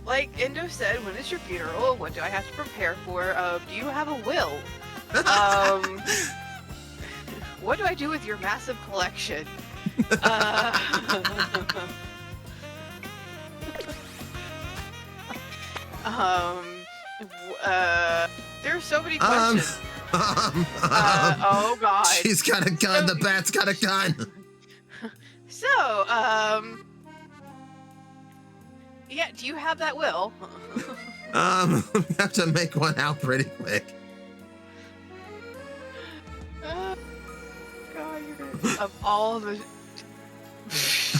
like Endo said, when is your funeral? What do I have to prepare for? Do you have a will? What do I do with your massive collection? There's so many questions. Oh god. She's got a gun. The bat's got a gun. So, yeah, do you have that will? We have to make one out pretty quick. God, you're gonna... Of all the...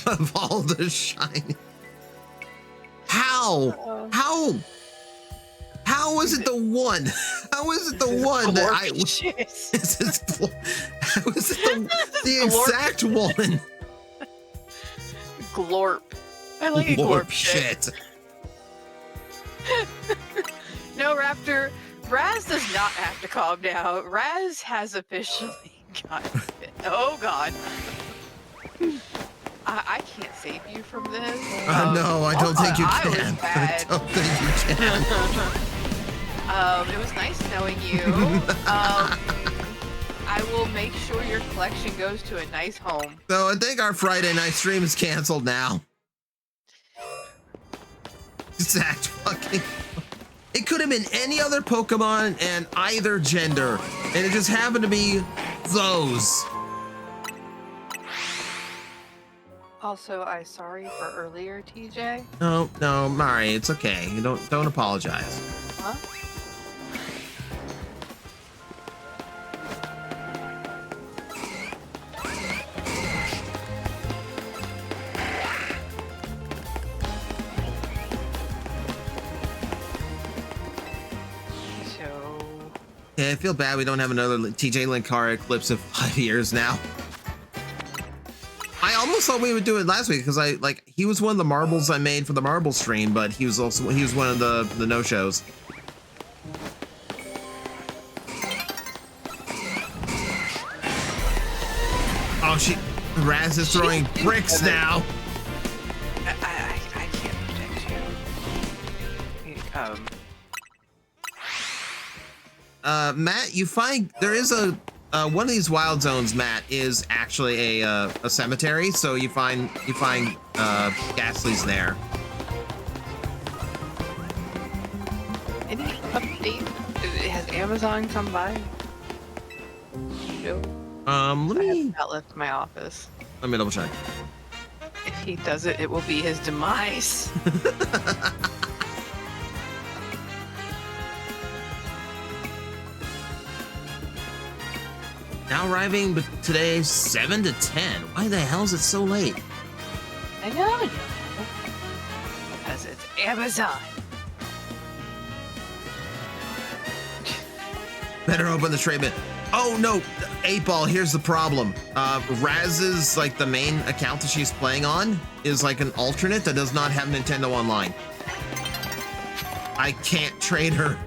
Of all the shiny. How? How is it the one? How is it the one that I... This is... How is it the exact one? Glorp. I like glorp shit. No, Raptor. Raz does not have to calm down. Raz has officially got it. Oh god. I can't save you from this. No, I don't think you I can. was bad. I don't think you can. It was nice knowing you. I will make sure your collection goes to a nice home. So I think our Friday night stream is canceled now. Exact fucking... It could have been any other Pokemon and either gender, and it just happened to be those. Also, I'm sorry for earlier, TJ. No, Mari, it's okay. You don't apologize. Huh? Yeah, I feel bad we don't have another TJ Linkara Eclipse of 5 years now. I almost thought we would do it last week because he was one of the marbles I made for the marble stream, but he was one of the no-shows. Oh, Raz is throwing bricks now. I can't protect you. Matt, you find there is a one of these wild zones. Matt is actually a cemetery, so you find Ghastly's there. Any update? Has Amazon come by? No. Let I me have not left my office. double check. If he does it, it will be his demise. Now arriving today 7 to 10. Why the hell is it so late? I know. Because it's Amazon. Better open the tray bin. Oh no, 8-Ball, here's the problem. Raz's the main account that she's playing on is an alternate that does not have Nintendo Online. I can't trade her.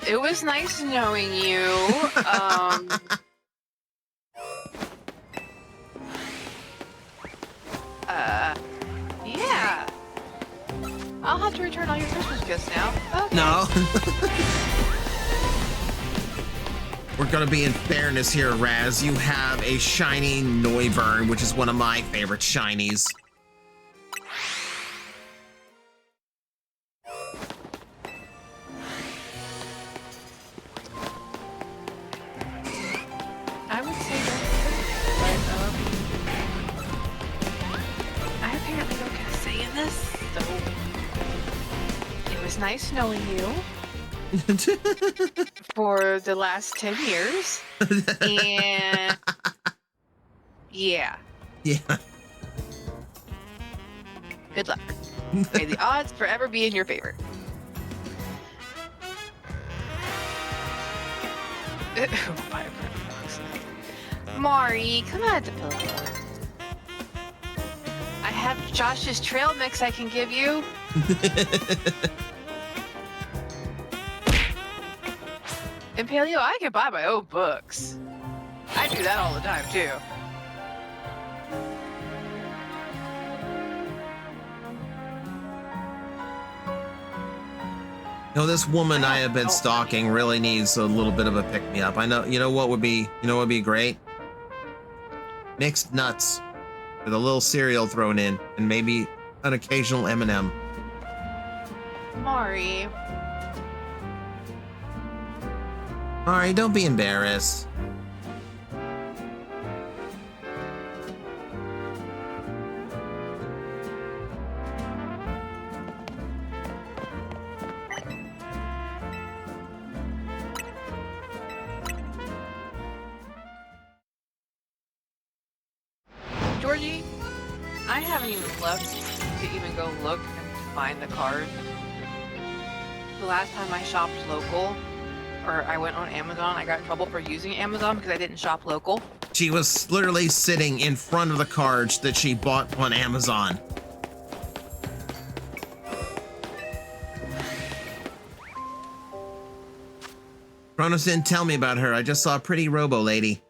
It was nice knowing you. Yeah. I'll have to return all your Christmas gifts now. Okay. No. We're gonna be in fairness here, Raz. You have a shiny Noivern, which is one of my favorite shinies. I would say that, but I apparently don't get a say in this, so it was nice knowing you for the last 10 years, and yeah. Yeah. Good luck. May the odds forever be in your favor. Mari, come on to pillow. I have Josh's trail mix I can give you. In Paleo, I can buy my own books. I do that all the time, too. No, this woman I have been stalking really needs a little bit of a pick-me-up. I know, you know what would be great? Mixed nuts with a little cereal thrown in and maybe an occasional M&M. Mari. Alright, don't be embarrassed. Georgie, I haven't even left to even go look and find the card. The last time I shopped local, or I went on Amazon, I got in trouble for using Amazon because I didn't shop local. She was literally sitting in front of the cards that she bought on Amazon. Kronos didn't tell me about her. I just saw a pretty robo lady.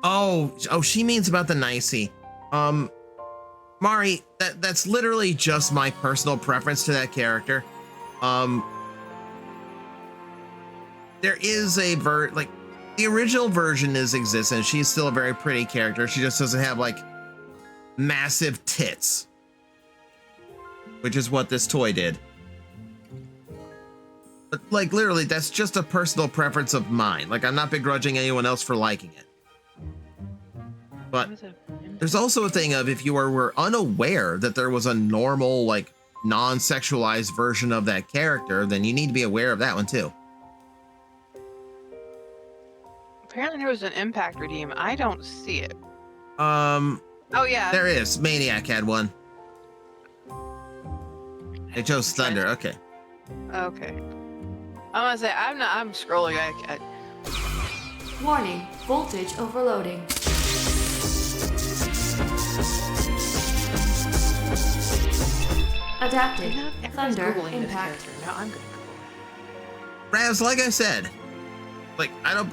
Oh, she means about the nicey. Mari, that's literally just my personal preference to that character. There is a the original version exists, and she's still a very pretty character. She just doesn't have massive tits, which is what this toy did. But literally, that's just a personal preference of mine. I'm not begrudging anyone else for liking it. But there's also a thing of if you were unaware that there was a normal, non-sexualized version of that character, then you need to be aware of that one too. Apparently there was an impact redeem. I don't see it. Oh yeah. There is. Maniac had one. It chose Thunder. Okay. Okay. I'm gonna say I'm scrolling. Warning, voltage overloading. Adapted. Thunder impact. Now I'm gonna Ravs, like I said, I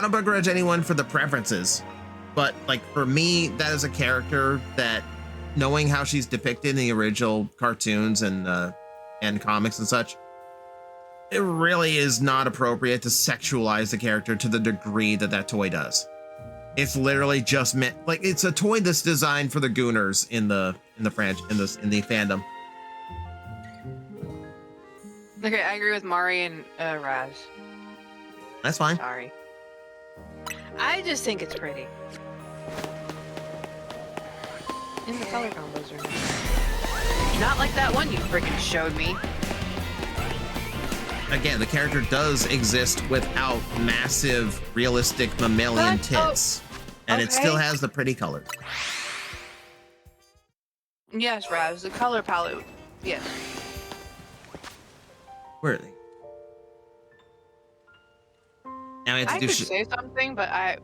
don't begrudge anyone for the preferences, but like for me, that is a character that, knowing how she's depicted in the original cartoons and comics and such, it really is not appropriate to sexualize the character to the degree that that toy does. It's literally just meant it's a toy that's designed for the gooners in the fandom. Okay, I agree with Mari and Raz. That's fine. Sorry. I just think it's pretty. And the color combos are nice. Not like that one you freaking showed me. Again, the character does exist without massive, realistic mammalian tits. And it still has the pretty colors. Yes, Raz, the color palette. Yes. Where are they? Now we have to I do could say something, but I'm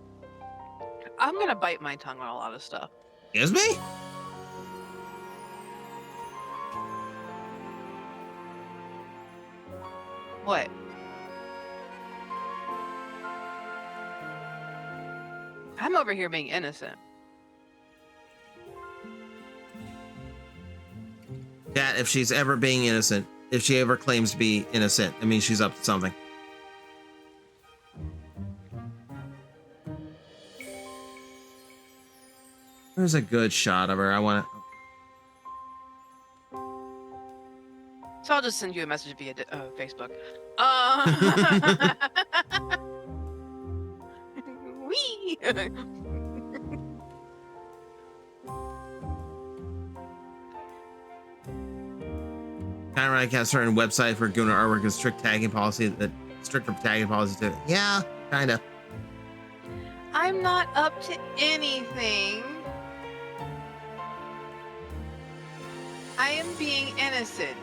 gonna bite my tongue on a lot of stuff. Excuse me? What? I'm over here being innocent. That if she's ever being innocent, if she ever claims to be innocent, I mean, she's up to something. There's a good shot of her. I want to. So I'll just send you a message via Facebook. Wee. Kind of like a certain website for Gooner artwork with strict tagging policy, that stricter tagging policy too. Yeah, kind of. I'm not up to anything. I am being innocent.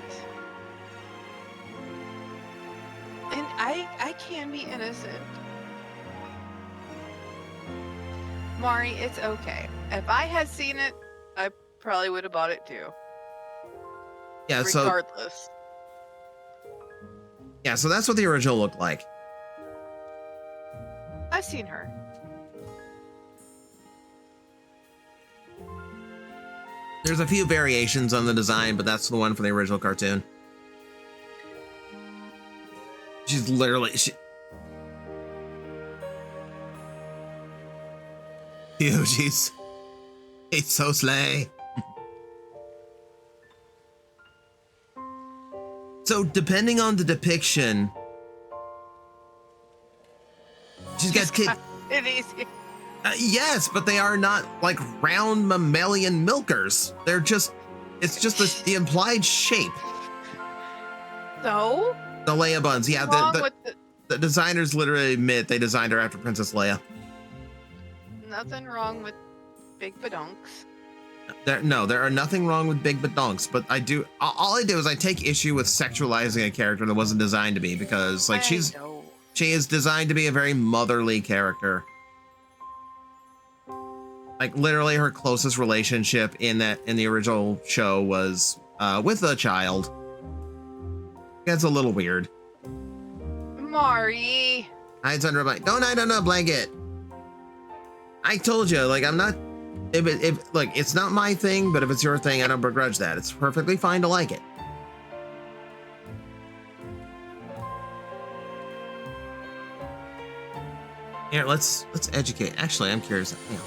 And I can be innocent. Mari, it's okay. If I had seen it, I probably would have bought it too. Yeah, regardless. So that's what the original looked like. I've seen her. There's a few variations on the design, but that's the one from the original cartoon. She's literally she's so slay. So depending on the depiction, she's got It easy. yes, but they are not like round mammalian milkers. They're just, it's just the implied shape. So? The Leia buns, yeah. The designers literally admit they designed her after Princess Leia. Nothing wrong with big badonks. There are nothing wrong with big badonks, but all I do is I take issue with sexualizing a character that wasn't designed to be, because like she is designed to be a very motherly character. Like literally her closest relationship in the original show was with a child. That's a little weird. Mari. Hides under a blanket. Don't hide under a blanket. I told you, like, I'm not. If like, it's not my thing, but if it's your thing, I don't begrudge that. It's perfectly fine to like it. Here, let's educate. Actually, I'm curious. You know,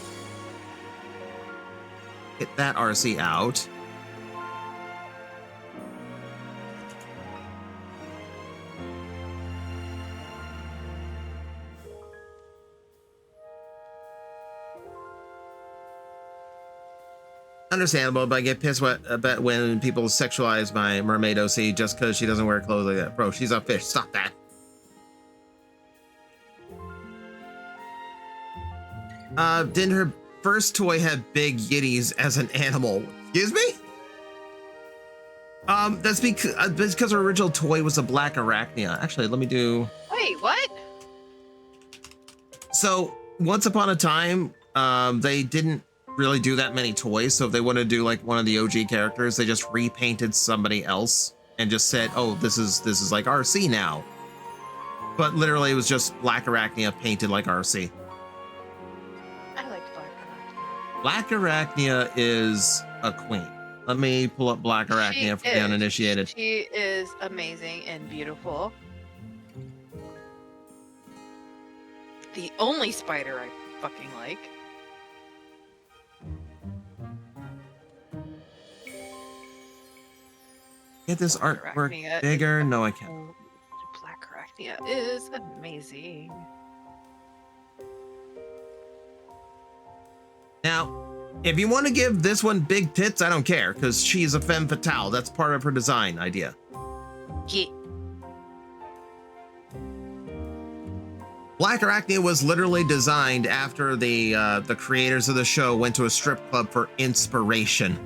get that RC out. Understandable, but I get pissed about when people sexualize my mermaid OC just because she doesn't wear clothes like that. Bro, she's a fish. Stop that. Didn't her first toy have big yitties as an animal? Excuse me? That's because her original toy was a black Arachnia. Actually, let me do. Wait, what? So once upon a time, they didn't really do that many toys. So if they wanted to do like one of the OG characters, they just repainted somebody else and just said, "Oh, this is like RC now." But literally, it was just black Arachnia painted like RC. I like Black Arachnia. Black Arachnia is a queen. Let me pull up Black Arachnia for the uninitiated. She is amazing and beautiful. The only spider I fucking like. Get this Black artwork Arachnia bigger? is- No, I can't. Oh, Black Arachnia is amazing. Now, if you want to give this one big tits, I don't care, because she's a femme fatale. That's part of her design idea. Yeah. Black Arachnia was literally designed after the creators of the show went to a strip club for inspiration.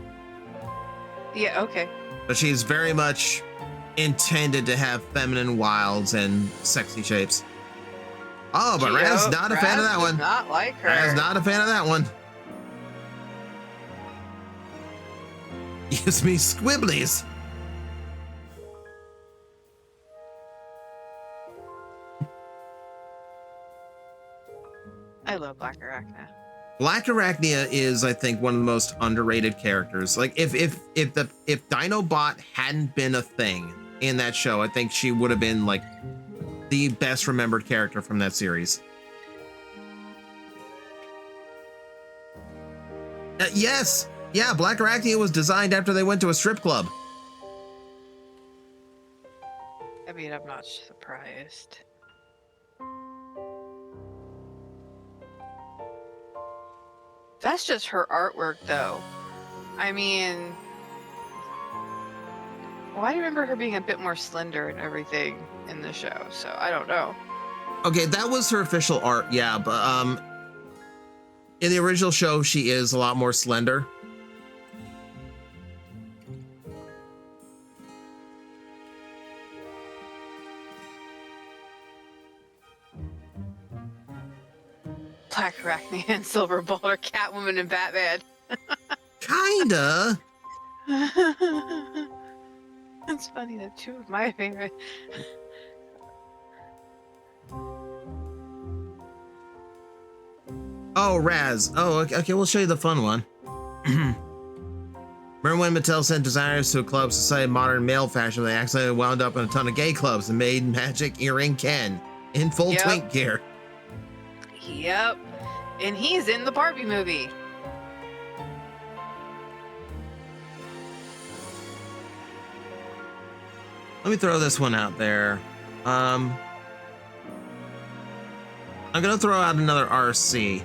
Yeah, okay. But she's very much intended to have feminine wilds and sexy shapes. Oh, but Raz not a fan of that one. Not like her. Raz not a fan of that one. Gives me squibblies. I love Black Arachnia. Black Arachnia is, I think, one of the most underrated characters. Like, if Dinobot hadn't been a thing in that show, I think she would have been like the best remembered character from that series. Yes, yeah, Black Arachnia was designed after they went to a strip club. I mean, I'm not surprised. That's just her artwork, though. I mean, well, I remember her being a bit more slender and everything in the show, so I don't know. Okay, that was her official art, yeah, but in the original show, she is a lot more slender. Black Arachnia and Silver Bolt are Catwoman and Batman. Kinda. It's funny, they're two of my favorite. Oh, Raz. Oh, okay, we'll show you the fun one. Remember when Mattel sent designers to a club to study modern male fashion? They accidentally wound up in a ton of gay clubs and made Magic Earring Ken in full Yep. twink gear. Yep. And he's in the Barbie movie. Let me throw this one out there. I'm gonna throw out another RC.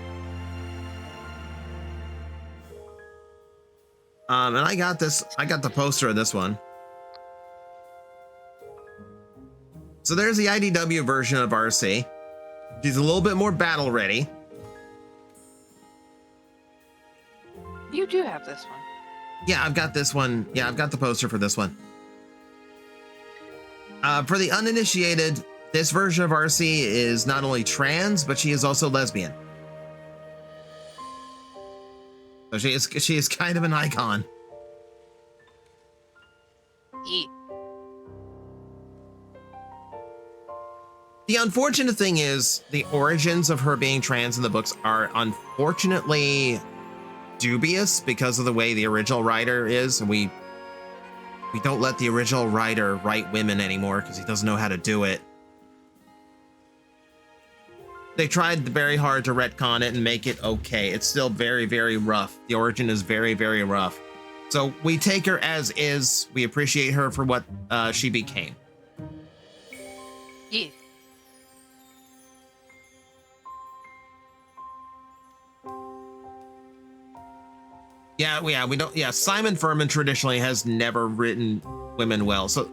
And I got the poster of this one. So there's the IDW version of RC. She's a little bit more battle ready. You do have this one. Yeah, I've got this one. Yeah, I've got the poster for this one. For the uninitiated, this version of RC is not only trans, but she is also lesbian. So she is kind of an icon. Yeah. The unfortunate thing is the origins of her being trans in the books are unfortunately dubious because of the way the original writer is, and we don't let the original writer write women anymore because he doesn't know how to do it. They tried very hard to retcon it and make it okay. It's still very, very rough. The origin is very, very rough. So we take her as is. We appreciate her for what she became. Yeah. Yeah, we don't. Yeah, Simon Furman traditionally has never written women well. So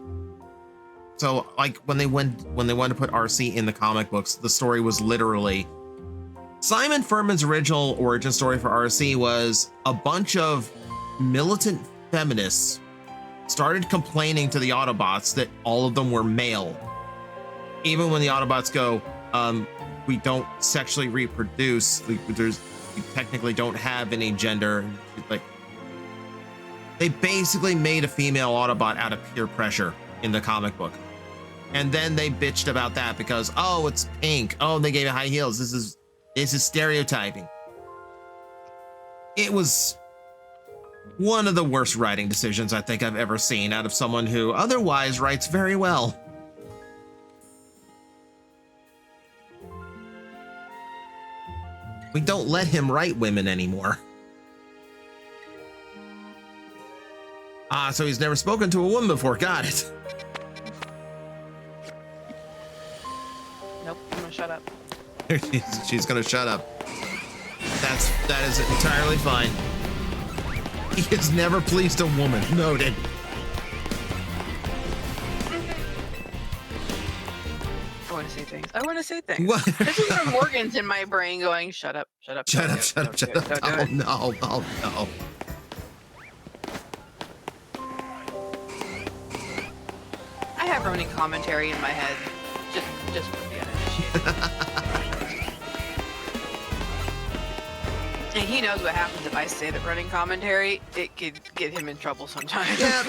like when they wanted to put RC in the comic books, the story was literally Simon Furman's original origin story for RC was a bunch of militant feminists started complaining to the Autobots that all of them were male. Even when the Autobots go, we don't sexually reproduce, we technically don't have any gender. Like, they basically made a female Autobot out of peer pressure in the comic book. And then they bitched about that because, oh, it's pink. Oh, they gave it high heels. This is stereotyping. It was one of the worst writing decisions I think I've ever seen out of someone who otherwise writes very well. We don't let him write women anymore. So he's never spoken to a woman before. Got it. Nope, I'm gonna shut up. She's gonna shut up. That is entirely fine. He has never pleased a woman. Noted. I want to say things. I want to say things. What? This is where Morgan's in my brain going, shut up, shut up, Shut up, shut up, shut up. Oh no, oh no. I have running commentary in my head. Just for the uninitiated. And he knows what happens if I say that running commentary. It could get him in trouble sometimes. Yep.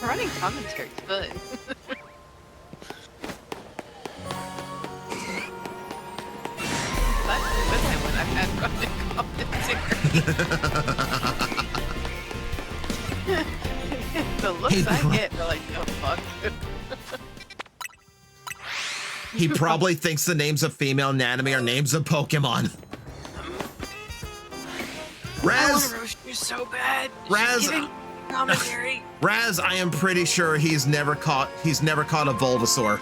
Running commentary's fun. That's the good time when I've had running commentary. The looks I get are like, oh fuck. He probably thinks the names of female anatomy are names of Pokemon. I want Raz, to roast you so bad. Raz, She's giving commentary. Raz, I am pretty sure he's never caught a Bulbasaur.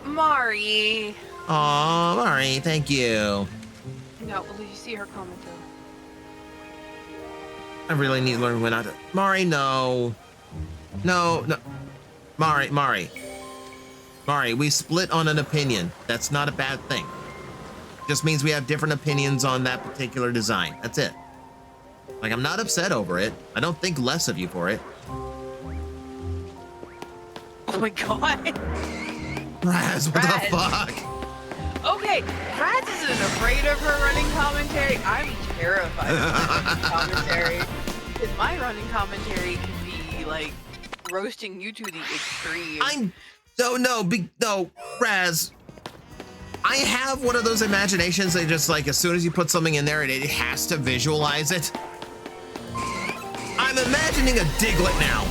Mari. Aw, Mari, thank you. No, will you see her commentary? I really need to learn when not to. Mari, no. No. Mari, we split on an opinion. That's not a bad thing. Just means we have different opinions on that particular design. That's it. Like, I'm not upset over it. I don't think less of you for it. Oh my god. Raz, what the fuck? Okay, Raz isn't afraid of her running commentary. I'm terrified of her running commentary. Because my running commentary can be like roasting you to the extreme. No, Raz. I have one of those imaginations that just like as soon as you put something in there, it has to visualize it. I'm imagining a Diglett now.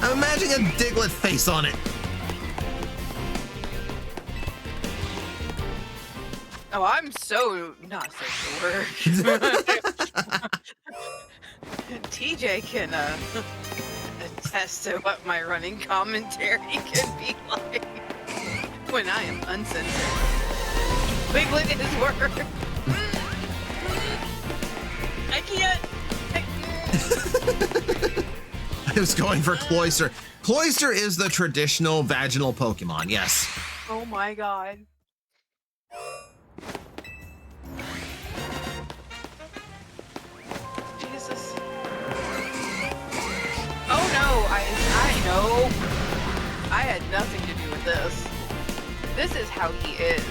I'm imagining a Diglett face on it. Oh, I'm so not safe for work. TJ can attest to what my running commentary can be like when I am uncensored. Wiglet is work. I can't. I was going for Cloyster. Cloyster is the traditional vaginal Pokemon, yes. Oh my god. Jesus. Oh no, I know. I had nothing to do with this. This is how he is.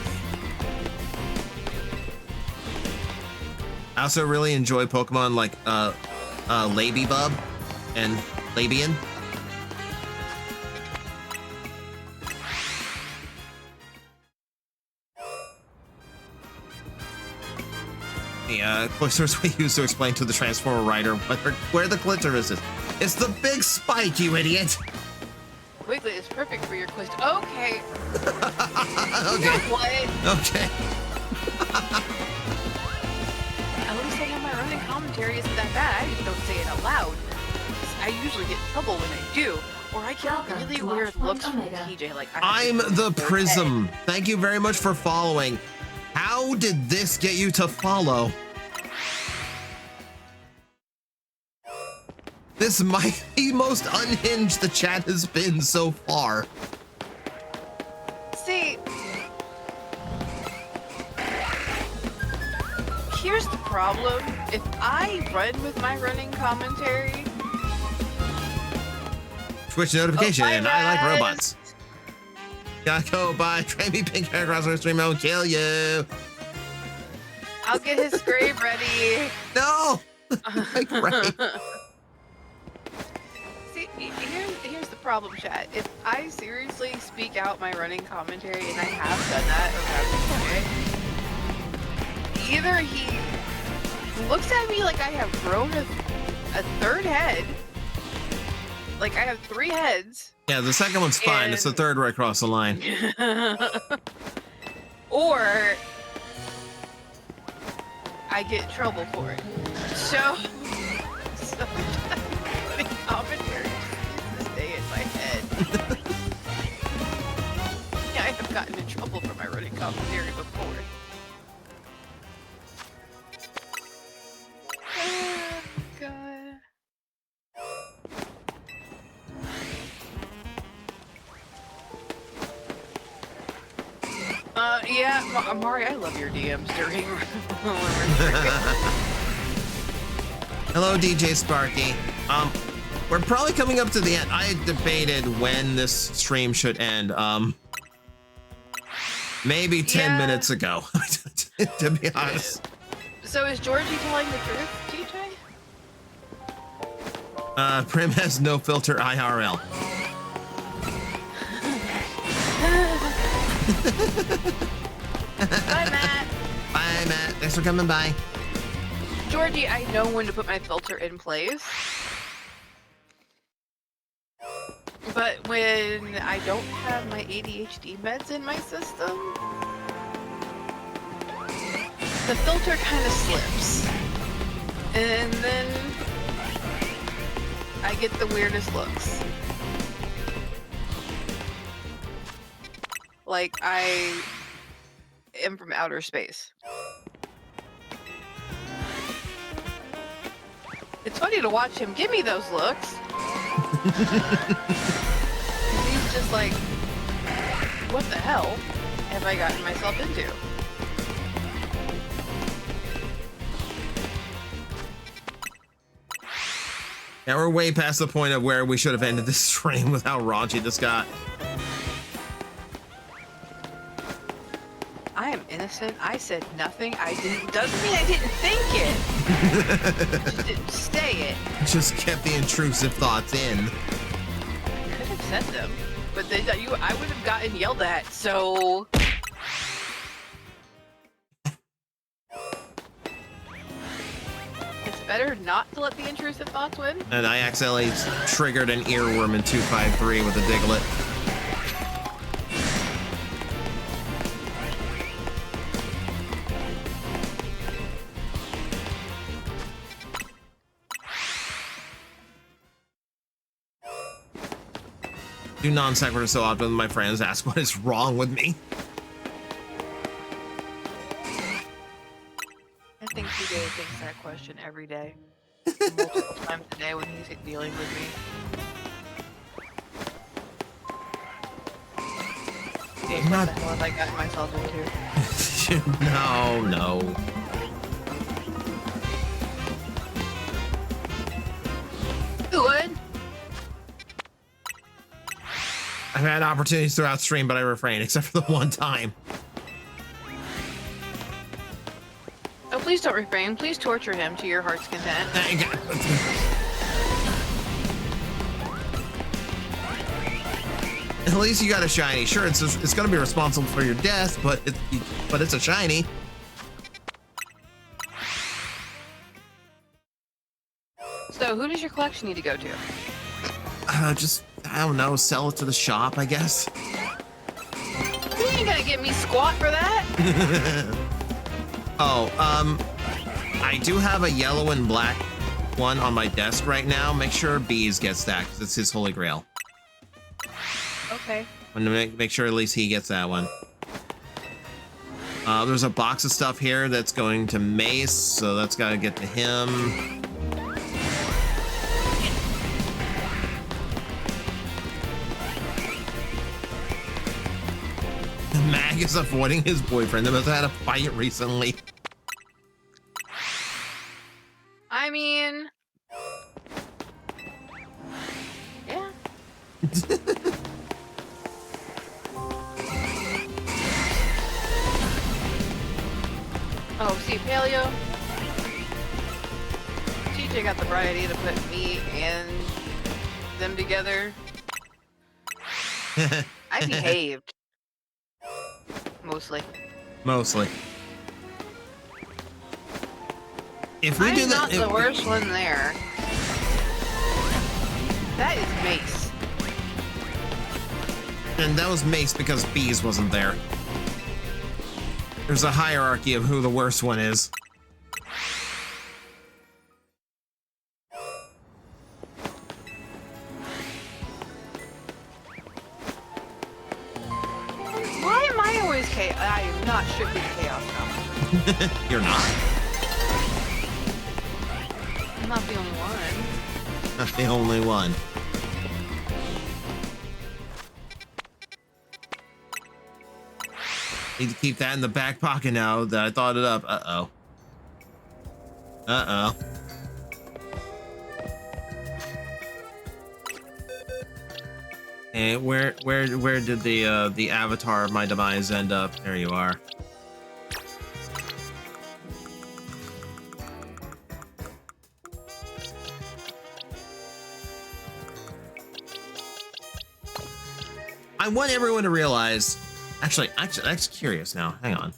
I also really enjoy Pokemon like Labybub and Labian. The Cloyster's we used to explain to the Transformer rider where the clitoris is. It's the big spike, you idiot! Wiglet is perfect for your quest. Okay. Okay. You know what? Okay. At least I know my running commentary isn't that bad. I just don't say it out loud. I usually get in trouble when I do. Or I get really weird looks from TJ like I'm the Prism. Thank you very much for following. How did this get you to follow? This might be most unhinged the chat has been so far. See, problem. If I run with my running commentary, Twitch notification. bye, I like guys. robots. Gotta go by. Try me pink hair across the stream. I will kill you. I'll get his grave ready. No. Like, right. See, here's the problem, chat. If I seriously speak out my running commentary, and I have done that around the either he looks at me like I have grown a third head, like I have 3 heads. Yeah, the second one's fine. It's the third right across the line. Or I get in trouble for it. So running commentary used to stay in my head. Yeah, I have gotten in trouble for my running commentary before. Oh, God. Yeah, Mari, I love your DMs during when we're streaming. Hello, DJ Sparky. We're probably coming up to the end. I had debated when this stream should end. Maybe 10 minutes ago, to be honest. So is Georgie telling the truth, TJ? Prim has no filter IRL. Bye, Matt. Bye, Matt. Thanks for coming by. Georgie, I know when to put my filter in place. But when I don't have my ADHD meds in my system, the filter kind of slips. And then I get the weirdest looks. Like I am from outer space. It's funny to watch him give me those looks. He's just like, what the hell have I gotten myself into? Now we're way past the point of where we should have ended this stream with how raunchy this got. I am innocent. I said nothing. I didn't. Doesn't mean I didn't think it. Just didn't say it. Just kept the intrusive thoughts in. I could have said them, but then I would have gotten yelled at. So it's better not to let the intrusive thoughts win. And I accidentally triggered an earworm in 253 with a Diglett. Do non sequitur so often my friends ask what is wrong with me. I think TJ thinks that question every day. Multiple times a day when he's dealing with me. Dave, what the hell have I gotten myself into? No. Good. I've had opportunities throughout stream, but I refrain, except for the one time. Oh, please don't refrain. Please torture him to your heart's content. At least you got a shiny. Sure, it's going to be responsible for your death, but it's a shiny. So, who does your collection need to go to? Just, I don't know, sell it to the shop, I guess. You ain't gonna get me squat for that. Oh, I do have a yellow and black one on my desk right now. Make sure Bees gets that, because it's his holy grail. Okay. I'm gonna make sure at least he gets that one. There's a box of stuff here that's going to Mace, so that's gotta get to him. Mag is avoiding his boyfriend. They must have had a fight recently. Hey, Paleo. TJ got the bright idea to put me and them together. I behaved. Mostly. Mostly. If we I'm do not that, the worst one there. That is Mace. and that was Mace because Bees wasn't there. There's a hierarchy of who the worst one is. Why am I always chaos? I am not strictly chaos now. You're not. I'm not the only one. Not the only one. Need to keep that in the back pocket now that I thought it up. Uh-oh. Uh-oh. And where did the avatar of my demise end up? There you are. I want everyone to realize. Actually, I'm curious now. Hang on,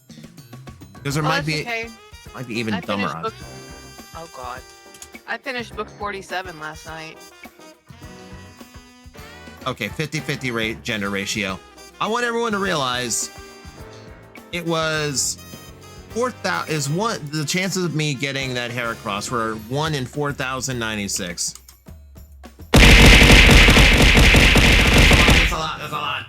because there might be even dumber odds. Oh God, I finished book 47 last night. Okay, 50-50 gender ratio. I want everyone to realize it was 4,000 is one. The chances of me getting that Heracross were 1 in 4,096. That's a lot. That's a lot.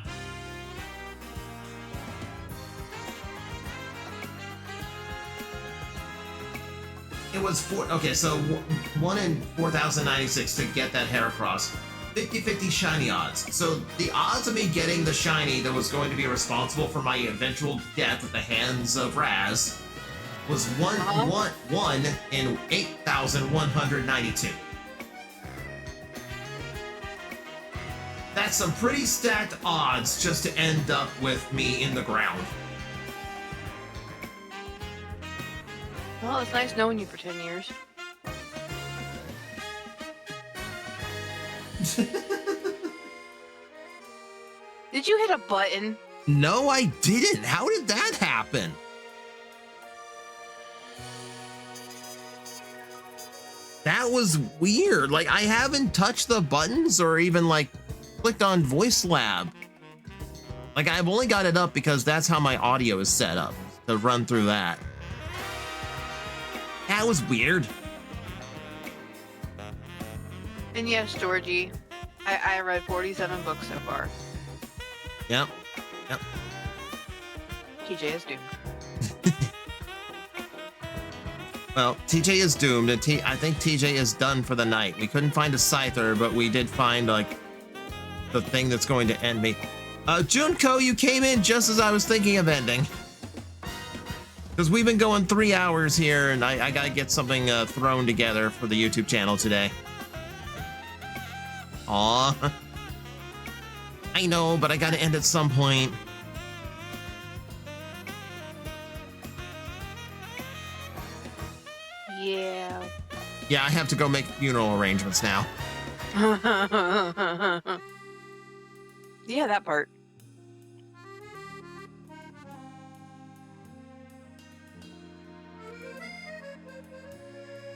It was okay, so 1 in 4,096 to get that Heracross. 50-50 shiny odds. So the odds of me getting the shiny that was going to be responsible for my eventual death at the hands of Raz was 1 in 8,192. That's some pretty stacked odds just to end up with me in the ground. Well, it's nice knowing you for 10 years. Did you hit a button? No, I didn't. How did that happen? That was weird. Like, I haven't touched the buttons or even, like, clicked on Voice Lab. Like, I've only got it up because that's how my audio is set up, to run through that. That was weird. And yes, Georgie, I read 47 books so far. Yep. Yep. TJ is doomed. Well, TJ is doomed, and I think TJ is done for the night. We couldn't find a Scyther, but we did find, like, the thing that's going to end me. Junko, you came in just as I was thinking of ending. Because we've been going 3 hours here, and I gotta get something thrown together for the YouTube channel today. Aw. I know, but I gotta end at some point. Yeah. Yeah, I have to go make funeral arrangements now. Yeah, that part.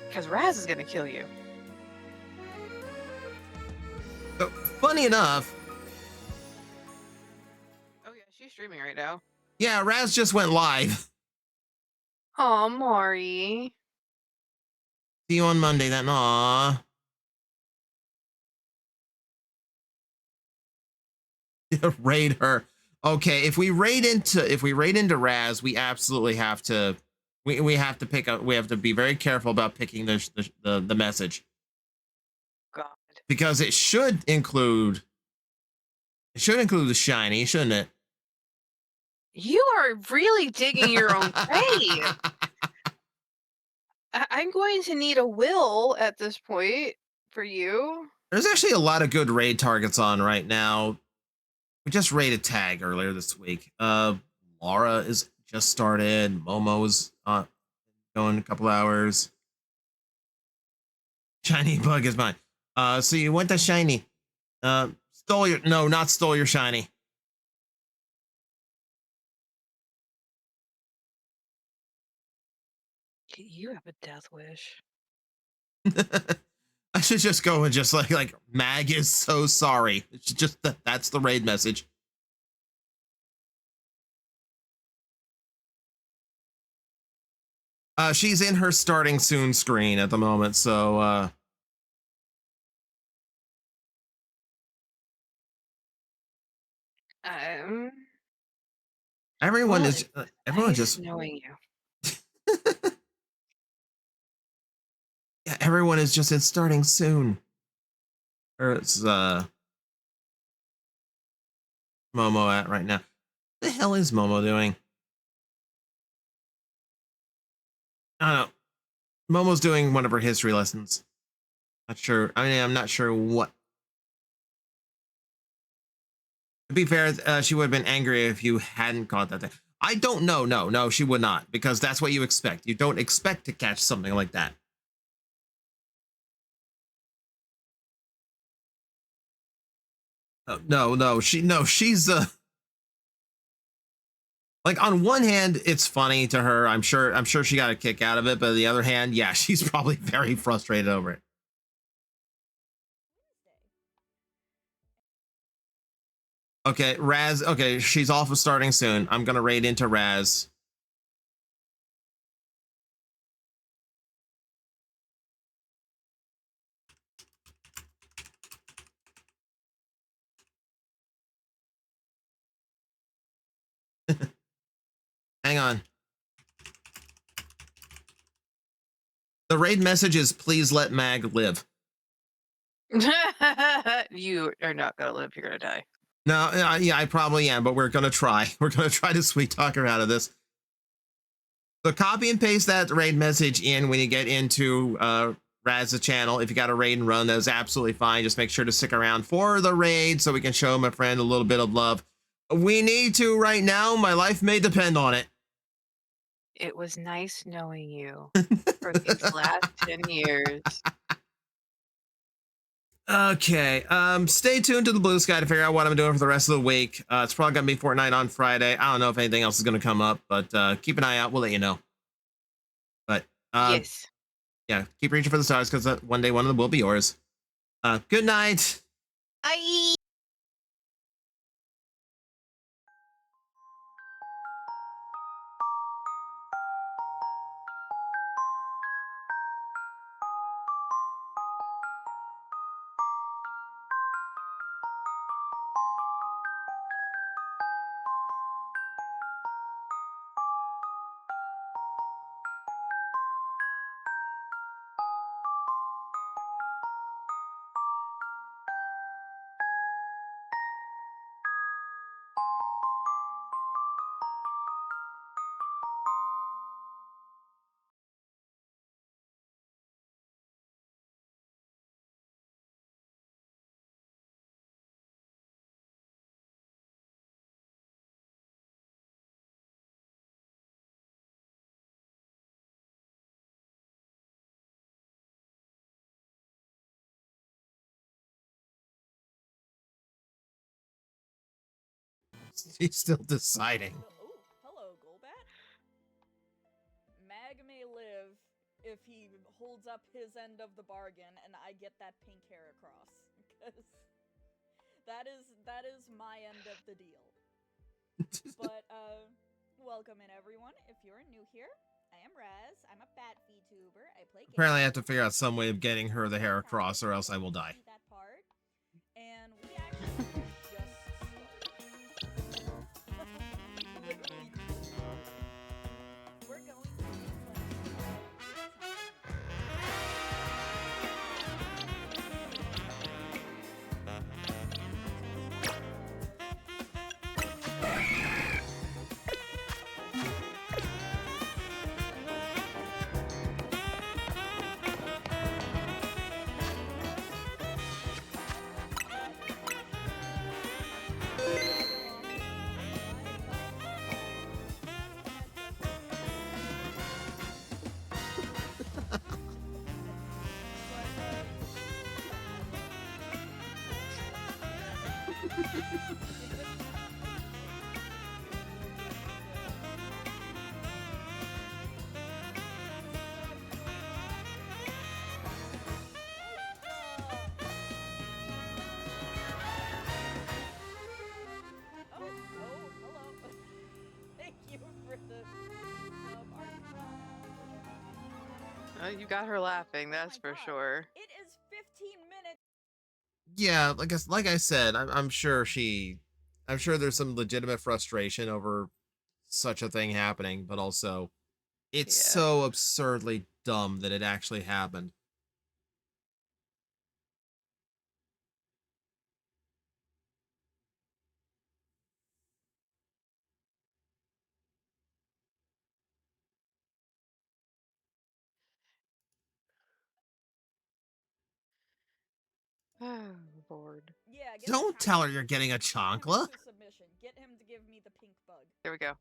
Because Raz is gonna kill you. So, funny enough, Oh yeah, she's streaming right now. yeah, Raz just went live. Oh, Maury. See you on Monday then. Aw. Raid her. Okay, if we raid into Raz, we absolutely have to we have to pick up we have to be very careful about picking the message. God. Because it should include the shiny, shouldn't it? You are really digging your own grave. I'm going to need a will at this point for you. There's actually a lot of good raid targets on right now. We just raided Tag earlier this week. Laura is just started. Momo's Go in a couple hours. Shiny bug is mine. So you went to shiny. Stole your no, not stole your shiny. You have a death wish. I should just go and just like Mag is so sorry. It's just that's the raid message. She's in her starting soon screen at the moment, so everyone well, is everyone nice just knowing you. yeah, everyone is just in starting soon. Or it's Momo at right now. The hell is Momo doing? I don't know. Momo's doing one of her history lessons. Not sure. I mean, I'm not sure what. To be fair, she would have been angry if you hadn't caught that thing. I don't know. No, she would not, because that's what you expect. You don't expect to catch something like that. No, she's like, on one hand, it's funny to her. I'm sure she got a kick out of it, but on the other hand, yeah, she's probably very frustrated over it. Okay, Raz. Okay, she's off of starting soon. I'm gonna raid into Raz. Hang on. The raid message is, please let Mag live. You are not gonna live. You're gonna die. No, yeah, I probably am, but we're gonna try. We're gonna try to sweet talk her out of this. So copy and paste that raid message in when you get into Raz's channel. If you got a raid and run, that is absolutely fine. Just make sure to stick around for the raid so we can show my friend a little bit of love. We need to right now. My life may depend on it. It was nice knowing you for these last 10 years. Okay, stay tuned to the Blue Sky to figure out what I'm doing for the rest of the week. It's probably gonna be Fortnite on Friday. I don't know if anything else is gonna come up, but keep an eye out. We'll let you know. But Yes. yeah, keep reaching for the stars, because one day one of them will be yours. Good night. Bye. She's still deciding. Oh, hello, Golbat. Mag may live if he holds up his end of the bargain and I get that pink hair across. Because that is my end of the deal. But, welcome in everyone. If you're new here, I am Raz. I'm a bat Vtuber. I play games. Apparently I have to figure out some way of getting her the hair across, or else I will die. That part. And we actually just started. Literally just started. We're going to be Hello. Thank you for the You got her laughing, Oh that's my for God. sure. It is 15 minutes. Yeah, like I said, I'm sure I'm sure there's some legitimate frustration over such a thing happening, but also it's Yeah. so absurdly dumb that it actually happened. Oh, Lord. Yeah, get Don't the tell her Chancellor- you're getting a get him chancla. into submission. Get him to give me the pink bug. There we go.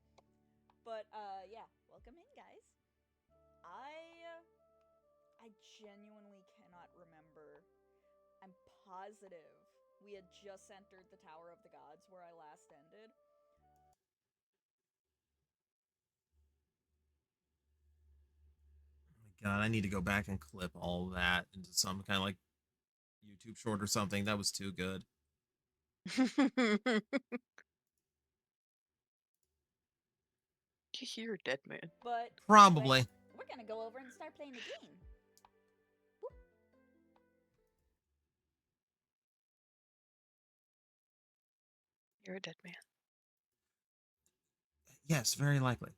But yeah, welcome in, guys. I genuinely cannot remember. I'm positive we had just entered the Tower of the Gods where I last ended. Oh my God, I need to go back and clip all that into some kind of like YouTube short or something. That was too good. You're a dead man. But Probably. anyway, we're gonna go over and start playing the game. Whoop. You're a dead man. Yes, very likely.